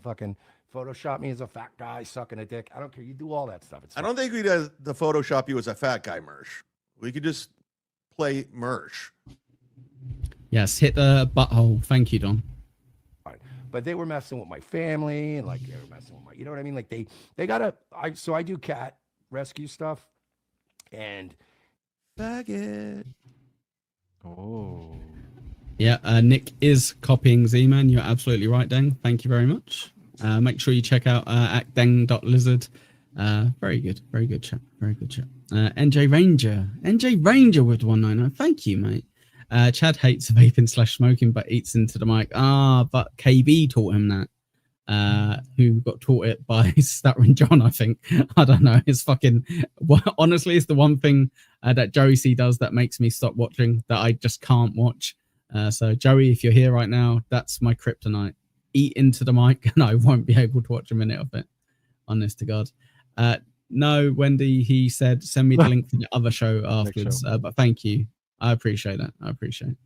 fucking Photoshop me as a fat guy sucking a dick. I don't care. You do all that stuff. It's I don't think we does the Photoshop you as a fat guy, Mersh. We could just play Mersh. Yes, hit the butthole. Thank you, Don. But they were messing with my family and like they were messing with my, you know what I mean? Like they gotta, so I do cat rescue stuff and faggot. Oh. Yeah, Nick is copying Z-Man. You're absolutely right, Deng. Thank you very much. Make sure you check out @deng.lizard. Very good chat. Very good chat. NJ Ranger with 199. Thank you, mate. Chad hates vaping / smoking, but eats into the mic. But KB taught him that. Who got taught it by Stuttering John, I think. I don't know. It's fucking... honestly, it's the one thing that Joey C does that makes me stop watching, that I just can't watch. So, Joey, if you're here right now, that's my kryptonite. Eat into the mic, and I won't be able to watch a minute of it. Honest to God. No, Wendy, he said, send me the link to the other show afterwards. But thank you. I appreciate that. I appreciate it.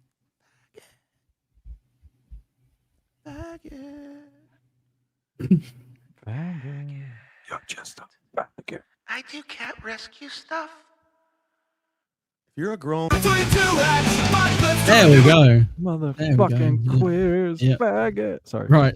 You're just a faggot. I do cat rescue stuff. If you're a grown... There we go. Motherfucking queers, faggot. Sorry. Right.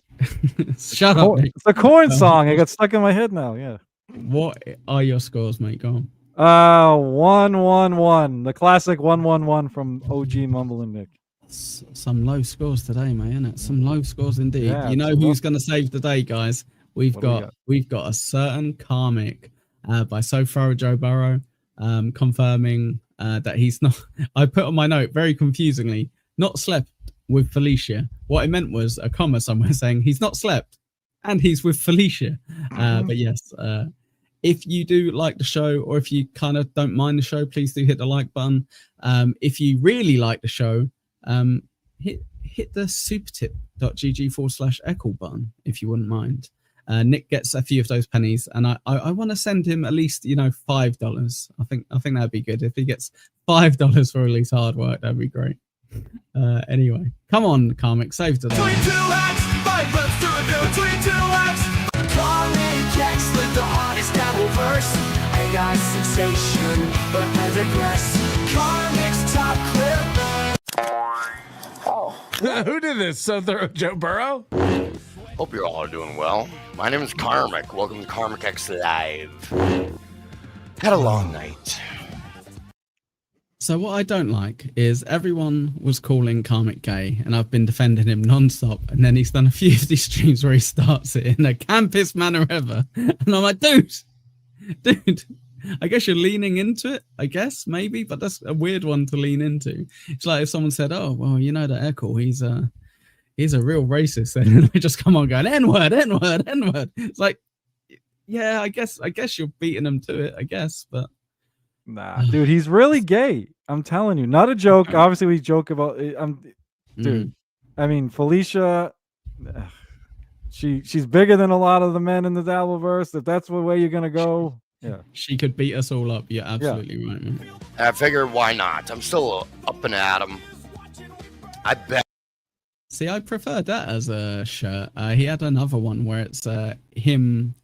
Shut up, Nick. It's a corn song. It got stuck in my head now. Yeah. What are your scores, mate? Go on. 1-1-1. The classic 1-1-1 from OG Mumble and Nick. Some low scores today, mate, isn't it? Some low scores indeed. Yeah, you know who's going to save the day, guys? We've got a certain karmic by So Far Joe Burrow confirming that he's not. I put on my note very confusingly, not slept with Felicia. What I meant was a comma somewhere saying he's not slept and he's with Felicia. But yes, if you do like the show, or if you kind of don't mind the show, please do hit the like button. If you really like the show, hit the supertip.gg/echo button if you wouldn't mind. Nick gets a few of those pennies, and I want to send him at least $5. I think that'd be good if he gets $5 for all his hard work. That'd be great. Anyway, come on, Karmic, save the day. 22 acts, 5 months to review 22 acts. Karmic X with the hottest Dabbleverse. AI sensation, but I digress. Karmic's top clip. Who did this? Joe Burrow? Hope you're all doing well. My name is Karmic. Welcome to Karmic X Live. Had a long night. So what I don't like is everyone was calling Karmic gay, and I've been defending him non-stop, and then he's done a few of these streams where he starts it in the campest manner ever, and I'm like, dude, I guess you're leaning into it, I guess, maybe, but that's a weird one to lean into. It's like if someone said, oh, well, that Echo, he's a real racist, and I just come on going, N-word. It's like, yeah, I guess you're beating them to it, I guess, but nah, dude, he's really gay. I'm telling you, not a joke. Obviously, we joke about it. Dude. I mean, Felicia, she's bigger than a lot of the men in the Dabbleverse. If that's the way you're gonna go, yeah, she could beat us all up. You're absolutely right, man. I figured, why not? I'm still up and at 'em. I bet. See, I prefer that as a shirt. He had another one where it's him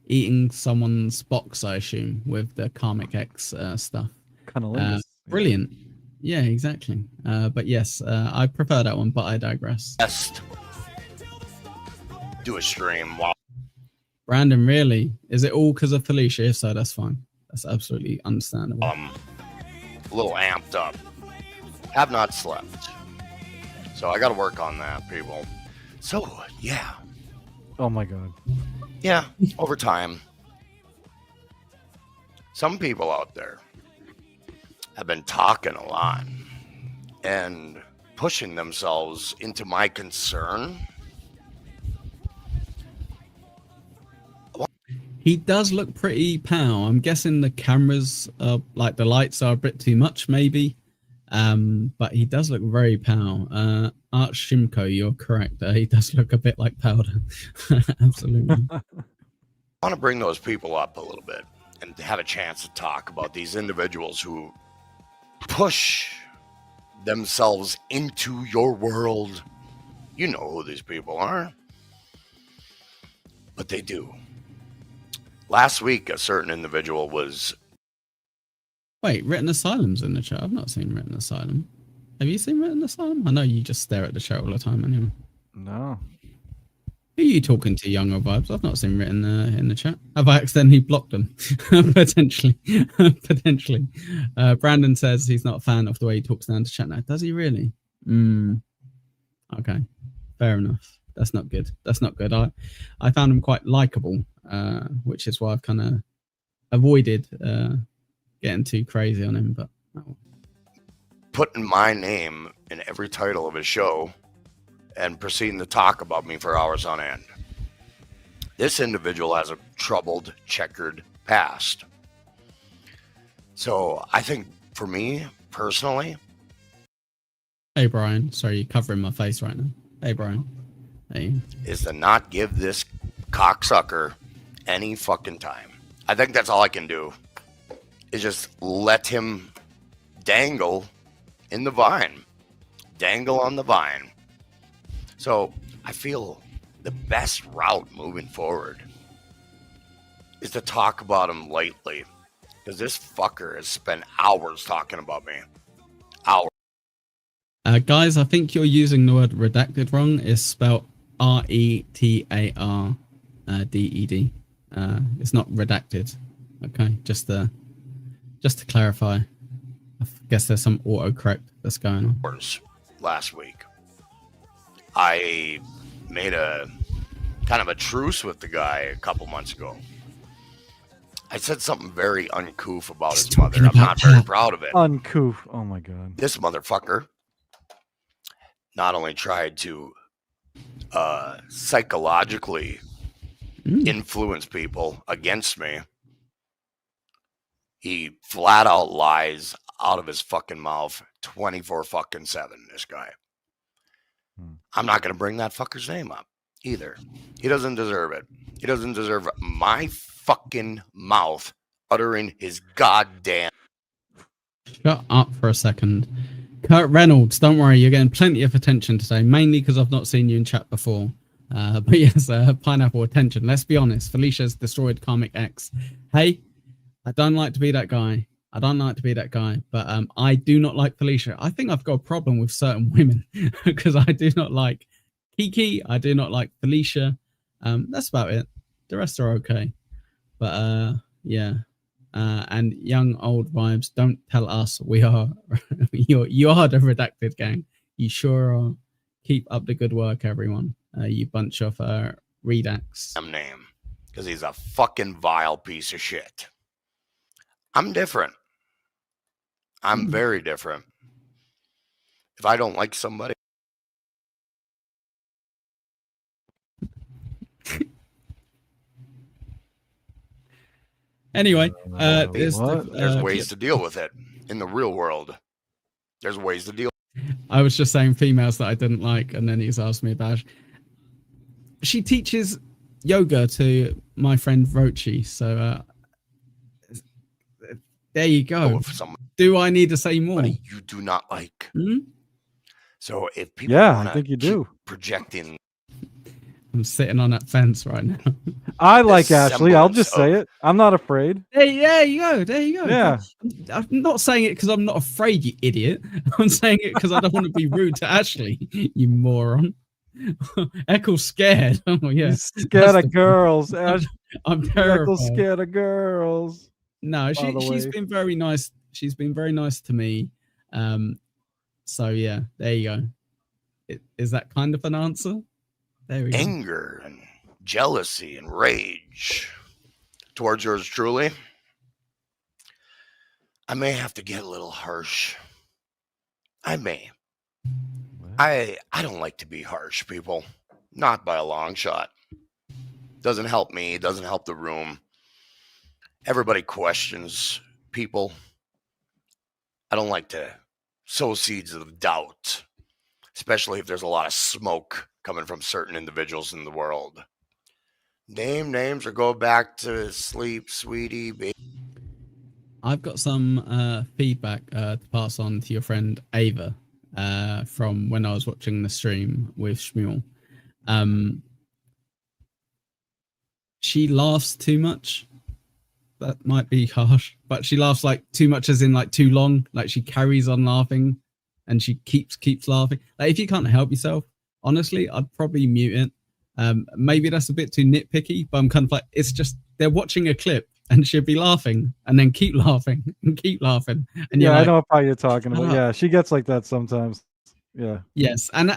eating someone's box, I assume, with the Karmic X stuff. Brilliant. Yeah, exactly. But yes, I prefer that one, but I digress. Best. Do a stream while. Brandon, really? Is it all because of Felicia? If so, that's fine. That's absolutely understandable. A little amped up. Have not slept. So I got to work on that, people. So, yeah. Oh my God. Yeah, over time. Some people out there have been talking a lot and pushing themselves into my concern. He does look pretty pow. I'm guessing the cameras, like the lights are a bit too much, maybe. But he does look very pow. Art Shimko, you're correct. He does look a bit like powder. Absolutely. I want to bring those people up a little bit and have a chance to talk about these individuals who push themselves into your world. You know who these people are. But they do. Last week, a certain individual was... Wait, Written Asylum's in the chat. I've not seen Written Asylum. Have you seen Written Asylum? I know you just stare at the chat all the time anyway. No. Who are you talking to, Younger Vibes? I've not seen Written in the chat. Have I accidentally blocked them? Potentially. Potentially. Brandon says he's not a fan of the way he talks down to chat now. Does he really? Okay. Fair enough. That's not good. That's not good. I found him quite likable, which is why I've kind of avoided getting too crazy on him. But putting my name in every title of his show and proceeding to talk about me for hours on end. This individual has a troubled, checkered past. So I think for me, personally... Hey, Brian. Sorry, you're covering my face right now. Hey, Brian. Hey. Is to not give this cocksucker any fucking time. I think that's all I can do. Is just let him dangle in the vine. Dangle on the vine. So I feel the best route moving forward is to talk about him lightly. Because this fucker has spent hours talking about me. Hours. Guys, I think you're using the word redacted wrong. It's spelled RETARDED. It's not redacted. Okay, just to clarify. I guess there's some autocorrect that's going on. Last week, I made a kind of a truce with the guy a couple months ago. I said something very uncouth about his mother. I'm not very proud of it. Uncouth. Oh my god. This motherfucker not only tried to psychologically influence people against me, he flat out lies out of his fucking mouth 24/7, this guy. I'm not going to bring that fucker's name up either. He doesn't deserve it. He doesn't deserve my fucking mouth uttering his goddamn. Shut up for a second. Kurt Reynolds, don't worry, you're getting plenty of attention today, mainly because I've not seen you in chat before. But yes, pineapple attention. Let's be honest, Felicia's destroyed Karmic X. Hey, I don't like to be that guy. But I do not like Felicia. I think I've got a problem with certain women because I do not like Kiki. I do not like Felicia. That's about it. The rest are okay. But yeah. And young old vibes, don't tell us we are you are the redacted gang. You sure are. Keep up the good work, everyone. You bunch of redacts. Name, because he's a fucking vile piece of shit. I'm different. I'm very different. If I don't like somebody, anyway, there's ways to deal with it in the real world. There's ways to deal. I was just saying females that I didn't like, and then he's asked me about. She teaches yoga to my friend Rochi, so there you go. Do I need to say more? You do not like. So if people I think you do. Projecting. I'm sitting on that fence right now. I like Ashley. I'll just say it. I'm not afraid. Hey, there you go. There you go. Yeah. I'm not saying it because I'm not afraid, you idiot. I'm saying it because I don't want to be rude to Ashley, you moron. Eccle's scared. Oh yeah. He's scared of girls. I'm terrified. Eccle's scared of girls. No, she's been very nice. She's been very nice to me. So yeah, there you go. Is that kind of an answer? There we go. Anger and jealousy and rage towards yours truly. I may have to get a little harsh. I may. I don't like to be harsh, people. Not by a long shot. Doesn't help me. Doesn't help the room. Everybody questions people. I don't like to sow seeds of doubt, especially if there's a lot of smoke coming from certain individuals in the world. Name names or go back to sleep, sweetie, baby. I've got some feedback to pass on to your friend Ava from when I was watching the stream with Shmuel. She laughs too much. That might be harsh, but she laughs like too much, as in like too long. Like she carries on laughing, and she keeps laughing. Like if you can't help yourself, honestly, I'd probably mute it. Maybe that's a bit too nitpicky, but I'm kind of like, it's just they're watching a clip and she'll be laughing and then keep laughing and keep laughing. And yeah, like, I know how you're talking about. Yeah, she gets like that sometimes. Yeah. Yes, and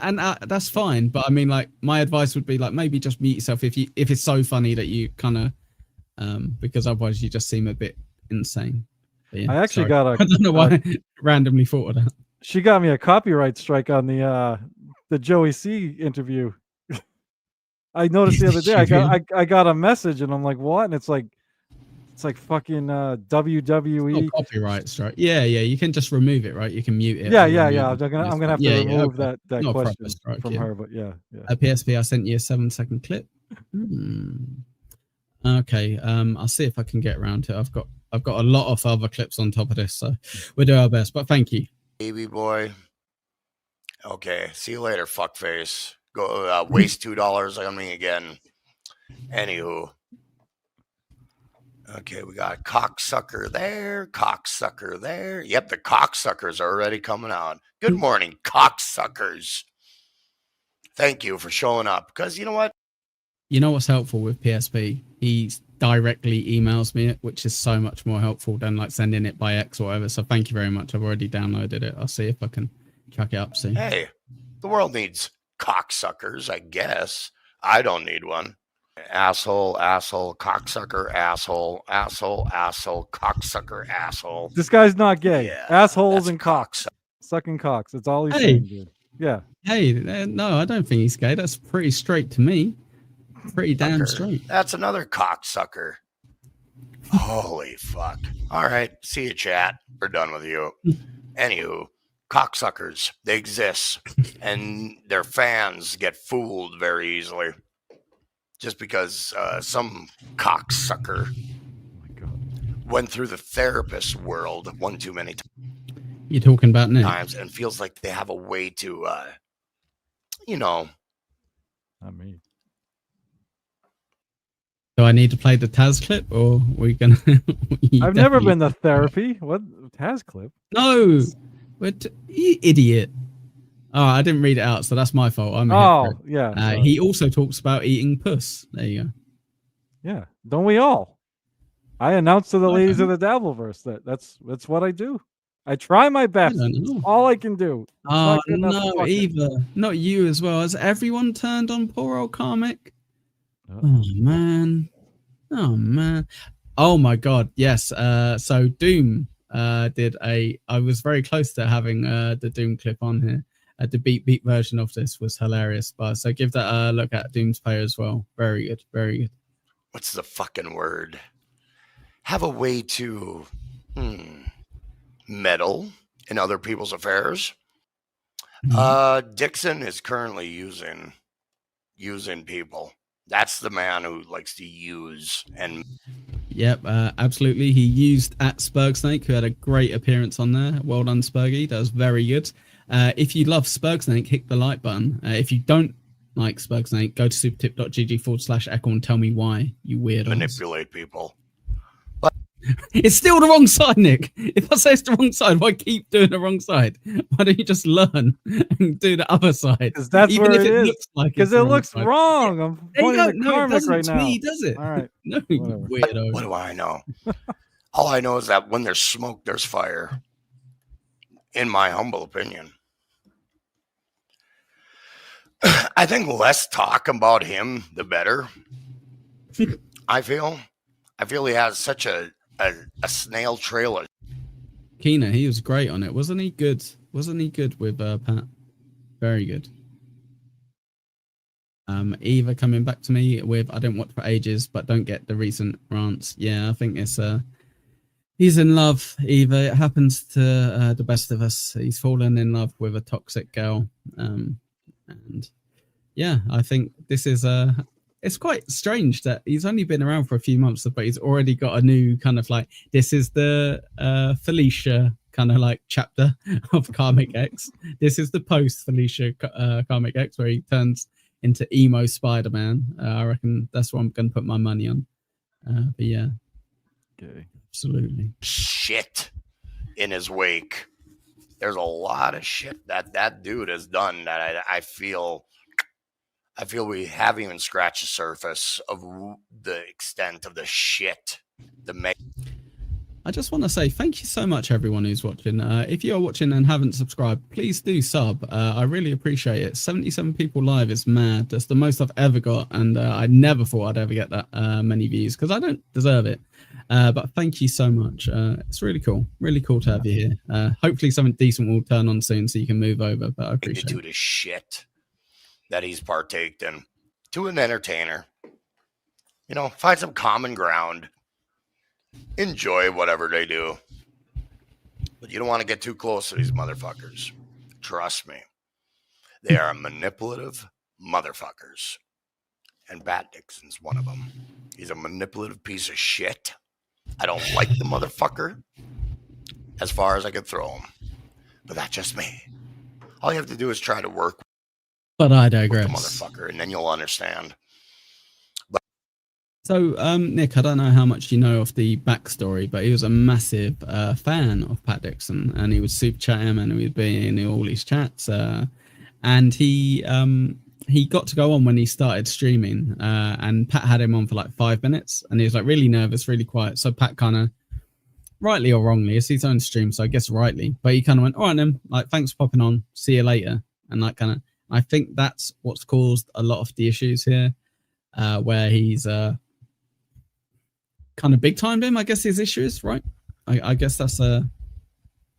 that's fine. But I mean, like, my advice would be like maybe just mute yourself if it's so funny that you kind of because otherwise you just seem a bit insane. Yeah, I actually got a. I don't know why I randomly thought of that. She got me a copyright strike on the Joey C interview. I noticed the other day. I got a message and I'm like, what? And it's like fucking WWE. Oh, copyright strike. Yeah, you can just remove it, right? You can mute it. Yeah. I'm gonna have to remove that Not question strike, from her. But yeah. PSP, I sent you a 7-second clip. Okay, I'll see if I can get around to it. I've got a lot of other clips on top of this, so we'll do our best. But thank you, baby boy. Okay, see you later, fuckface. Go waste $2 on me again. Anywho. Okay, we got a cocksucker there, cocksucker there. Yep, the cocksuckers are already coming out. Good morning, cocksuckers. Thank you for showing up. Because you know what? You know what's helpful with PSP? He directly emails me it, which is so much more helpful than like sending it by X or whatever. So thank you very much. I've already downloaded it. I'll see if I can chuck it up soon. Hey, the world needs cocksuckers, I guess. I don't need one. Asshole, cocksucker, asshole, cocksucker, asshole. This guy's not gay. Yeah, Assholes and cocks. Sucking cocks. That's all he's Hey. saying, dude. Yeah. Hey, no, I don't think he's gay. That's pretty straight to me. Pretty damn straight. That's another cocksucker. Holy fuck. All right. See you, chat. We're done with you. Anywho, cocksuckers, they exist, and their fans get fooled very easily. Just because some cocksucker went through the therapist world one too many You're talking about Nick? times and feels like they have a way to, Not me. Do I need to play the Taz clip, or we gonna? I've never been to therapy. What Taz clip? No, but you idiot. Oh, I didn't read it out, so that's my fault. I'm a hypocrite. Yeah. He also talks about eating puss. There you go. Yeah. Don't we all? I announced to the ladies of the Dabbleverse that's what I do. I try my best. All I can do. It's Oh not good enough to no, fuck it. Eva, not you as well. Has everyone turned on poor old Karmic? Oh man. Oh man. Oh my god, yes. So Doom did I was very close to having the Doom clip on here. The beat version of this was hilarious. But so give that a look at Doom's player as well. Very good, very good. what's the fucking word? Have a way to meddle in other people's affairs. Dixon is currently using people. That's the man who likes to use and. Yep, absolutely. He used at Spurgsnake, who had a great appearance on there. Well done, Spurgy. That was very good. If you love Spurgsnake, hit the like button. If you don't like Spurgsnake, go to supertip.gg/echo and tell me why, you weirdos. Manipulate people. It's still the wrong side, Nick. If I say it's the wrong side, why keep doing the wrong side? Why don't you just learn and do the other side? Because that's Even where if it is. looks like Because it's the it wrong looks side. wrong. I'm There you pointing go. to No, it Karmic doesn't right to now. me, does it? All right. No, Whatever. weirdo. What do I know? All I know is that when there's smoke, there's fire. In my humble opinion. I think less talk about him, the better. I feel he has such a snail trail. Keena, he was great on it. Wasn't he good? Wasn't he good with Pat? Very good. Eva coming back to me with I don't watch for ages, but don't get the recent rants. Yeah, I think it's he's in love, Eva. It happens to the best of us. He's fallen in love with a toxic girl. And yeah, I think this is it's quite strange that he's only been around for a few months, but he's already got a new kind of like, this is the Felicia kind of like chapter of Karmic X. This is the post Felicia Karmic X where he turns into emo Spider-Man. I reckon that's what I'm going to put my money on. But yeah. Okay. Absolutely. Shit in his wake. There's a lot of shit that dude has done that I feel we haven't even scratched the surface of the extent of the shit. I just want to say thank you so much, everyone who's watching. If you are watching and haven't subscribed, please do sub. I really appreciate it. 77 people live is mad. That's the most I've ever got, and I never thought I'd ever get that many views because I don't deserve it. But thank you so much. It's really cool to have you here. Hopefully something decent will turn on soon so you can move over, but I appreciate it. The shit that he's partaked in to an entertainer. You know, find some common ground. Enjoy whatever they do. But you don't want to get too close to these motherfuckers. Trust me. They are manipulative motherfuckers. And Bat Dixon's one of them. He's a manipulative piece of shit. I don't like the motherfucker as far as I could throw him. But that's just me. All you have to do is try to work But I with the digress. motherfucker, and then you'll understand. So, Nick, I don't know how much you know of the backstory, but he was a massive fan of Pat Dixon, and he would super chat him, and he would be in all these chats. And he got to go on when he started streaming, and Pat had him on for like 5 minutes, and he was like really nervous, really quiet. So Pat kind of, rightly or wrongly, it's his own stream, so I guess rightly, but he kind of went, "All right, then, like, thanks for popping on. See you later." And like kind of, I think that's what's caused a lot of the issues here. where he's kind of big timed him. I guess his issue is right. I guess that's what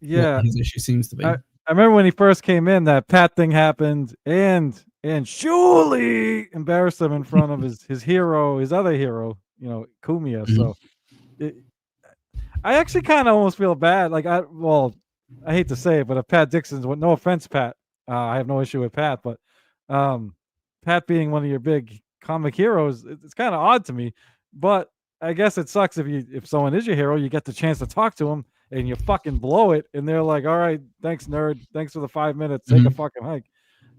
his issue seems to be. I remember when he first came in, that Pat thing happened, and Shuli embarrassed him in front of his other hero, Kumiya. So I actually kind of almost feel bad. Like I hate to say it, but if Pat Dixon's, no offense, Pat, I have no issue with Pat, but Pat being one of your big comic heroes, it's kind of odd to me. But I guess it sucks if someone is your hero, you get the chance to talk to him and you fucking blow it, and they're like, "All right, thanks, nerd. Thanks for the 5 minutes. Take a fucking hike."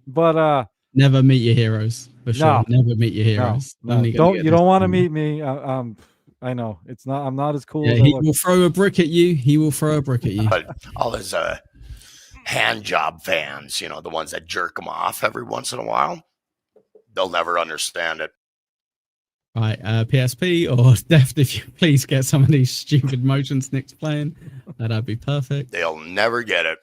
But never meet your heroes for sure. Never meet your heroes. No. You don't want to meet me. I know it's not. I'm not as cool. Yeah, as he will throw a brick at you. But all his hand job fans, the ones that jerk him off every once in a while, they'll never understand it. Right, PSP or Deft, if you please get some of these stupid motions Nick's playing, that'd be perfect. They'll never get it.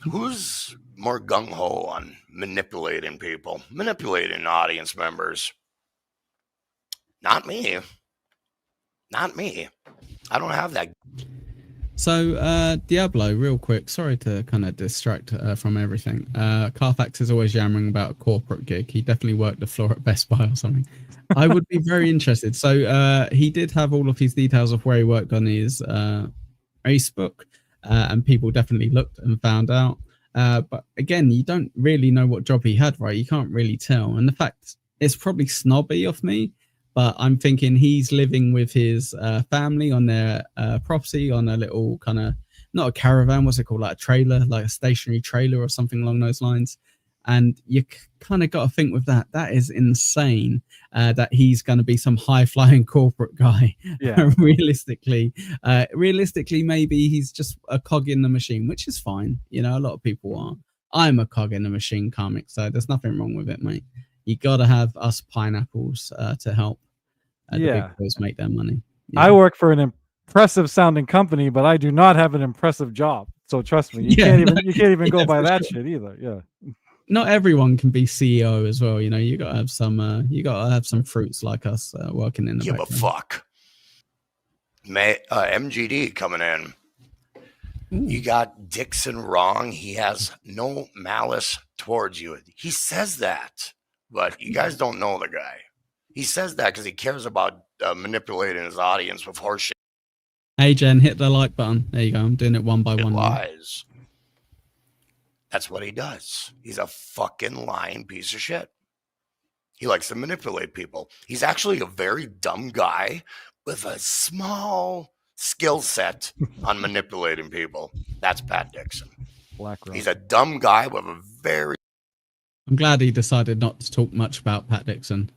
Who's more gung-ho on manipulating people, manipulating audience members? Not me. Not me. I don't have that. So, Diablo, real quick. Sorry to kind of distract from everything. Carfax is always yammering about a corporate gig. He definitely worked the floor at Best Buy or something. I would be very interested. So, he did have all of his details of where he worked on his Facebook, and people definitely looked and found out. But again, you don't really know what job he had, right? You can't really tell. And the fact, it's probably snobby of me, but I'm thinking he's living with his family on their property on a little kind of, not a caravan, what's it called? Like a trailer, like a stationary trailer or something along those lines. And you kind of got to think with that is insane that he's going to be some high-flying corporate guy. Yeah. Realistically, maybe he's just a cog in the machine, which is fine. A lot of people are. I'm a cog in the machine comic, so there's nothing wrong with it, mate. You got to have us pineapples to help the big boys make their money. I work for an impressive sounding company, but I do not have an impressive job. So trust me, you can't even go by that shit either. Yeah. Not everyone can be CEO as well. You got to have some. You got to have some fruits like us working in the Give background. a fuck. MGD coming in. You got Dixon wrong. He has no malice towards you. He says that, but you guys don't know the guy. He says that because he cares about manipulating his audience with horseshit. Hey, Jen, hit the like button. There you go. I'm doing it one by one. Lies. That's what he does. He's a fucking lying piece of shit. He likes to manipulate people. He's actually a very dumb guy with a small skill set on manipulating people. That's Pat Dixon. He's a dumb guy with a very I'm glad he decided not to talk much about Pat Dixon.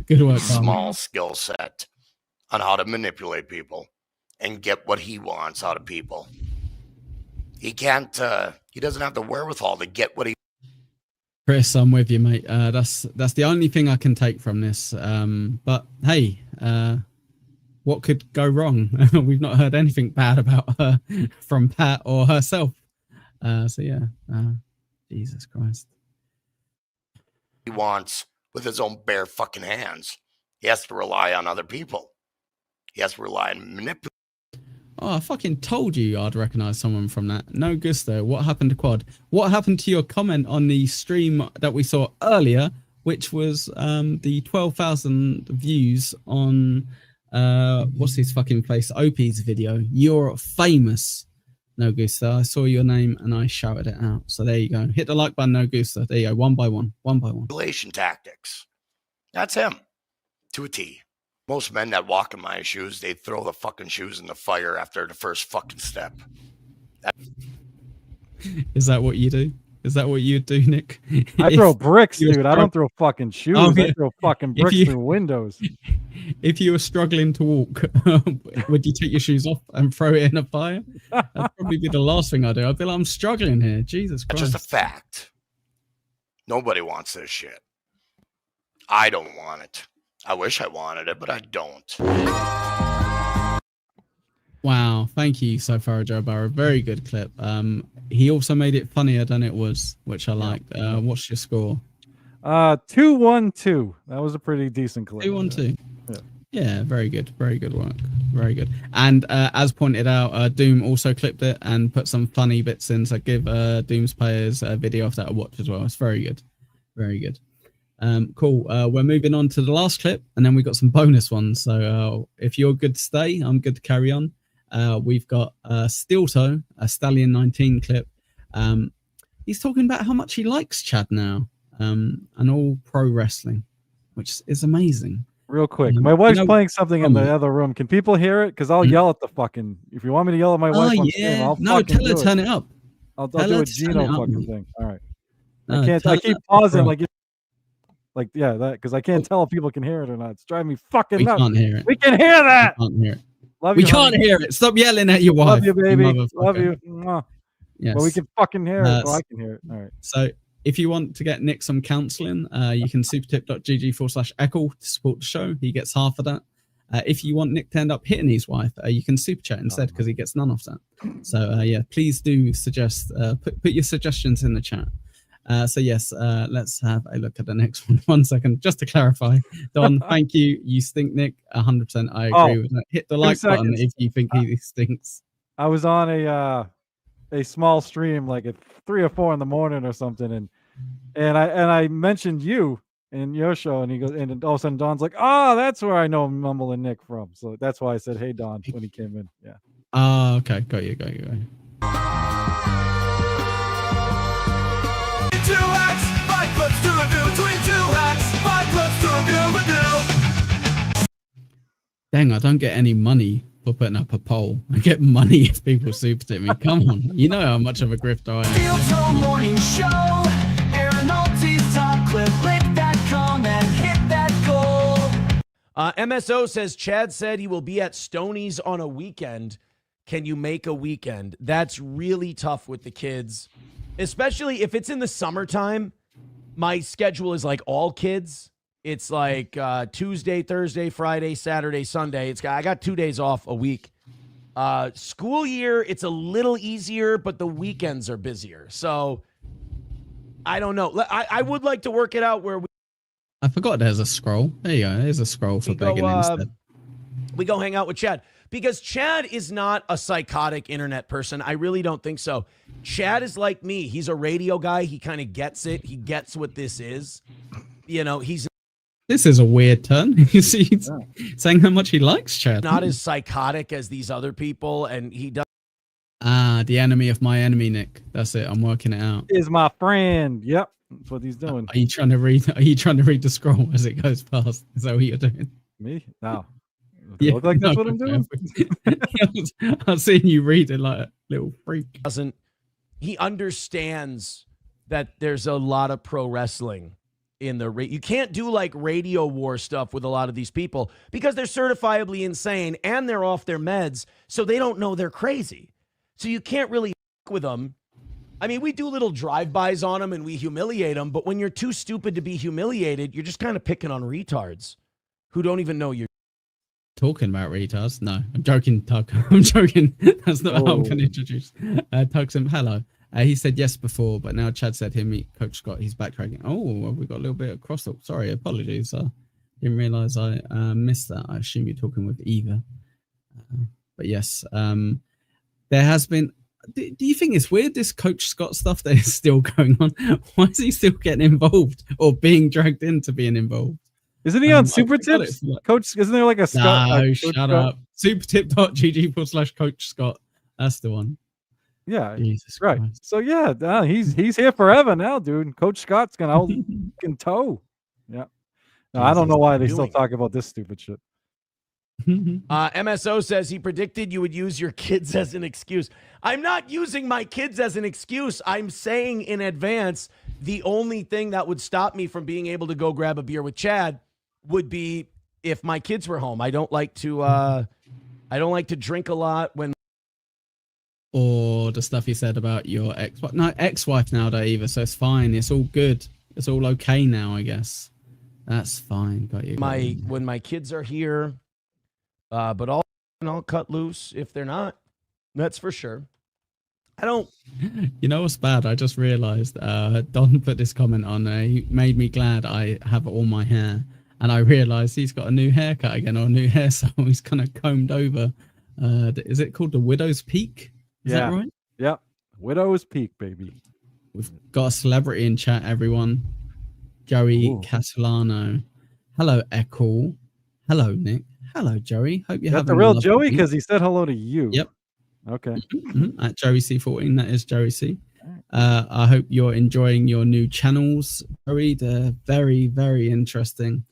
Good work, small skill set on how to manipulate people and get what he wants out of people. He can't. He doesn't have the wherewithal to get what he. Chris, I'm with you, mate. That's the only thing I can take from this. But hey, what could go wrong? We've not heard anything bad about her from Pat or herself. So yeah, Jesus Christ. He wants with his own bare fucking hands. He has to rely on other people. He has to rely on manipulation. Oh, I fucking told you I'd recognize someone from that. No gusto. What happened to Quad? What happened to your comment on the stream that we saw earlier, which was the 12,000 views on what's his fucking face? Opie's video. You're famous. No gusto. I saw your name and I shouted it out. So there you go. Hit the like button. No gusto. There you go. One by one. Manipulation tactics. That's him to a T. Most men that walk in my shoes, they throw the fucking shoes in the fire after the first fucking step. Is that what you do? Is that what you do, Nick? I throw bricks, dude. I don't throw fucking shoes. I throw fucking bricks through windows. If you were struggling to walk, would you take your shoes off and throw it in a fire? That'd probably be the last thing I do. I'd be like, I'm struggling here. Jesus Christ. That's just a fact. Nobody wants this shit. I don't want it. I wish I wanted it, but I don't. Wow, thank you so far, Joe Barrow. Very good clip. He also made it funnier than it was, which I liked. What's your score? 212. That was a pretty decent clip. 212. Yeah. Yeah, very good. Very good work. Very good. And as pointed out, Doom also clipped it and put some funny bits in. So give Doom's players a video of that to watch as well. It's very good. Very good. Cool. We're moving on to the last clip, and then we got some bonus ones. So if you're good to stay, I'm good to carry on. We've got Steel Toe, a Stallion 19 clip. He's talking about how much he likes Chad now, and all pro wrestling, which is amazing. Real quick, my wife's playing something in the comment. other room. Can people hear it? Because I'll yell at the fucking. If you want me to yell at my wife on stream, I'll no, fucking tell her do turn it up. I'll Tell do her a to turn Gino it up, fucking mate. thing. All right. No, I can't. tell I her keep to pausing rock. like that because I can't tell if people can hear it or not. It's driving me fucking We nuts. can't hear it. We can hear that. We can't hear it. Love We you, can't honey. hear it. Stop yelling at your wife. Love you, baby. motherfucker. Love you. Mwah. Yes. Well, we can fucking hear it. Well, I can hear it. All right. So if you want to get Nick some counseling, you can supertip.gg/echo to support the show. He gets half of that. If you want Nick to end up hitting his wife, you can super chat instead because he gets none of that. So yeah, please do suggest, put your suggestions in the chat. So yes, let's have a look at the next one. 1 second, just to clarify. Don, thank you. You stink, Nick. 100%. I agree with that. Hit the like button if you think he stinks. I was on a small stream like at 3 or 4 in the morning or something, and I mentioned you in your show, and he goes, and all of a sudden Don's like, "Oh, that's where I know Mumble and Nick from." So that's why I said, "Hey, Don," when he came in. Yeah. Okay, got you. 2 acts, 5 clips to review. Between 2 acts, 5 clips to review. Dang, I don't get any money for putting up a poll. I get money if people super tip me. Come on, you know how much of a grifter I am. Steel Toe Morning Show. Aaron Alte's top clip. Click that comment, hit that goal. MSO says Chad said he will be at Stoney's on a weekend. Can you make a weekend? That's really tough with the kids, especially if it's in the summertime. My schedule is like all kids. It's like Tuesday, Thursday, Friday, Saturday, Sunday. I got 2 days off a week. School year, it's a little easier, but the weekends are busier. So I don't know. I would like to work it out where I forgot there's a scroll. There you go. There's a scroll for begging instead. we go hang out with Chad. Because Chad is not a psychotic internet person. I really don't think so. Chad is like me. He's a radio guy. He kind of gets it. He gets what this is. You know, he's This is a weird turn. You see, he's saying how much he likes Chad. not as psychotic as these other people, and he does. The enemy of my enemy, Nick. That's it. I'm working it out. Is my friend. Yep, that's what he's doing. Are you trying to read? Are you trying to read the scroll as it goes past? Is that what you're doing? Me? No. Look like that's what I'm doing. I was seeing you read it like a little freak. He understands that there's a lot of pro wrestling in the you can't do like radio war stuff with a lot of these people because they're certifiably insane and they're off their meds, so they don't know they're crazy. So you can't really with them. I mean, we do little drive-bys on them and we humiliate them, but when you're too stupid to be humiliated, you're just kind of picking on retards who don't even know you're Talking about retards? No, I'm joking, Tug. I'm joking. That's not how I'm going to introduce. Tug's him. Hello. He said yes before, but now Chad said he'll meet Coach Scott. He's backtracking. Oh, well, we got a little bit of crosstalk. Sorry, apologies. I didn't realize I missed that. I assume you're talking with Eva. But yes, there has been. Do you think it's weird, this Coach Scott stuff that is still going on? Why is he still getting involved or being dragged into being involved? Isn't he on Super Tips? Coach, isn't there like a Scott? No, shut up. Supertip.gg/Coach Scott. That's the one. Yeah, Jesus right. Christ. So yeah, he's here forever now, dude. Coach Scott's gonna hold can toe. Yeah. No, I don't know why they still talk about this stupid shit. MSO says he predicted you would use your kids as an excuse. I'm not using my kids as an excuse. I'm saying in advance the only thing that would stop me from being able to go grab a beer with Chad would be if my kids were home. I don't like to drink a lot when. Or the stuff he said about your ex-wife now, Eva. So it's fine. It's all good. It's all okay now, I guess. That's fine. Got you. When my kids are here, but I'll cut loose if they're not. That's for sure. I don't. You know what's bad? I just realized Don put this comment on there. He made me glad I have all my hair. And I realized he's got a new haircut again, or a new hairstyle. He's kind of combed over. Is it called the Widow's Peak? Is that right? Yep. Widow's Peak, baby. We've got a celebrity in chat, everyone. Joey Castellano. Hello, Echo. Hello, Nick. Hello, Joey. Hope you're That's having the a real lovely Joey week. because he said hello to you. Yep. Okay. At Joey C14, that is Joey C. I hope you're enjoying your new channels, Joey. They're very, very interesting.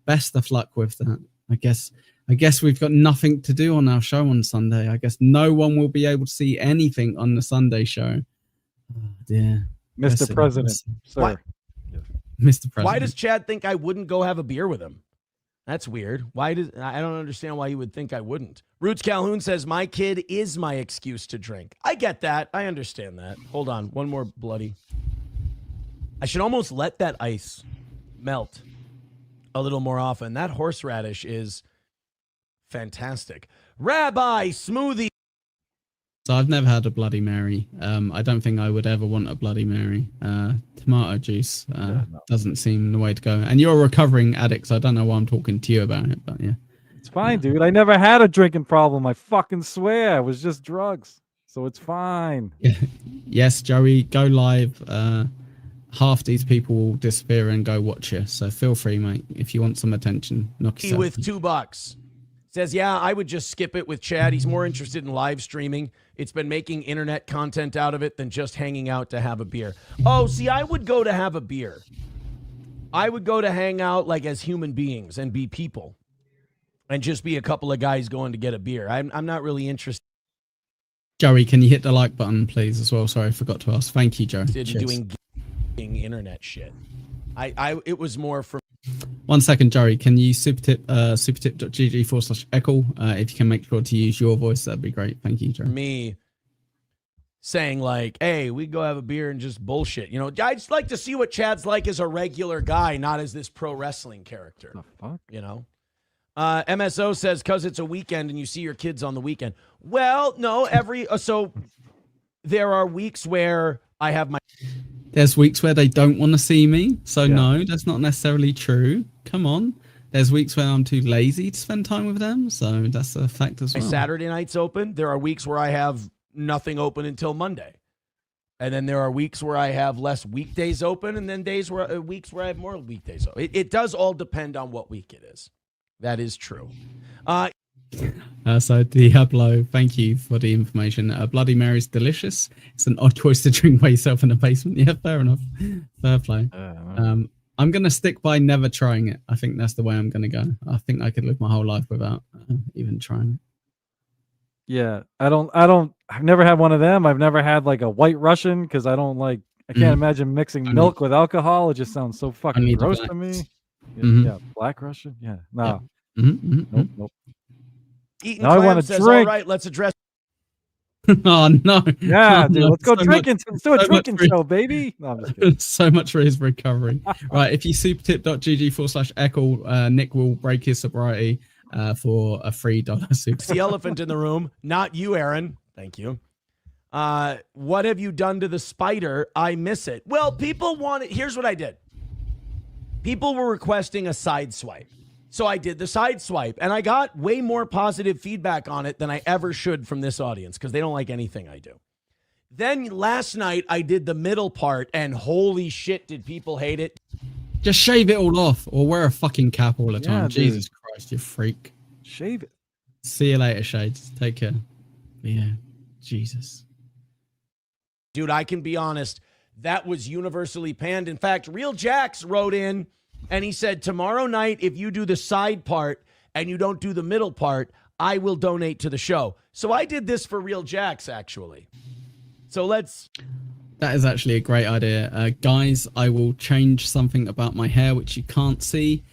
Best of luck with that. I guess we've got nothing to do on our show on Sunday. I guess no one will be able to see anything on the Sunday show. Oh, dear. Mr. President, sir. Why- Mr. President. Why does Chad think I wouldn't go have a beer with him? That's weird. I don't understand why you would think I wouldn't. Roots Calhoun says, my kid is my excuse to drink. I get that. I understand that. Hold on. One more bloody. I should almost let that ice melt a little more often. That horseradish is fantastic. Rabbi Smoothie. So I've never had a Bloody Mary. I don't think I would ever want a Bloody Mary. Tomato juice doesn't seem the way to go. And you're a recovering addict, so I don't know why I'm talking to you about it, but yeah. It's fine, dude. I never had a drinking problem. I fucking swear. It was just drugs. So it's fine. Yes, Joey, go live. Half these people will disappear and go watch you. So feel free, mate. If you want some attention, knock yourself. With $2 says, yeah, I would just skip it with Chad. He's more interested in live streaming. It's been making internet content out of it than just hanging out to have a beer. Oh, see, I would go to have a beer. I would go to hang out like as human beings and be people and just be a couple of guys going to get a beer. I'm not really interested Joey, can you hit the like button, please, as well? Sorry, I forgot to ask. Thank you, Joe. in Cheers. doing internet shit. It was more for 1 second, Joey. Can you supertip.gg/echo? If you can make sure to use your voice, that'd be great. Thank you, Joe. me saying like, hey, we go have a beer and just bullshit. You know, I just like to see what Chad's like as a regular guy, not as this pro wrestling character. The fuck? You know? MSO says, because it's a weekend and you see your kids on the weekend. Well, no, so there are weeks where I have my... There's weeks where they don't want to see me. So no, that's not necessarily true. Come on. There's weeks where I'm too lazy to spend time with them. So that's a fact as well. Saturday nights open. There are weeks where I have nothing open until Monday. And then there are weeks where I have less weekdays open, and then weeks where I have more weekdays open. It does all depend on what week it is. That is true. So Diablo, thank you for the information. Bloody Mary's delicious. It's an odd choice to drink by yourself in the basement. Yeah, fair enough. Fair play. I'm going to stick by never trying it. I think that's the way I'm going to go. I think I could live my whole life without even trying it. Yeah, I've never had one of them. I've never had like a White Russian because I can't imagine mixing milk with alcohol. It just sounds so fucking gross to me. Yeah, Black Russian. Yeah, no. Nope. Eating Now I want to says, drink. all right, let's address. Oh no! Yeah, dude, let's go So drinking. Let's do a so drinking much for- show, baby. No, I'm just kidding. So much for his recovery. Right, if you supertip.gg/echo, Nick will break his sobriety for a $3 super. The elephant in the room, not you, Aaron. Thank you. What have you done to the spider? I miss it. Well, people want it. Here's what I did. People were requesting a side swipe. So I did the side swipe, and I got way more positive feedback on it than I ever should from this audience because they don't like anything I do. Then last night, I did the middle part, and holy shit, did people hate it. Just shave it all off or wear a fucking cap all the time. Yeah, dude. Jesus Christ, you freak. Shave it. See you later, Shades. Take care. Yeah, Jesus. Dude, I can be honest. That was universally panned. In fact, Real Jax wrote in, and he said, tomorrow night, if you do the side part and you don't do the middle part, I will donate to the show. So I did this for Real Jax, actually. So That is actually a great idea. Guys, I will change something about my hair, which you can't see,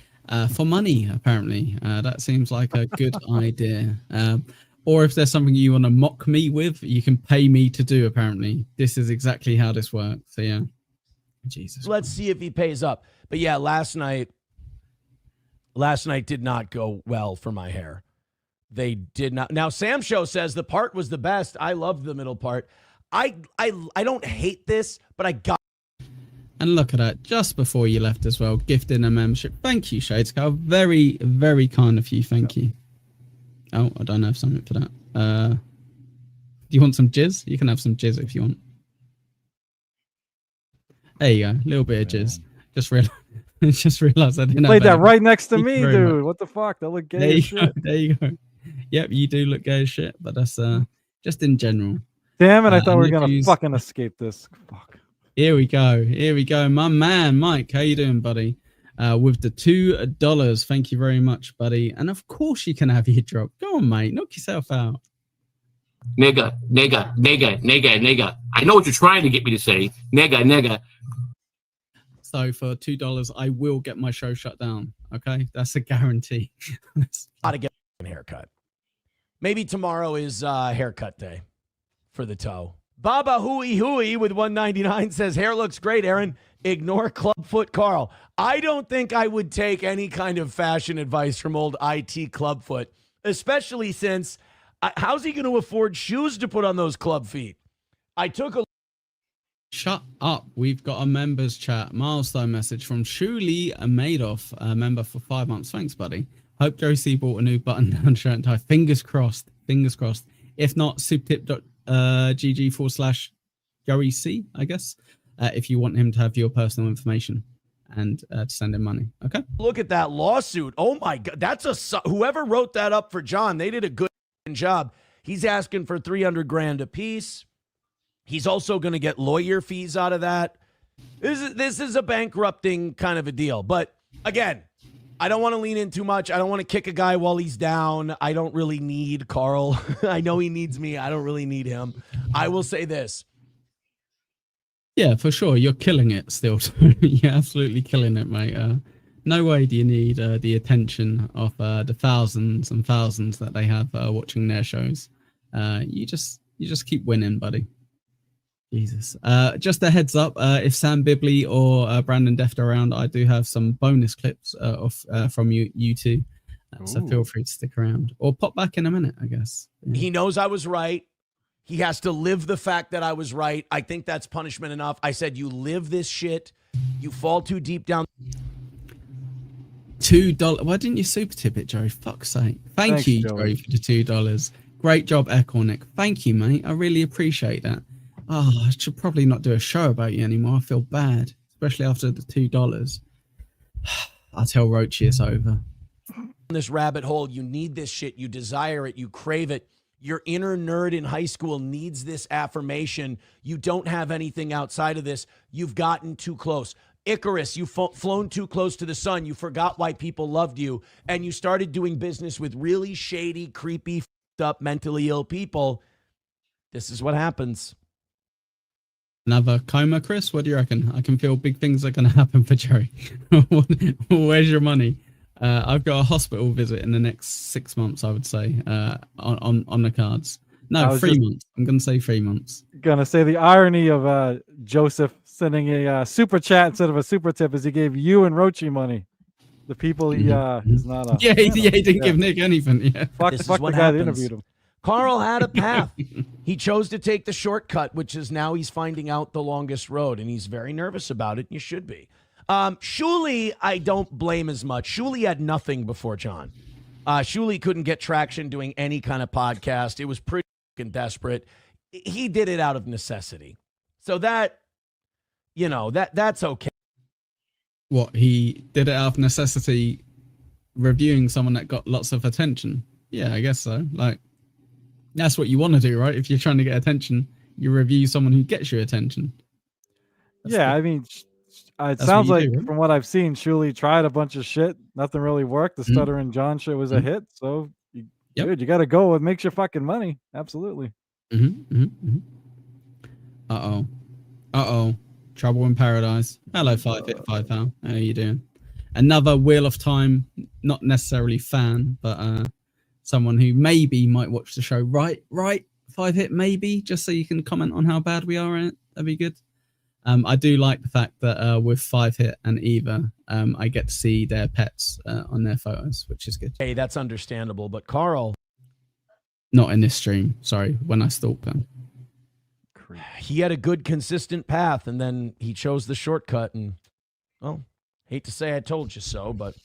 for money, apparently. That seems like a good idea. Or if there's something you want to mock me with, you can pay me to do, apparently. This is exactly how this works. So, yeah. Jesus. let's see if he pays up. But yeah, last night did not go well for my hair. They did not. Now, Sam Show says the part was the best. I loved the middle part. I don't hate this, but I got. And look at that, just before you left as well, gifting a membership. Thank you, Shades Cow. Very, very kind of you. Thank you. Oh, I don't have something for that. Do you want some jizz? You can have some jizz if you want. There you go, a little bit of jizz. Just realized I didn't Played have that right next to Thank me, you very dude. much. What the fuck? That look There gay you as shit. go. There you go. Yep, you do look gay as shit, but that's just in general. Damn it! I thought we were and if gonna you- fucking escape this. Fuck. Here we go. Here we go. My man, Mike. How you doing, buddy? With the $2. Thank you very much, buddy. And of course you can have your drop. Go on, mate. Knock yourself out. Nigga. I know what you're trying to get me to say. Nigga. So for $2, I will get my show shut down. Okay? That's a guarantee. Gotta get a haircut. Maybe tomorrow is haircut day for the toe. Baba Hooey with 199 says, hair looks great, Aaron. Ignore Clubfoot Carl. I don't think I would take any kind of fashion advice from old IT Clubfoot, especially since how's he going to afford shoes to put on those club feet? I took a Shut up. We've got a members chat milestone message from Shuli Madoff, a member for 5 months. Thanks, buddy. Hope Josie bought a new button-down shirt and tie. Fingers crossed. Fingers crossed. If not, souptip.gg/Joey C, I guess, if you want him to have your personal information and to send him money. Okay? look at that lawsuit. Oh my God. Whoever wrote that up for John, they did a good job. He's asking for $300,000 a piece. He's also going to get lawyer fees out of that. This is a bankrupting kind of a deal. But again, I don't want to lean in too much. I don't want to kick a guy while he's down. I don't really need Carl. I know he needs me. I don't really need him. I will say this. Yeah, for sure. You're killing it still. You're absolutely killing it, mate. No way do you need the attention of the thousands and thousands that they have watching their shows. You just keep winning, buddy. Jesus. Just a heads up, if Sam Bibley or Brandon Deft are around, I do have some bonus clips from you two. So feel free to stick around or pop back in a minute, I guess. Yeah. He knows I was right. He has to live the fact that I was right. I think that's punishment enough. I said, you live this shit. You fall too deep down. $2. Why didn't you super tip it, Joey? Fuck's sake. Thanks, you, Joey, for the $2. Great job, Ecornic. Thank you, mate. I really appreciate that. Oh, I should probably not do a show about you anymore. I feel bad, especially after the $2. I'll tell Roachy it's over. This rabbit hole, you need this shit. You desire it. You crave it. Your inner nerd in high school needs this affirmation. You don't have anything outside of this. You've gotten too close. Icarus, you've flown too close to the sun. You forgot why people loved you. And you started doing business with really shady, creepy, fucked up, mentally ill people. This is what happens. Another coma, Chris? What do you reckon? I can feel big things are going to happen for Jerry. Where's your money? I've got a hospital visit in the next 6 months, I would say, on the cards. No, 3 months. I'm going to say 3 months. Gonna say the irony of Joseph sending a super chat instead of a super tip is he gave you and Roachy money. The people he is not a Yeah, he didn't give Nick anything. Yeah. Fuck This is the what guy that happens. interviewed him. Carl had a path. He chose to take the shortcut, which is now he's finding out the longest road, and he's very nervous about it. You should be. Shuli, I don't blame as much. Shuli had nothing before John. Shuli couldn't get traction doing any kind of podcast. It was pretty fucking desperate. He did it out of necessity. So that, that's okay. What, he did it out of necessity, reviewing someone that got lots of attention? Yeah, I guess so. Like, that's what you want to do, right? If you're trying to get attention, you review someone who gets you attention. I mean, it That's sounds what you like do, right? from what I've seen, Shuli tried a bunch of shit. Nothing really worked. The Stutter and John shit was a hit. So, dude, you got to go with makes your fucking money. Absolutely. Uh-oh. Trouble in Paradise. Hello, 5 How are you doing? Another Wheel of Time, not necessarily fan, but someone who maybe might watch the show. Right, 5 Hit, maybe, just so you can comment on how bad we are in it. That'd be good. I do like the fact that with 5 Hit and Eva, I get to see their pets on their photos, which is good. Hey, that's understandable. But Carl, Not in this stream. Sorry, when I stalked them. He had a good, consistent path, and then he chose the shortcut. And, well, hate to say I told you so, but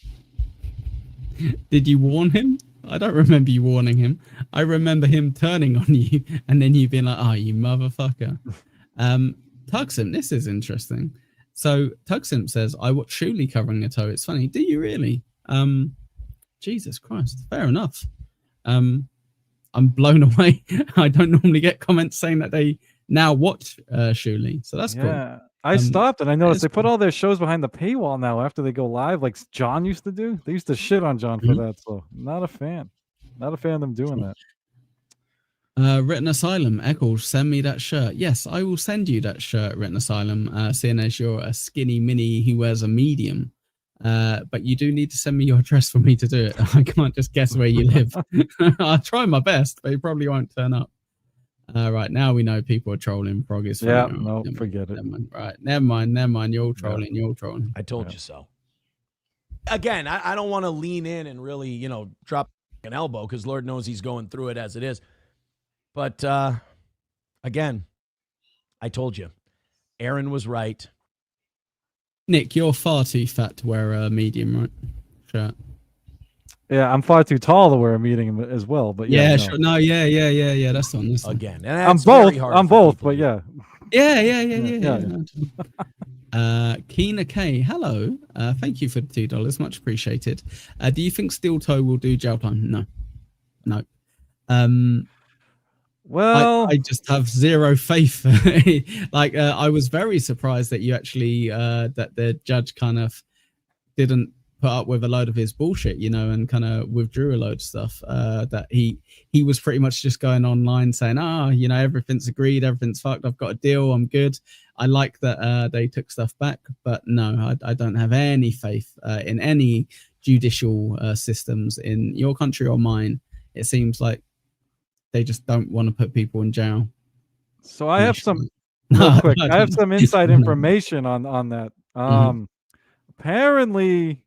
Did you warn him? I don't remember you warning him. I remember him turning on you and then you being like, "Oh, you motherfucker." Tugsim, this is interesting. So Tugsim says, "I watch Shuli covering a toe. It's funny." Do you really? Jesus Christ. Fair enough. I'm blown away. I don't normally get comments saying that they now watch Shuli, so that's cool. I stopped and I noticed they put cool. all their shows behind the paywall now after they go live, like John used to do. They used to shit on John for that, so not a fan. Not a fan of them doing that. Written Asylum, Eccles, send me that shirt. Yes, I will send you that shirt, Written Asylum, seeing as you're a skinny mini who wears a medium. But you do need to send me your address for me to do it. I can't just guess where you live. I'll try my best, but you probably won't turn up. Right, now we know people are trolling. Prog is Yeah, funny. no, forget it. Right, never mind. You're all trolling. You're all trolling. I told you so. Again, I don't want to lean in and really, drop an elbow because Lord knows he's going through it as it is. But again, I told you, Aaron was right. Nick, you're far too fat to wear a medium, right? Shirt. Yeah, I'm far too tall to wear a medium as well. But Yeah, no. sure. No, yeah. That's on this again. And I'm that's very both. hard I'm for both. people But to- yeah. Keena K, hello. Thank you for the $2. Much appreciated. Do you think Steel Toe will do jail time? No. Well, I just have zero faith. I was very surprised that you actually that the judge kind of didn't put up with a load of his bullshit, and kind of withdrew a load of stuff. That he was pretty much just going online saying, everything's agreed, everything's fucked, I've got a deal, I'm good. I like that they took stuff back, but no, I don't have any faith in any judicial systems in your country or mine. It seems like they just don't want to put people in jail. So I have some real quick. I have some inside information on that. Apparently,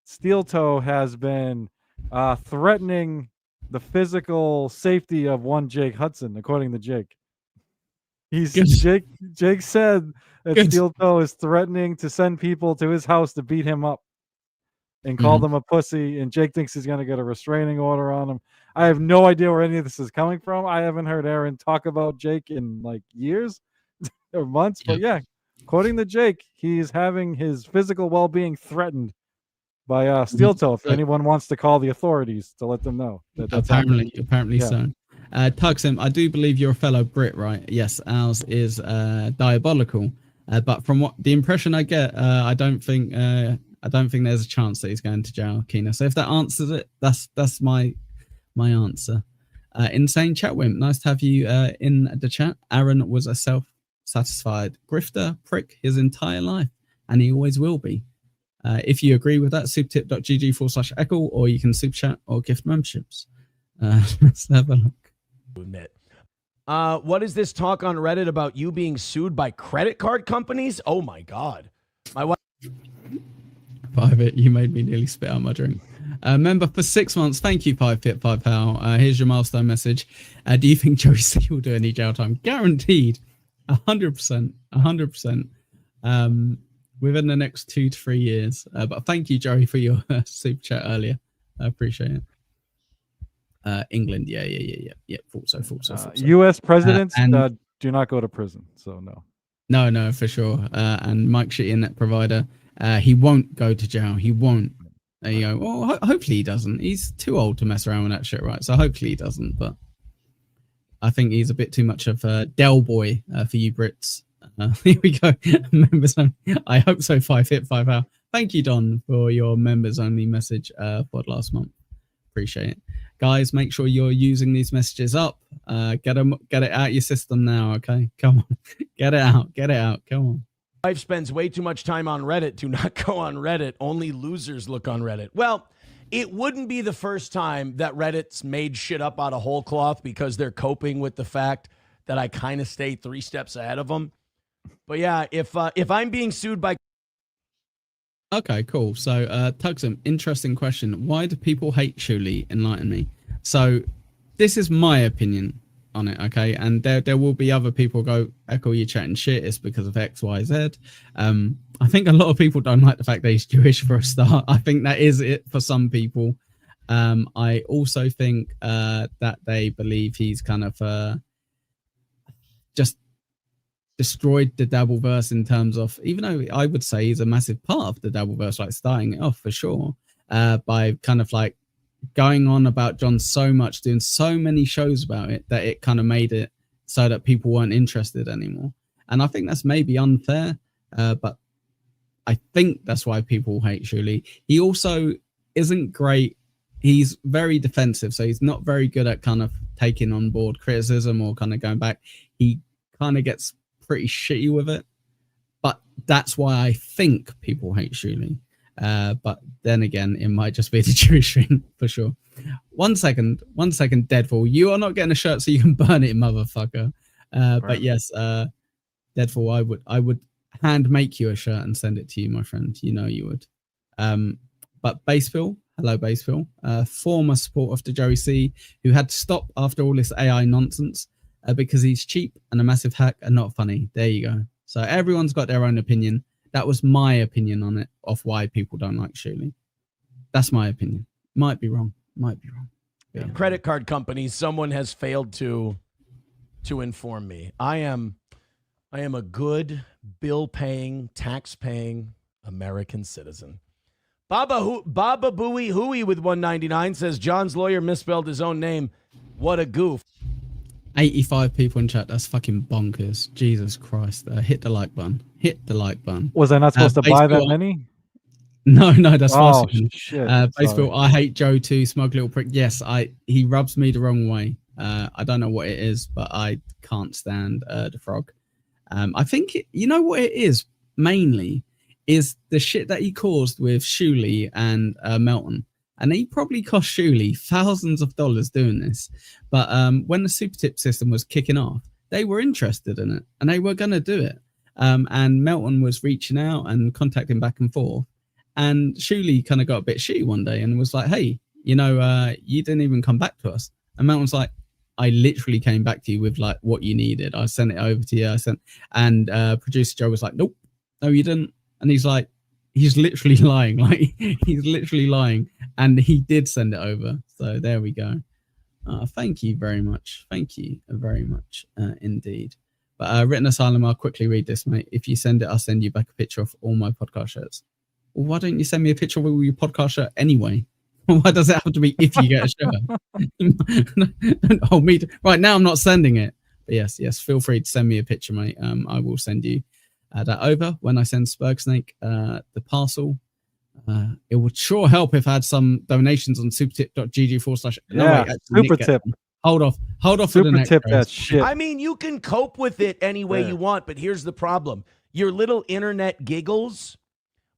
Steel Toe has been threatening the physical safety of one Jake Hudson, according to Jake. Jake said that Steel Toe is threatening to send people to his house to beat him up and call them a pussy, and Jake thinks he's going to get a restraining order on him. I have no idea where any of this is coming from. I haven't heard Aaron talk about Jake in like years or months, but yeah, according to Jake, he's having his physical well-being threatened by Steel Toe. If anyone wants to call the authorities to let them know that's apparently yeah. so. Tugsim, I do believe you're a fellow Brit, right? Yes, ours is diabolical. But from what the impression I get, I don't think there's a chance that he's going to jail, Keena. So if that answers it, that's my answer. Insane chat wimp, nice to have you in the chat. Aaron was a self-satisfied grifter prick his entire life, and he always will be. If you agree with that, supertip.gg/echo, or you can super chat or gift memberships. Let's have a look. Admit. What is this talk on Reddit about you being sued by credit card companies? Oh my God. My wife. Private, you made me nearly spit out my drink. Member for 6 months. Thank you, Pipe Pal. Here's your milestone message. Do you think Joey C will do any jail time? Guaranteed. 100%. 100%. Within the next 2 to 3 years. But thank you, Joey, for your super chat earlier. I appreciate it. England, yeah. Thought so. U.S. presidents do not go to prison, so no. No, for sure. And Mike Shitty, internet provider, he won't go to jail. He won't. There you go. Well, hopefully he doesn't. He's too old to mess around with that shit, right? So hopefully he doesn't. But I think he's a bit too much of a Del boy for you Brits. Here we go. Members only. I hope so. 5 hour. Thank you, Don, for your members only message for last month. Appreciate it. Guys, make sure you're using these messages up. Get it out your system now, okay? Come on. Get it out. Come on. Wife spends way too much time on Reddit. Do not go on Reddit. Only losers look on Reddit. Well, it wouldn't be the first time that Reddit's made shit up out of whole cloth because they're coping with the fact that I kind of stay 3 steps ahead of them. But yeah, if I'm being sued by... Okay, cool. So, Tugsim, interesting question. Why do people hate Shuli? Enlighten me. So, this is my opinion on it, okay? And there will be other people go, Echo, you're chatting shit. It's because of X, Y, Z. I think a lot of people don't like the fact that he's Jewish for a start. I think that is it for some people. I also think that they believe he's kind of just destroyed the Dabbleverse in terms of, even though I would say he's a massive part of the Dabbleverse, like starting it off for sure, by kind of like going on about John so much, doing so many shows about it, that it kind of made it so that people weren't interested anymore. And I think that's maybe unfair, but I think that's why people hate Shuli. He also isn't great. He's very defensive, so he's not very good at kind of taking on board criticism or kind of going back. He kind of gets pretty shitty with it, but that's why I think people hate Shuli. But then again, it might just be the Jewish thing for sure. One second, Deadfall. You are not getting a shirt, so you can burn it, motherfucker. But yes, Deadfall, I would hand make you a shirt and send it to you, my friend. You know you would. But Basefill, hello Basefill, former supporter of the Joey C, who had to stop after all this AI nonsense because he's cheap and a massive hack and not funny. There you go. So everyone's got their own opinion. That was my opinion on it, of why people don't like Shuli. That's my opinion. Might be wrong. Yeah. Credit card companies, someone has failed to inform me. I am a good bill-paying, tax-paying American citizen. Baba Booey Hooey with 199 says John's lawyer misspelled his own name. What a goof. 85 people in chat. That's fucking bonkers. Jesus Christ. Hit the like button. Hit the like button. Was I not supposed to buy that many? No, that's oh, fine. Shit. Basically, I hate Joe too, smug little prick. Yes, he rubs me the wrong way. I don't know what it is, but I can't stand the frog. I think you know what it is mainly is the shit that he caused with Shuli and Melton. And he probably cost Shuli thousands of dollars doing this. But when the super tip system was kicking off, they were interested in it and they were going to do it. And Melton was reaching out and contacting back and forth. And Shuli kind of got a bit shitty one day and was like, hey, you didn't even come back to us. And Melton's like, I literally came back to you with like what you needed. I sent it over to you. And producer Joe was like, nope, no, you didn't. And he's like, he's literally lying. Like he's literally lying. And he did send it over. So there we go. Thank you very much. Thank you very much indeed. But Written Asylum, I'll quickly read this, mate. If you send it, I'll send you back a picture of all my podcast shirts. Well, why don't you send me a picture of all your podcast shirt anyway? Why does it have to be if you get a shirt? Hold me. Right now, I'm not sending it. But yes, feel free to send me a picture, mate. I will send you that over when I send Spurgsnake the parcel. It would sure help if I had some donations on supertip.gg/. Yeah, super tip. Hold off for super the next tip race. that shit. I mean, you can cope with it any way you want, but here's the problem. Your little internet giggles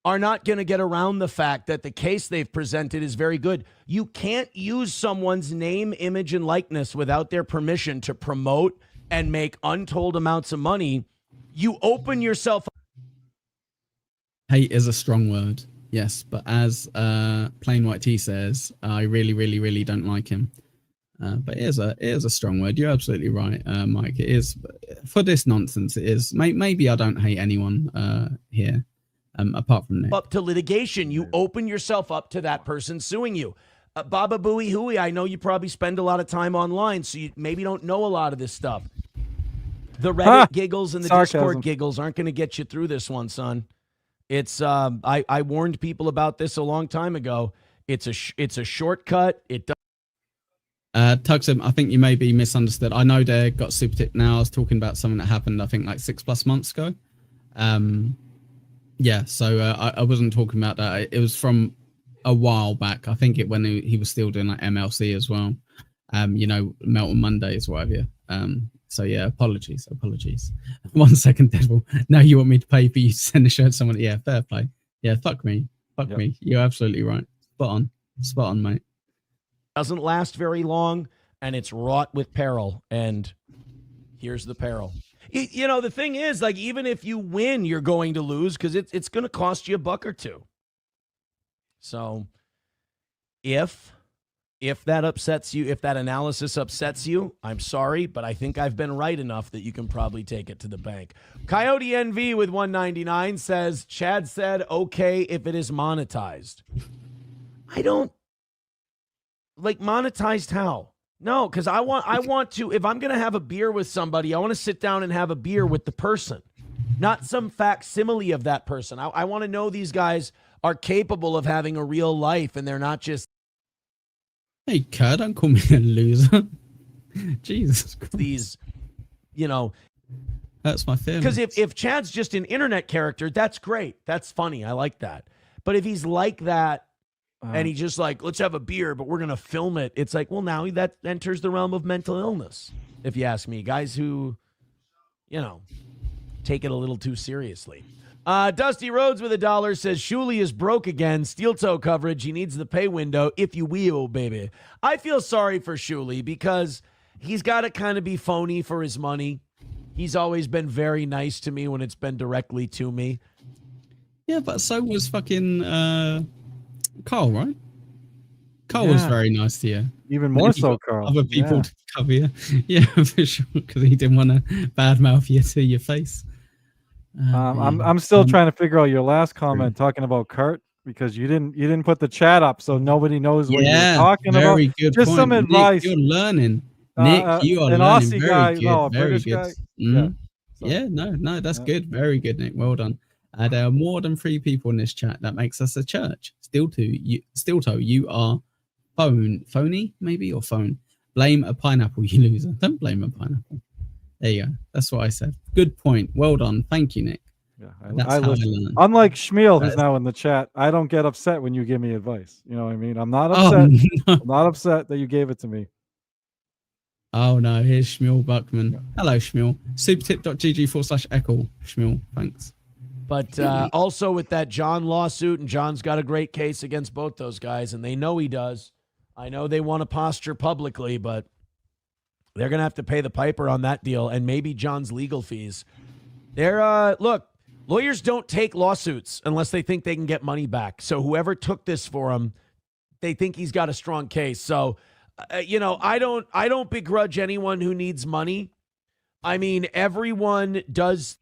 are not going to get around the fact that the case they've presented is very good. You can't use someone's name, image, and likeness without their permission to promote and make untold amounts of money. You open yourself up. Hate is a strong word, yes, but as Plain White T says, I really, really, really don't like him. But it is a strong word. You're absolutely right, Mike. It is for this nonsense. It is. Maybe I don't hate anyone here. Apart from that, up to litigation, you open yourself up to that person suing you. Baba Booey Hooey, I know you probably spend a lot of time online, so you maybe don't know a lot of this stuff. The Reddit giggles and the Discord giggles aren't going to get you through this one, son. It's I warned people about this a long time ago. It's a shortcut. It does. Tuxum, I think you may be misunderstood. I know they got super tip now. I was talking about something that happened, I think, like 6+ months ago. Yeah, so I wasn't talking about that. It was from a while back. I think when he was still doing like MLC as well. Melton Mondays, whatever. So yeah, apologies. 1 second, Devil. Now you want me to pay for you to send a shirt to someone? Yeah, fair play. Yeah, fuck me. Me. You're absolutely right. Spot on, mate. Doesn't last very long, and it's wrought with peril. And here's the peril. The thing is, like, even if you win, you're going to lose because it's going to cost you $1 or $2. So if if that upsets you, if that analysis upsets you, I'm sorry, but I think I've been right enough that you can probably take it to the bank. Coyote NV with 199 says, Chad said, okay, if it is monetized. I don't like monetized how? No, because I want to, if I'm going to have a beer with somebody, I want to sit down and have a beer with the person, not some facsimile of that person. I want to know these guys are capable of having a real life and they're not just. Hey, Kurt, don't call me a loser. Jesus Christ. These, you know. That's my feeling. Because if Chad's just an internet character, that's great. That's funny. I like that. But if he's like that, and he just like, let's have a beer, but we're going to film it. It's like, well, now that enters the realm of mental illness, if you ask me. Guys who, you know, take it a little too seriously. Dusty Rhodes with $1 says, Shuli is broke again. Steel toe coverage. He needs the pay window, if you will, baby. I feel sorry for Shuli because he's got to kind of be phony for his money. He's always been very nice to me when it's been directly to me. Yeah, but so was fucking Carl, right? Carl was very nice to you. Even more so, Carl. Other people to cover you. Yeah, for sure, because he didn't want to badmouth you to your face. I'm still trying to figure out your last comment talking about Kurt because you didn't put the chat up, so nobody knows what you're talking about. Good Just point. some Nick, advice. You're learning. Nick, you are an learning. Aussie Very guy, good. no, a Very British good. guy. Mhm. Yeah, no, that's good. Very good, Nick. Well done. There are more than 3 people in this chat. That makes us a church. Steel toe, you are phony, maybe, or phone. Blame a pineapple, you loser. Don't blame a pineapple. There you go. That's what I said. Good point. Well done. Thank you, Nick. Yeah, That's I how I listen. learn. Unlike Schmiel, who's That's- now in the chat, I don't get upset when you give me advice. You know what I mean? I'm not upset. No. I'm not upset that you gave it to me. Oh no, here's Shmuel Buckman. Hello, Shmuel. Supertip.gg/echo. Shmuel, thanks. But also with that John lawsuit, and John's got a great case against both those guys, and they know he does. I know they want to posture publicly, but they're going to have to pay the piper on that deal, and maybe John's legal fees. Look, lawyers don't take lawsuits unless they think they can get money back. So whoever took this for him, they think he's got a strong case. So, I don't begrudge anyone who needs money. I mean, everyone does.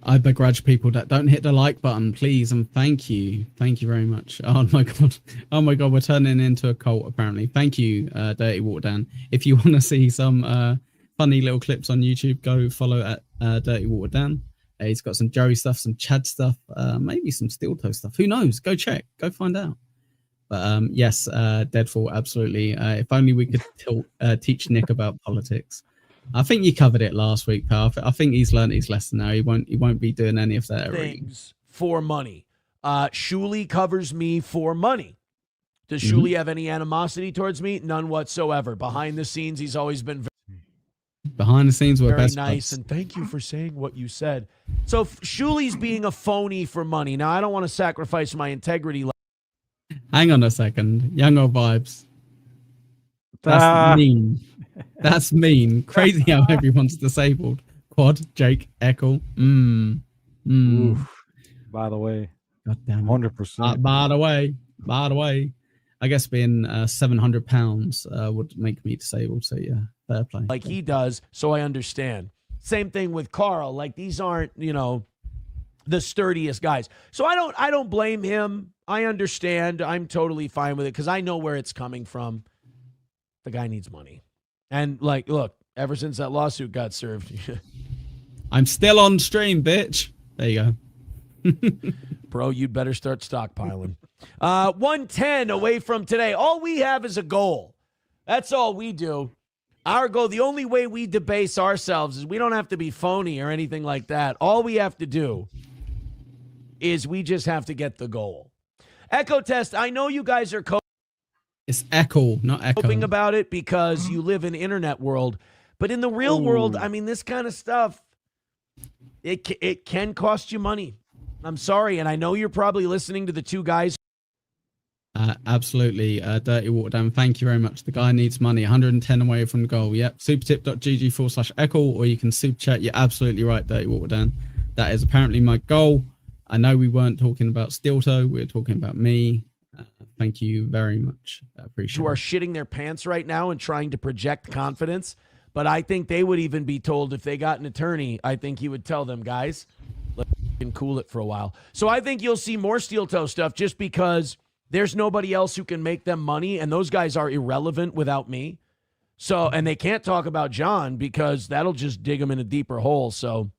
I begrudge people that don't hit the like button, please, and thank you. Thank you very much. Oh my god. Oh my god, we're turning into a cult apparently. Thank you, Dirty Water Dan. If you want to see some funny little clips on YouTube, go follow at Dirty Water Dan. He's got some Joey stuff, some Chad stuff, maybe some Steel Toe stuff. Who knows? Go check. Go find out. But yes, Deadfall, absolutely. If only we could teach Nick about politics. I think you covered it last week, pal. I think he's learned his lesson now. He won't be doing any of that ever again. Things for money. Shuli covers me for money. Does Shuli have any animosity towards me? None whatsoever. Behind the scenes, he's always been behind the scenes. We're very best nice, buds. and thank you for saying what you said. So Shuli's being a phony for money. Now I don't want to sacrifice my integrity. Hang on a second. Younger vibes. That's mean. That's mean. Crazy how everyone's disabled. Quad, Jake, Echo. Oof. By the way. God damn it. 100%. By the way. I guess being 700 pounds would make me disabled. So yeah, fair play. Like he does, so I understand. Same thing with Carl. Like these aren't, the sturdiest guys. So I don't blame him. I understand. I'm totally fine with it because I know where it's coming from. The guy needs money. And look, ever since that lawsuit got served. I'm still on stream, bitch. There you go. Bro, you'd better start stockpiling. 110 away from today. All we have is a goal. That's all we do. Our goal, the only way we debase ourselves is we don't have to be phony or anything like that. All we have to do is we just have to get the goal. Echo test. I know you guys are It's Echo, not Echo. Hoping about it because you live in internet world. But in the real world, I mean, this kind of stuff, it can cost you money. I'm sorry. And I know you're probably listening to the two guys. Absolutely. Dirty Water Dan, thank you very much. The guy needs money. 110 away from the goal. Yep. Supertip.gg/echo, or you can super chat. You're absolutely right, Dirty Water Dan. That is apparently my goal. I know we weren't talking about Steel Toe. We were talking about me. Thank you very much. I appreciate who are it. shitting their pants right now and trying to project confidence. But I think they would even be told if they got an attorney, I think he would tell them, guys, let's cool it for a while. So I think you'll see more steel toe stuff just because there's nobody else who can make them money, and those guys are irrelevant without me. So, and they can't talk about John because that'll just dig them in a deeper hole. So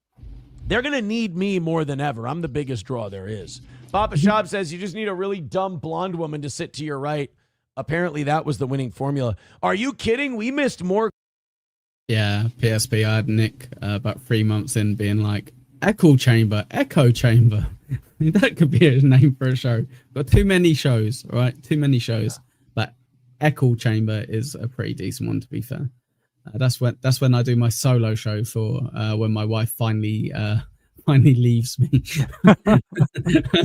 they're going to need me more than ever. I'm the biggest draw there is. Papa Shab says you just need a really dumb blonde woman to sit to your right. Apparently that was the winning formula. Are you kidding? We missed more. Yeah, PSP. I had Nick about 3 months in being like, Echo Chamber. That could be a name for a show. Got too many shows, right? Too many shows. But Echo Chamber is a pretty decent one, to be fair. That's when I do my solo show for when my wife finally leaves me.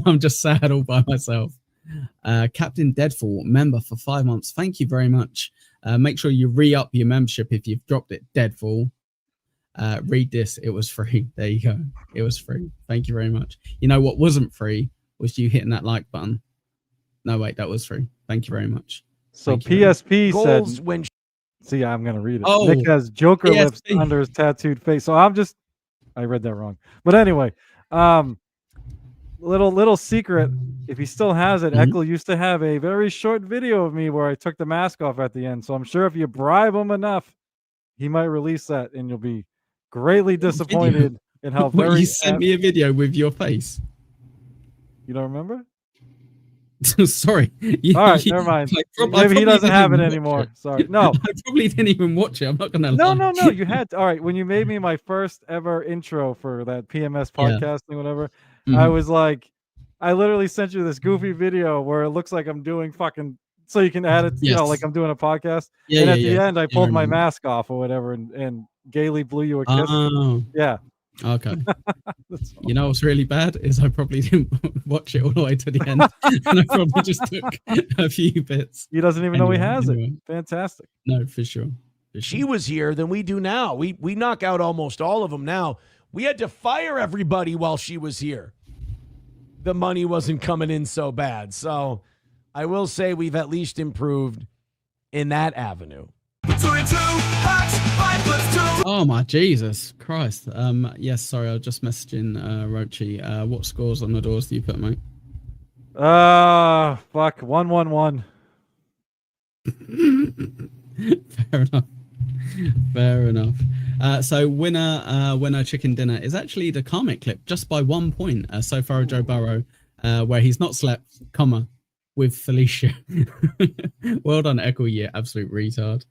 I'm just sad all by myself. Captain Deadfall, member for 5 months. Thank you very much. Make sure you re-up your membership if you've dropped it. Deadfall. Read this. It was free. There you go. It was free. Thank you very much. You know what wasn't free was you hitting that like button. No, wait, that was free. Thank you very much. So Thank you very much. PSP Goals said, when see, I'm going to read it. Oh, Nick has Joker lips PSP. under his tattooed face. So I read that wrong. But anyway, little secret. If he still has it, Eckel used to have a very short video of me where I took the mask off at the end. So I'm sure if you bribe him enough, he might release that, and you'll be greatly disappointed in how What, very. you sent me a video with your face. You don't remember? Sorry. All right, never mind. Maybe he doesn't have it anymore. Sorry. No, I probably didn't even watch it. I'm not gonna lie. No. You had all right. When you made me my first ever intro for that PMS podcasting, whatever, I was like, I literally sent you this goofy video where it looks like I'm doing fucking. So you can add it, you know, like I'm doing a podcast. Yeah, and yeah, at the yeah. end, I Yeah, I pulled my remember. mask off or whatever, and gaily blew you a kiss. Oh. Yeah. Okay. You know what's really bad is I probably didn't watch it all the way to the end, and I probably just took a few bits. He doesn't even know he has anyway. it. Fantastic. No, for sure. she was here than we do now. We knock out almost all of them now. We had to fire everybody while she was here. The money wasn't coming in so bad. So I will say we've at least improved in that avenue. Oh my Jesus Christ. Yes, sorry, I was just messaging Rochi. What scores on the doors do you put, mate? Fuck. 1-1-1. Fair enough. Fair enough. So winner chicken dinner is actually the comic clip just by 1 point so far, Joe Burrow, where he's not slept, with Felicia. Well done, Echo, you absolute retard.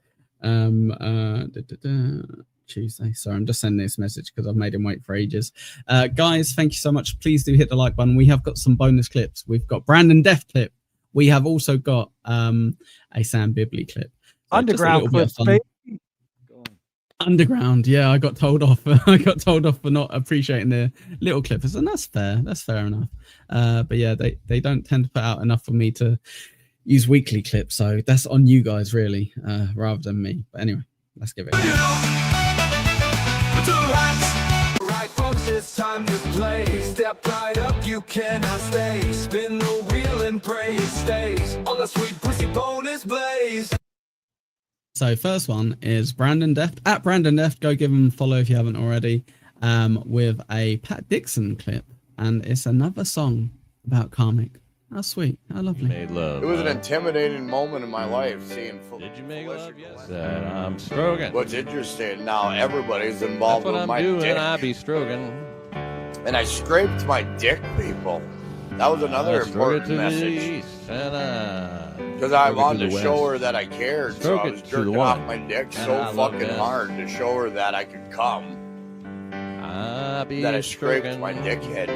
Tuesday. Sorry, I'm just sending this message because I've made him wait for ages. Guys, thank you so much. Please do hit the like button. We have got some bonus clips. We've got Brandon Death clip. We have also got a Sam Bibley clip. So Underground clips, baby. Underground, yeah, I got told off. I got told off for not appreciating the little clippers, and that's fair. That's fair enough. But yeah, they don't tend to put out enough for me to use weekly clips, so that's on you guys really, rather than me. But anyway, let's give it. Right, folks, it's time to play. Step right up, you cannot stay. Spin the wheel and pray it stays on the sweet pussy bonus blaze. So first one is Brandon Deft at Brandon Deft. Go give him a follow if you haven't already. With a Pat Dixon clip, and it's another song about karmic. How sweet, how lovely. It was an intimidating moment in my life seeing. Did you make love? Yes. I'm stroking. What's interesting now? Everybody's involved That's what with I'm my doing. dick, I be stroking. and I scraped my dick, people. That was another I stroke it important to the message. east, and Because I stroke it wanted to to the show west. her that I cared, so Stroke I it was to the jerking off one. my dick And so I love fucking that. hard to show her that I could come. I be That I scraped stroking. my dickhead.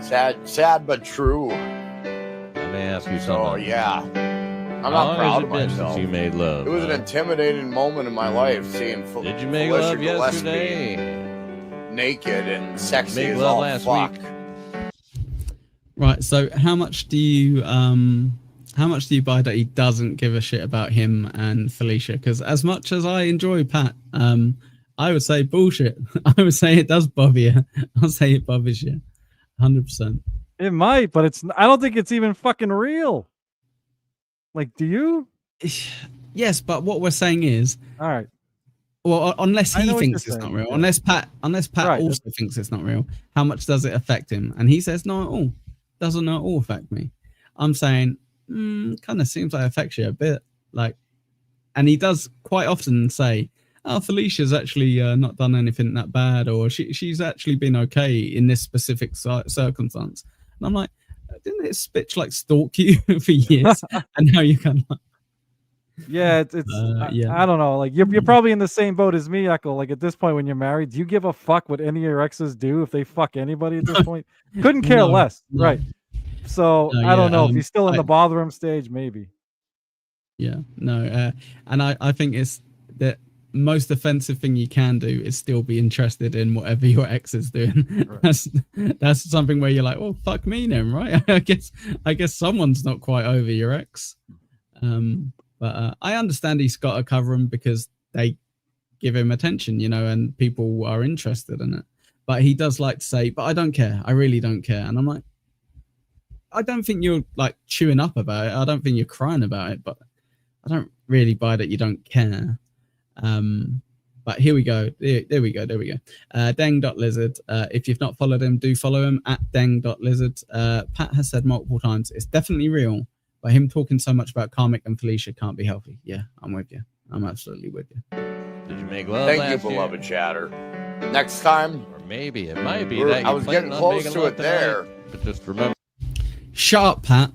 Sad but true. Let me ask you So something. yeah, I'm How not long proud has of it been myself. since you made love? It was an huh? intimidating moment in my life seeing Did you make Felicia love Gillespie yesterday? naked and sexy Make as love all last fuck. week. Right, so how much do you buy that he doesn't give a shit about him and Felicia? Because as much as I enjoy Pat, I would say bullshit. I would say it does bother you. I'll say it bothers you, 100%. It might, but it's. I don't think it's even fucking real. Like, do you? Yes, but what we're saying is, all right. Well, unless I he know what thinks you're it's not saying, real, yeah. unless Pat Right, also thinks it's not real, how much does it affect him? And he says, not at all. Doesn't at all affect me. I'm saying, kind of seems like it affects you a bit. Like, and he does quite often say, oh, Felicia's actually not done anything that bad, or she's actually been okay in this specific circumstance. And I'm like, didn't this bitch like stalk you for years? And now you kind of like, Yeah, I don't know. Like you're probably in the same boat as me, Echo. Like at this point when you're married, do you give a fuck what any of your exes do if they fuck anybody at this point? Couldn't care No, less, no. right? So No, I don't yeah, know if he's still in I- the bother him stage, maybe. Yeah, no, and I think it's the most offensive thing you can do is still be interested in whatever your ex is doing. That's something where you're like, oh fuck me then, right? I guess someone's not quite over your ex. But I understand he's got to cover him because they give him attention, and people are interested in it. But he does like to say, but I don't care. I really don't care. And I'm like, I don't think you're like chewing up about it. I don't think you're crying about it, but I don't really buy that you don't care. But here we go. There we go. Deng.lizard. If you've not followed him, do follow him at deng.lizard. Pat has said multiple times, it's definitely real. But him talking so much about Karmic and Felicia can't be healthy. Yeah, I'm with you. I'm absolutely with you. Did you make love Thank last you, year? beloved chatter. Next time, Or maybe it might be that I you're was planning getting on close making to love it there. tonight, but just remember. Shut up, Pat.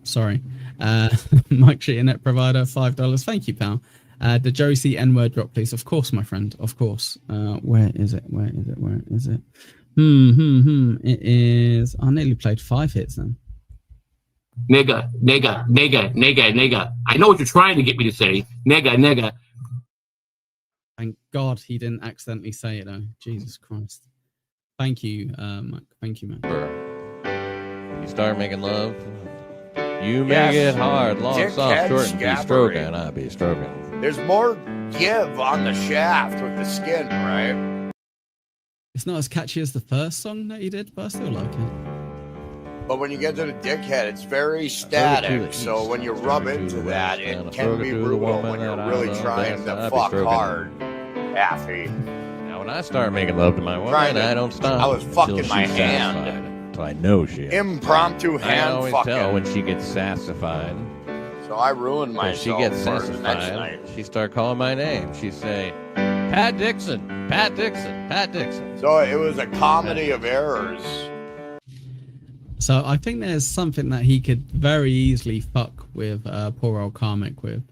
Sorry. Mike Shit Internet Provider, $5. Thank you, pal. The Josie N-word drop, please. Of course, my friend. Of course. Where is it? It is. I nearly played 5 hits then. Nigga. I know what you're trying to get me to say. Nigga. Thank God he didn't accidentally say it, though. Jesus Christ. Thank you, Mike. Thank you, man. You start making love. You make it hard, long, Dickhead soft, short, and be scabbery. stroking. I be stroking. There's more give on the shaft with the skin, right? It's not as catchy as the first song that he did, but I still like it. But when you get to the dickhead, it's very static. So when you rub into that, it can be brutal when you're really trying to fuck hard. Affy. Now, when I start making love to my woman, I don't stop. I was until fucking she's my satisfied. hand. Until I know she is. Impromptu I hand always fucking. tell when she gets sassified. So I ruined When myself she gets for the next sassified, night. she start calling my name. She say, Pat Dixon, Pat Dixon, Pat Dixon. So it was a comedy of errors. So I think there's something that he could very easily fuck with poor old Karmic with.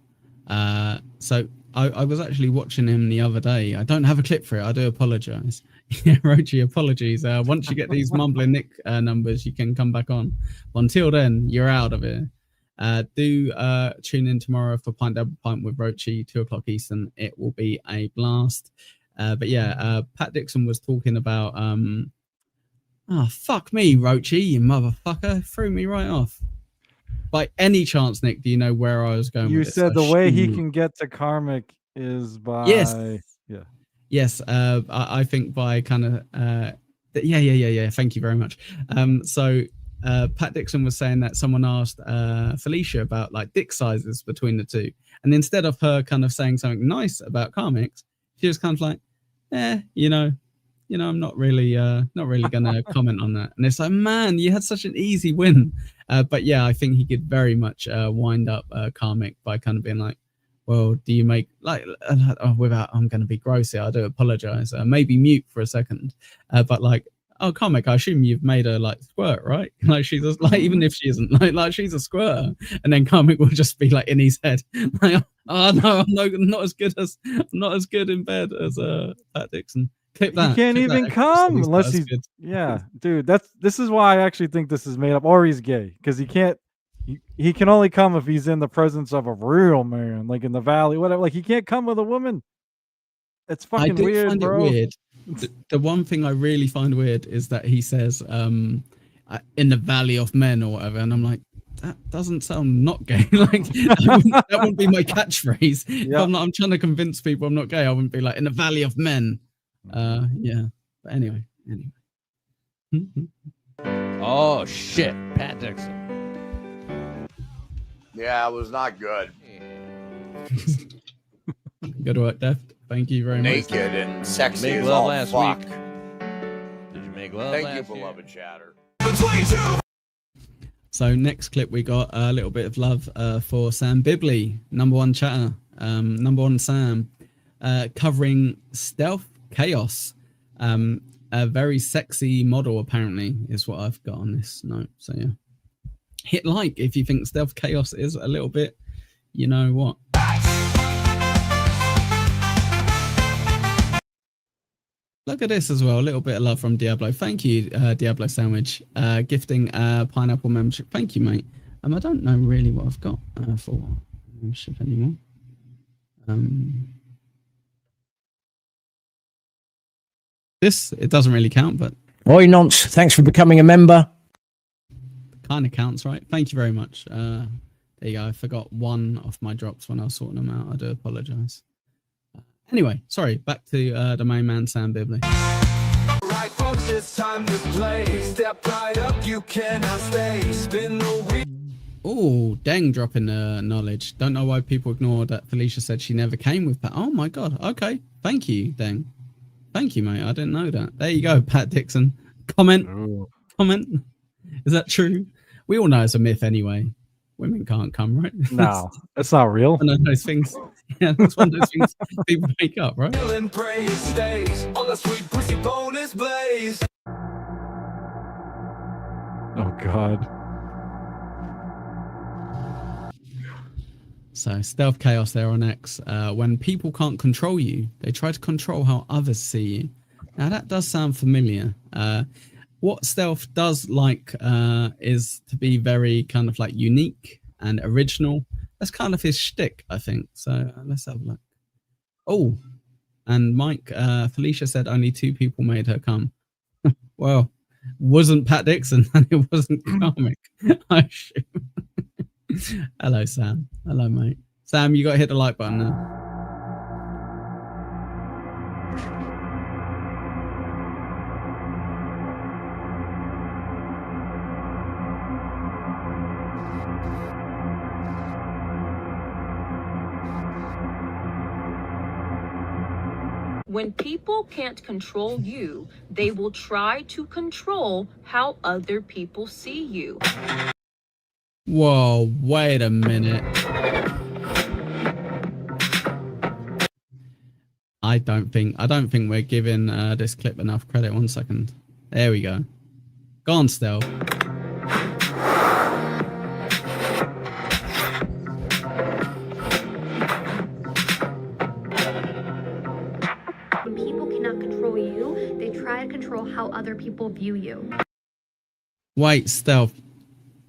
So I was actually watching him the other day. I don't have a clip for it. I do apologize. Yeah, Rochi, apologies. Once you get these mumbling Nick numbers, you can come back on. But until then, you're out of it. Do tune in tomorrow for Pint Double Pint with Rochi, 2:00 Eastern. It will be a blast. But yeah, Pat Dixon was talking about oh, fuck me, Rochi, you motherfucker. Threw me right off. By any chance, Nick, do you know where I was going You with this? said the I way he assume- can get to Karmic is by Yes. yeah. Yes, I think by kind of yeah. Thank you very much. So Pat Dixon was saying that someone asked Felicia about like dick sizes between the two, and instead of her kind of saying something nice about Karmics, she was kind of like, I'm not really gonna comment on that. And it's like, man, you had such an easy win. But yeah, I think he could very much wind up Karmic by kind of being like, well, do you make like without? I'm going to be gross here. I do apologize. Maybe mute for a second, but like, oh, Karmic, I assume you've made her like squirt, right? Like she's like, even if she isn't, like she's a squirter, and then Karmic will just be like in his head, like, oh no, I'm not as good in bed as Pat Dixon. Clip that. He can't clip that even extra come so unless not as he's good. yeah, dude. This is why I actually think this is made up, or he's gay because he can't. He can only come if he's in the presence of a real man, like in the valley, whatever. Like he can't come with a woman. It's I fucking do weird, find bro. it weird. The one thing I really find weird is that he says in the valley of men or whatever, and I'm like, that doesn't sound not gay. Like that wouldn't be my catchphrase. If I'm trying to convince people I'm not gay, I wouldn't be like in the valley of men. Yeah. But anyway. Oh shit, Pat Dixon. Yeah, it was not good. Good work, Deft. Thank you very much. Naked and sexy Make as love all last fuck. week. Did you make love Thank last you, year? beloved chatter. So next clip, we got a little bit of love for Sam Bibley, number one chatter, number one Sam, covering Stealth Chaos. A very sexy model, apparently, is what I've got on this note. So yeah, hit like if you think Stealth Chaos is a little bit, you know what. Look at this as well. A little bit of love from Diablo. Thank you, Diablo Sandwich, gifting pineapple membership. Thank you, mate. I don't know really what I've got for membership anymore. This, it doesn't really count, but Oi, Nonce, thanks for becoming a member. kind of counts, right? Thank you very much. There you go. I forgot one of my drops when I was sorting them out. I do apologize. Anyway, sorry. Back to the main man, Sam Bibley. Right, folks, it's time to play. Step right up, you cannot stay. Spin the wheel. Oh, dang, dropping knowledge. Don't know why people ignore that Felicia said she never came with Pat. Oh my God. Okay. Thank you, dang. Thank you, mate. I didn't know that. There you go, Pat Dixon. Comment. Is that true? We all know it's a myth anyway. Women can't come, right? No, that's not real. One of those things. Yeah, that's one of those things people make up, right? And praise stays on the sweet pussy bonus blaze. Oh God. So Stealth Chaos there on X. When people can't control you, they try to control how others see you. Now that does sound familiar. What Stealth does like is to be very kind of like unique and original. That's kind of his shtick, I think. So let's have a look. Oh, and Mike, Felicia said only 2 people made her come. Well, wasn't Pat Dixon and it wasn't comic. I assume. Hello, Sam. Hello, mate. Sam, you got to hit the like button now. When people can't control you, they will try to control how other people see you. Whoa, wait a minute. I don't think we're giving this clip enough credit. 1 second. There we go. Go on, Stealth. When people cannot control you, they try to control how other people view you. Wait, Stealth.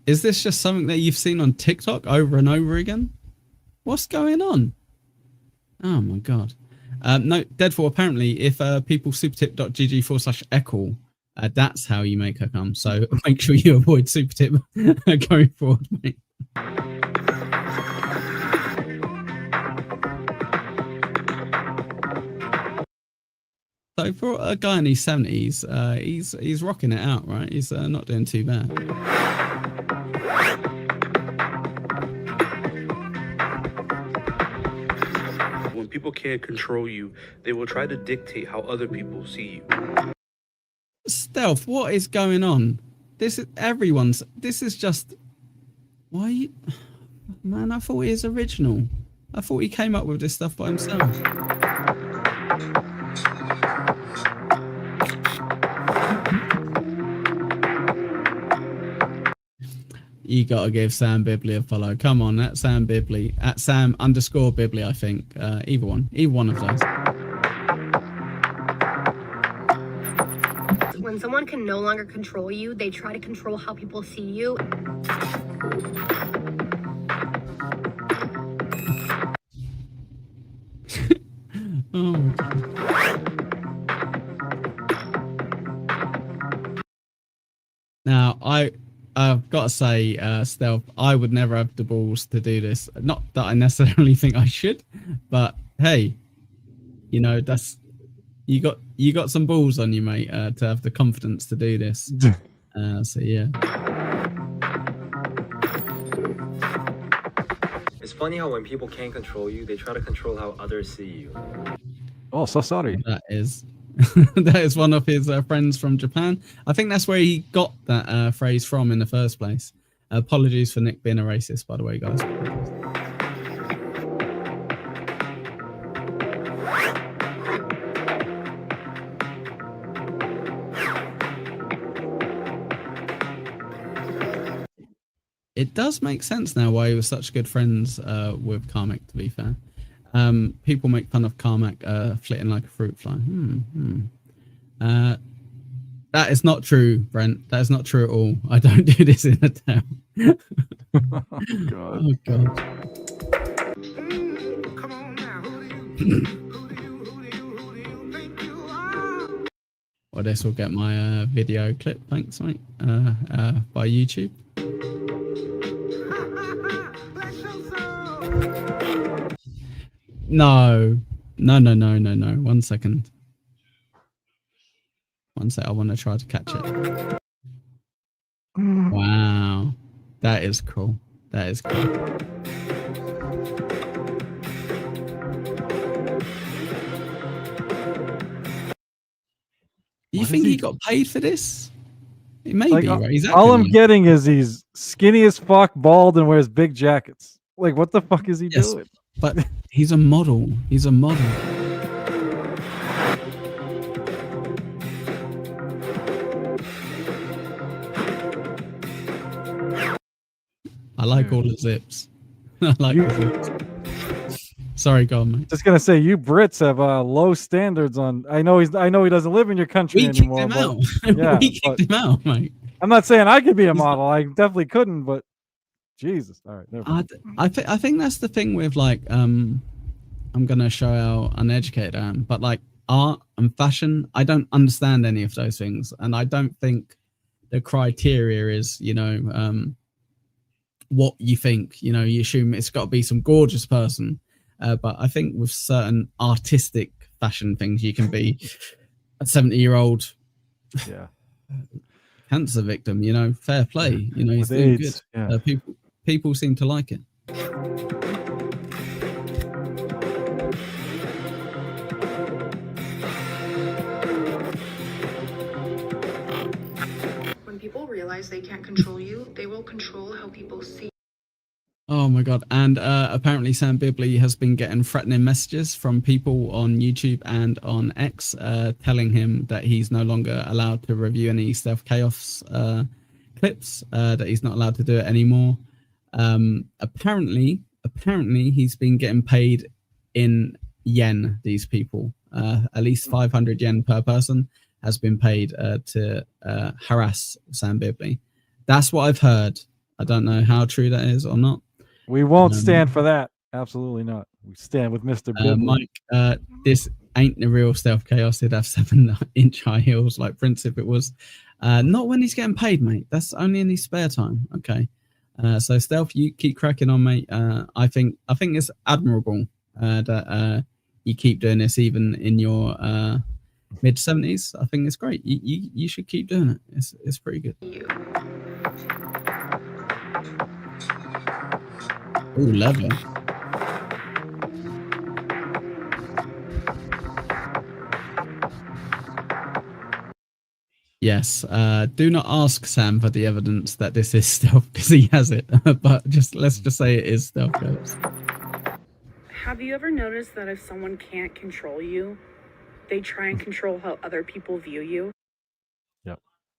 Is this just something that you've seen on TikTok over and over again? What's going on? Oh my God. No, Deadfall, apparently, if people supertip.gg/echo, that's how you make her come. So make sure you avoid supertip going forward, mate. So for a guy in his 70s, he's rocking it out, right? He's not doing too bad. When people can't control you, they will try to dictate how other people see you. Stealth, what is going on? This is just... Why? Man, I thought he was original. I thought he came up with this stuff by himself. You gotta give Sam Bibley a follow. Come on, that's Sam Bibley. At Sam_Bibley, I think. Either one of those. When someone can no longer control you, they try to control how people see you. Oh my God. Now, I've got to say, Stealth, I would never have the balls to do this. Not that I necessarily think I should, but hey, you know, that's you got some balls on you, mate, to have the confidence to do this. So yeah. It's funny how when people can't control you, they try to control how others see you. Oh, so sorry. That is that is one of his friends from Japan. I think that's where he got that phrase from in the first place. Apologies for Nick being a racist, by the way, guys. It does make sense now why he was such good friends with Carmack, to be fair. People make fun of Carmack flitting like a fruit fly. That is not true, Brent. That is not true at all. I don't do this in a town. Oh, God. Well, this will get my video clip. Thanks, mate. By YouTube. No. One second. One sec. I want to try to catch it. Wow. That is cool. That is cool. You think he got paid for this? It may be, right? He's all I'm acting getting is he's skinny as fuck, bald, and wears big jackets. Like, what the fuck is he doing? But he's a model. He's a model. I like all the zips. I like the zips. Sorry, go on, mate. Just gonna say, you Brits have low standards on. I know he doesn't live in your country We kicked anymore. him but, out. Yeah, We kicked him out, mate. I'm not saying I could be a model. I definitely couldn't, but Jesus. All right. Never mind. I think that's the thing with like I'm gonna show how uneducated I am, but like art and fashion, I don't understand any of those things, and I don't think the criteria is what you think. You assume it's got to be some gorgeous person, but I think with certain artistic fashion things, you can be a 70-year-old cancer victim. Fair play. He's With doing AIDS, good. People seem to like it. When people realize they can't control you, they will control how people see. Oh my god! And apparently Sam Bibley has been getting threatening messages from people on YouTube and on X, telling him that he's no longer allowed to review any Stealth Chaos clips. That he's not allowed to do it anymore. Apparently he's been getting paid in yen. These people, at least 500 yen per person, has been paid to harass Sam Bibley. That's what I've heard. I don't know how true that is or not. We won't stand for that. Absolutely not. We stand with Mr. Bibley. Mike, this ain't the real Stealth Chaos. He'd have 7-inch high heels like Prince if it was. Not when he's getting paid, mate. That's only in his spare time. Okay. So Stealth, you keep cracking on, mate. I think it's admirable that you keep doing this even in your mid-70s. I think it's great. You should keep doing it. It's pretty good. Oh, leather. Yes. Do not ask Sam for the evidence that this is Stealth because he has it. But let's just say it is Stealth Chaos. Have you ever noticed that if someone can't control you, they try and control how other people view you?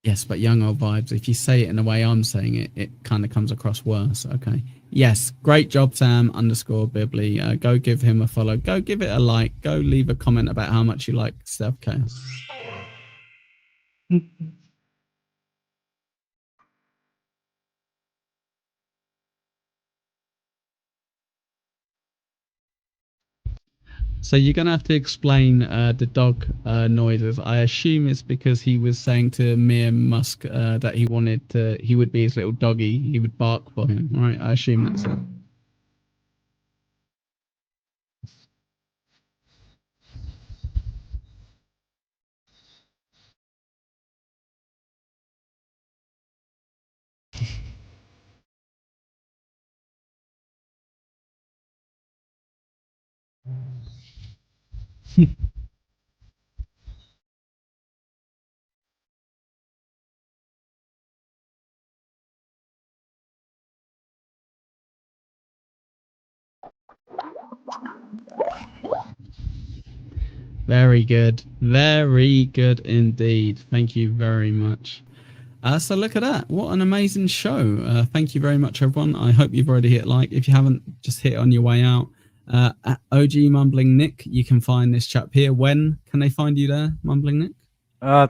Yes, but young old vibes. If you say it in the way I'm saying it, it kind of comes across worse. Okay. Yes, great job, Sam _Bibley. Go give him a follow. Go give it a like. Go leave a comment about how much you like Stealth Chaos. So you're gonna have to explain the dog noises. I assume it's because he was saying to Mir Musk that he would be his little doggy. He would bark for him, right? I assume that's it. Very good. Very good indeed. Thank you very much. So look at that. What an amazing show. Thank you very much, everyone. I hope you've already hit like. If you haven't, just hit it on your way out. At OG Mumbling Nick, you can find this chap here. When can they find you there, Mumbling Nick?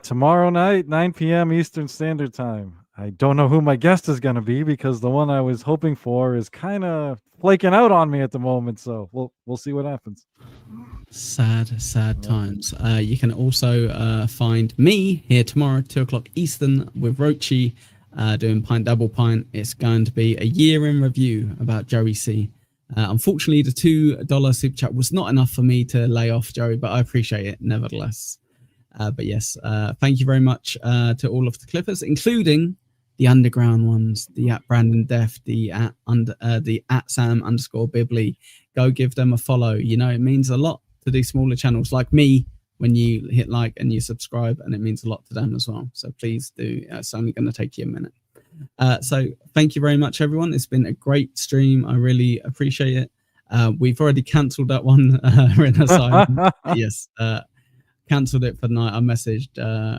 Tomorrow night, 9 p.m. Eastern Standard Time. I don't know who my guest is going to be because the one I was hoping for is kind of flaking out on me at the moment. So we'll see what happens. Sad times. You can also find me here tomorrow, 2:00 Eastern, with Rochi doing Pint Double Pint. It's going to be a year in review about Joey C. Unfortunately, the $2 super chat was not enough for me to lay off Joey, but I appreciate it nevertheless. But yes, thank you very much to all of the Clippers, including the underground ones, the at Brandon Def, the at Sam_Bibley. Go give them a follow. You know, it means a lot to these smaller channels like me when you hit like and you subscribe, and it means a lot to them as well. So please do. It's only going to take you a minute. So thank you very much, everyone. It's been a great stream. I really appreciate it. We've already cancelled that one. Yes. Cancelled it for the night. I messaged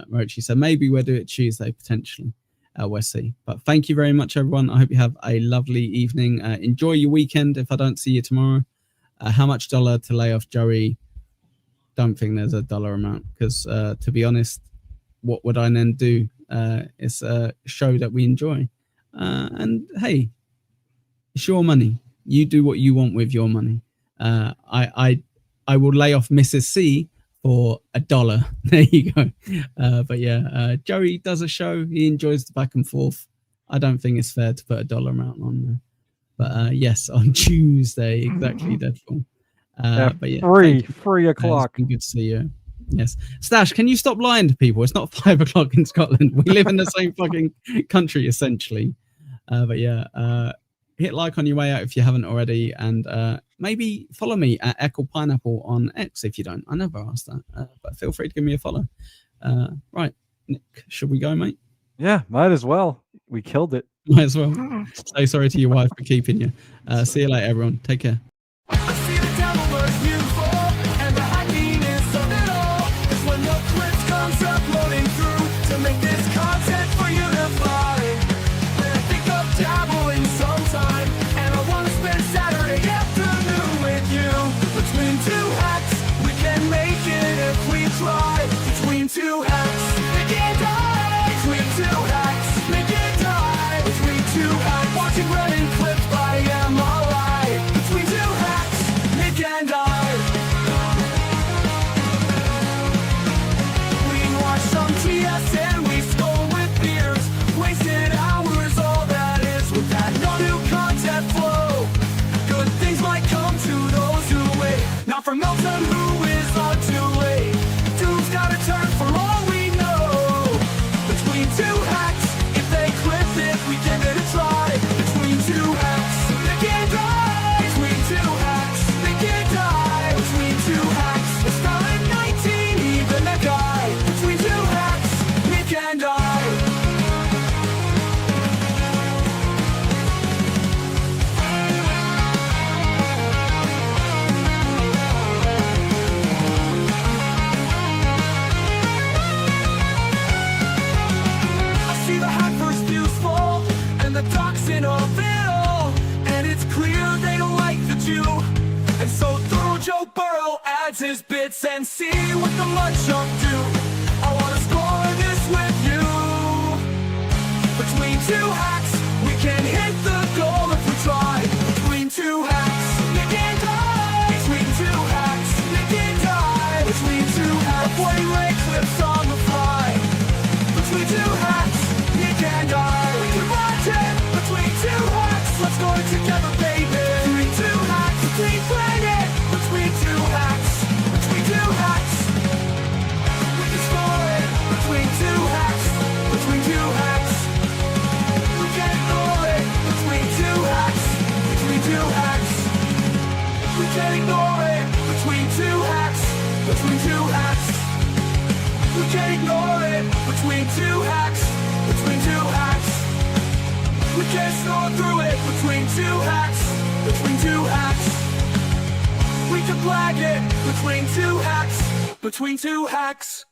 Rochi, so maybe we'll do it Tuesday potentially. We'll see. But thank you very much, everyone. I hope you have a lovely evening. Enjoy your weekend if I don't see you tomorrow. How much dollar to lay off Joey? Don't think there's a dollar amount because to be honest, what would I then do? It's a show that we enjoy. And hey, it's your money. You do what you want with your money. I will lay off Mrs. C for $1. There you go. But yeah, Joey does a show. He enjoys the back and forth. I don't think it's fair to put a dollar amount on there. But yes, on Tuesday, exactly, Deadpool. But yeah, 3 o'clock. It's been good to see you. Yes. Stash, can you stop lying to people? It's not 5 o'clock in Scotland. We live in the same fucking country, essentially. But yeah, hit like on your way out if you haven't already. And maybe follow me at Echo Pineapple on X if you don't. I never asked that. But feel free to give me a follow. Right, Nick, should we go, mate? Yeah, might as well. We killed it. Might as well. Say sorry to your wife for keeping you. See you later, everyone. Take care. Two hacks, make it die. Between two hacks, make it die. Between two hacks, watching running clips by MRI. Between two hacks, Nick and I. We watched some TS and we stole with beers. Wasted hours, all that is. With that no new content flow. Good things might come to those who wait. Not for Milton, who is on too late. Dude's gotta turn for all we know. Between two hacks, if they clip it, we give it a try. Between two hacks, they can't die. Between two hacks, they can't die. Between two hacks, it's not a 19, even a guy. Between two hacks, Nick and I. The toxin of it all, and it's clear they don't like the Jew. And so through Joe Burrow adds his bits and see what the munchunk do. I wanna score this with you. Between two hacks, we can hit the goal if we try. Between two hacks, Nick and I. Between two hacks, Nick and I. Between two hacks, play Ray clips on the fly. Between two hacks, Nick and I. Between two hacks, let's go together, baby. Between two hacks, between planet. Between two hacks, between two hacks, we can score it. Between two hacks, between two hacks, we can ignore it. Between two hacks, between two hacks, we can ignore it. Between two hacks, between We can snore through it between two hacks. Between two hacks. We can flag it between two hacks. Between two hacks.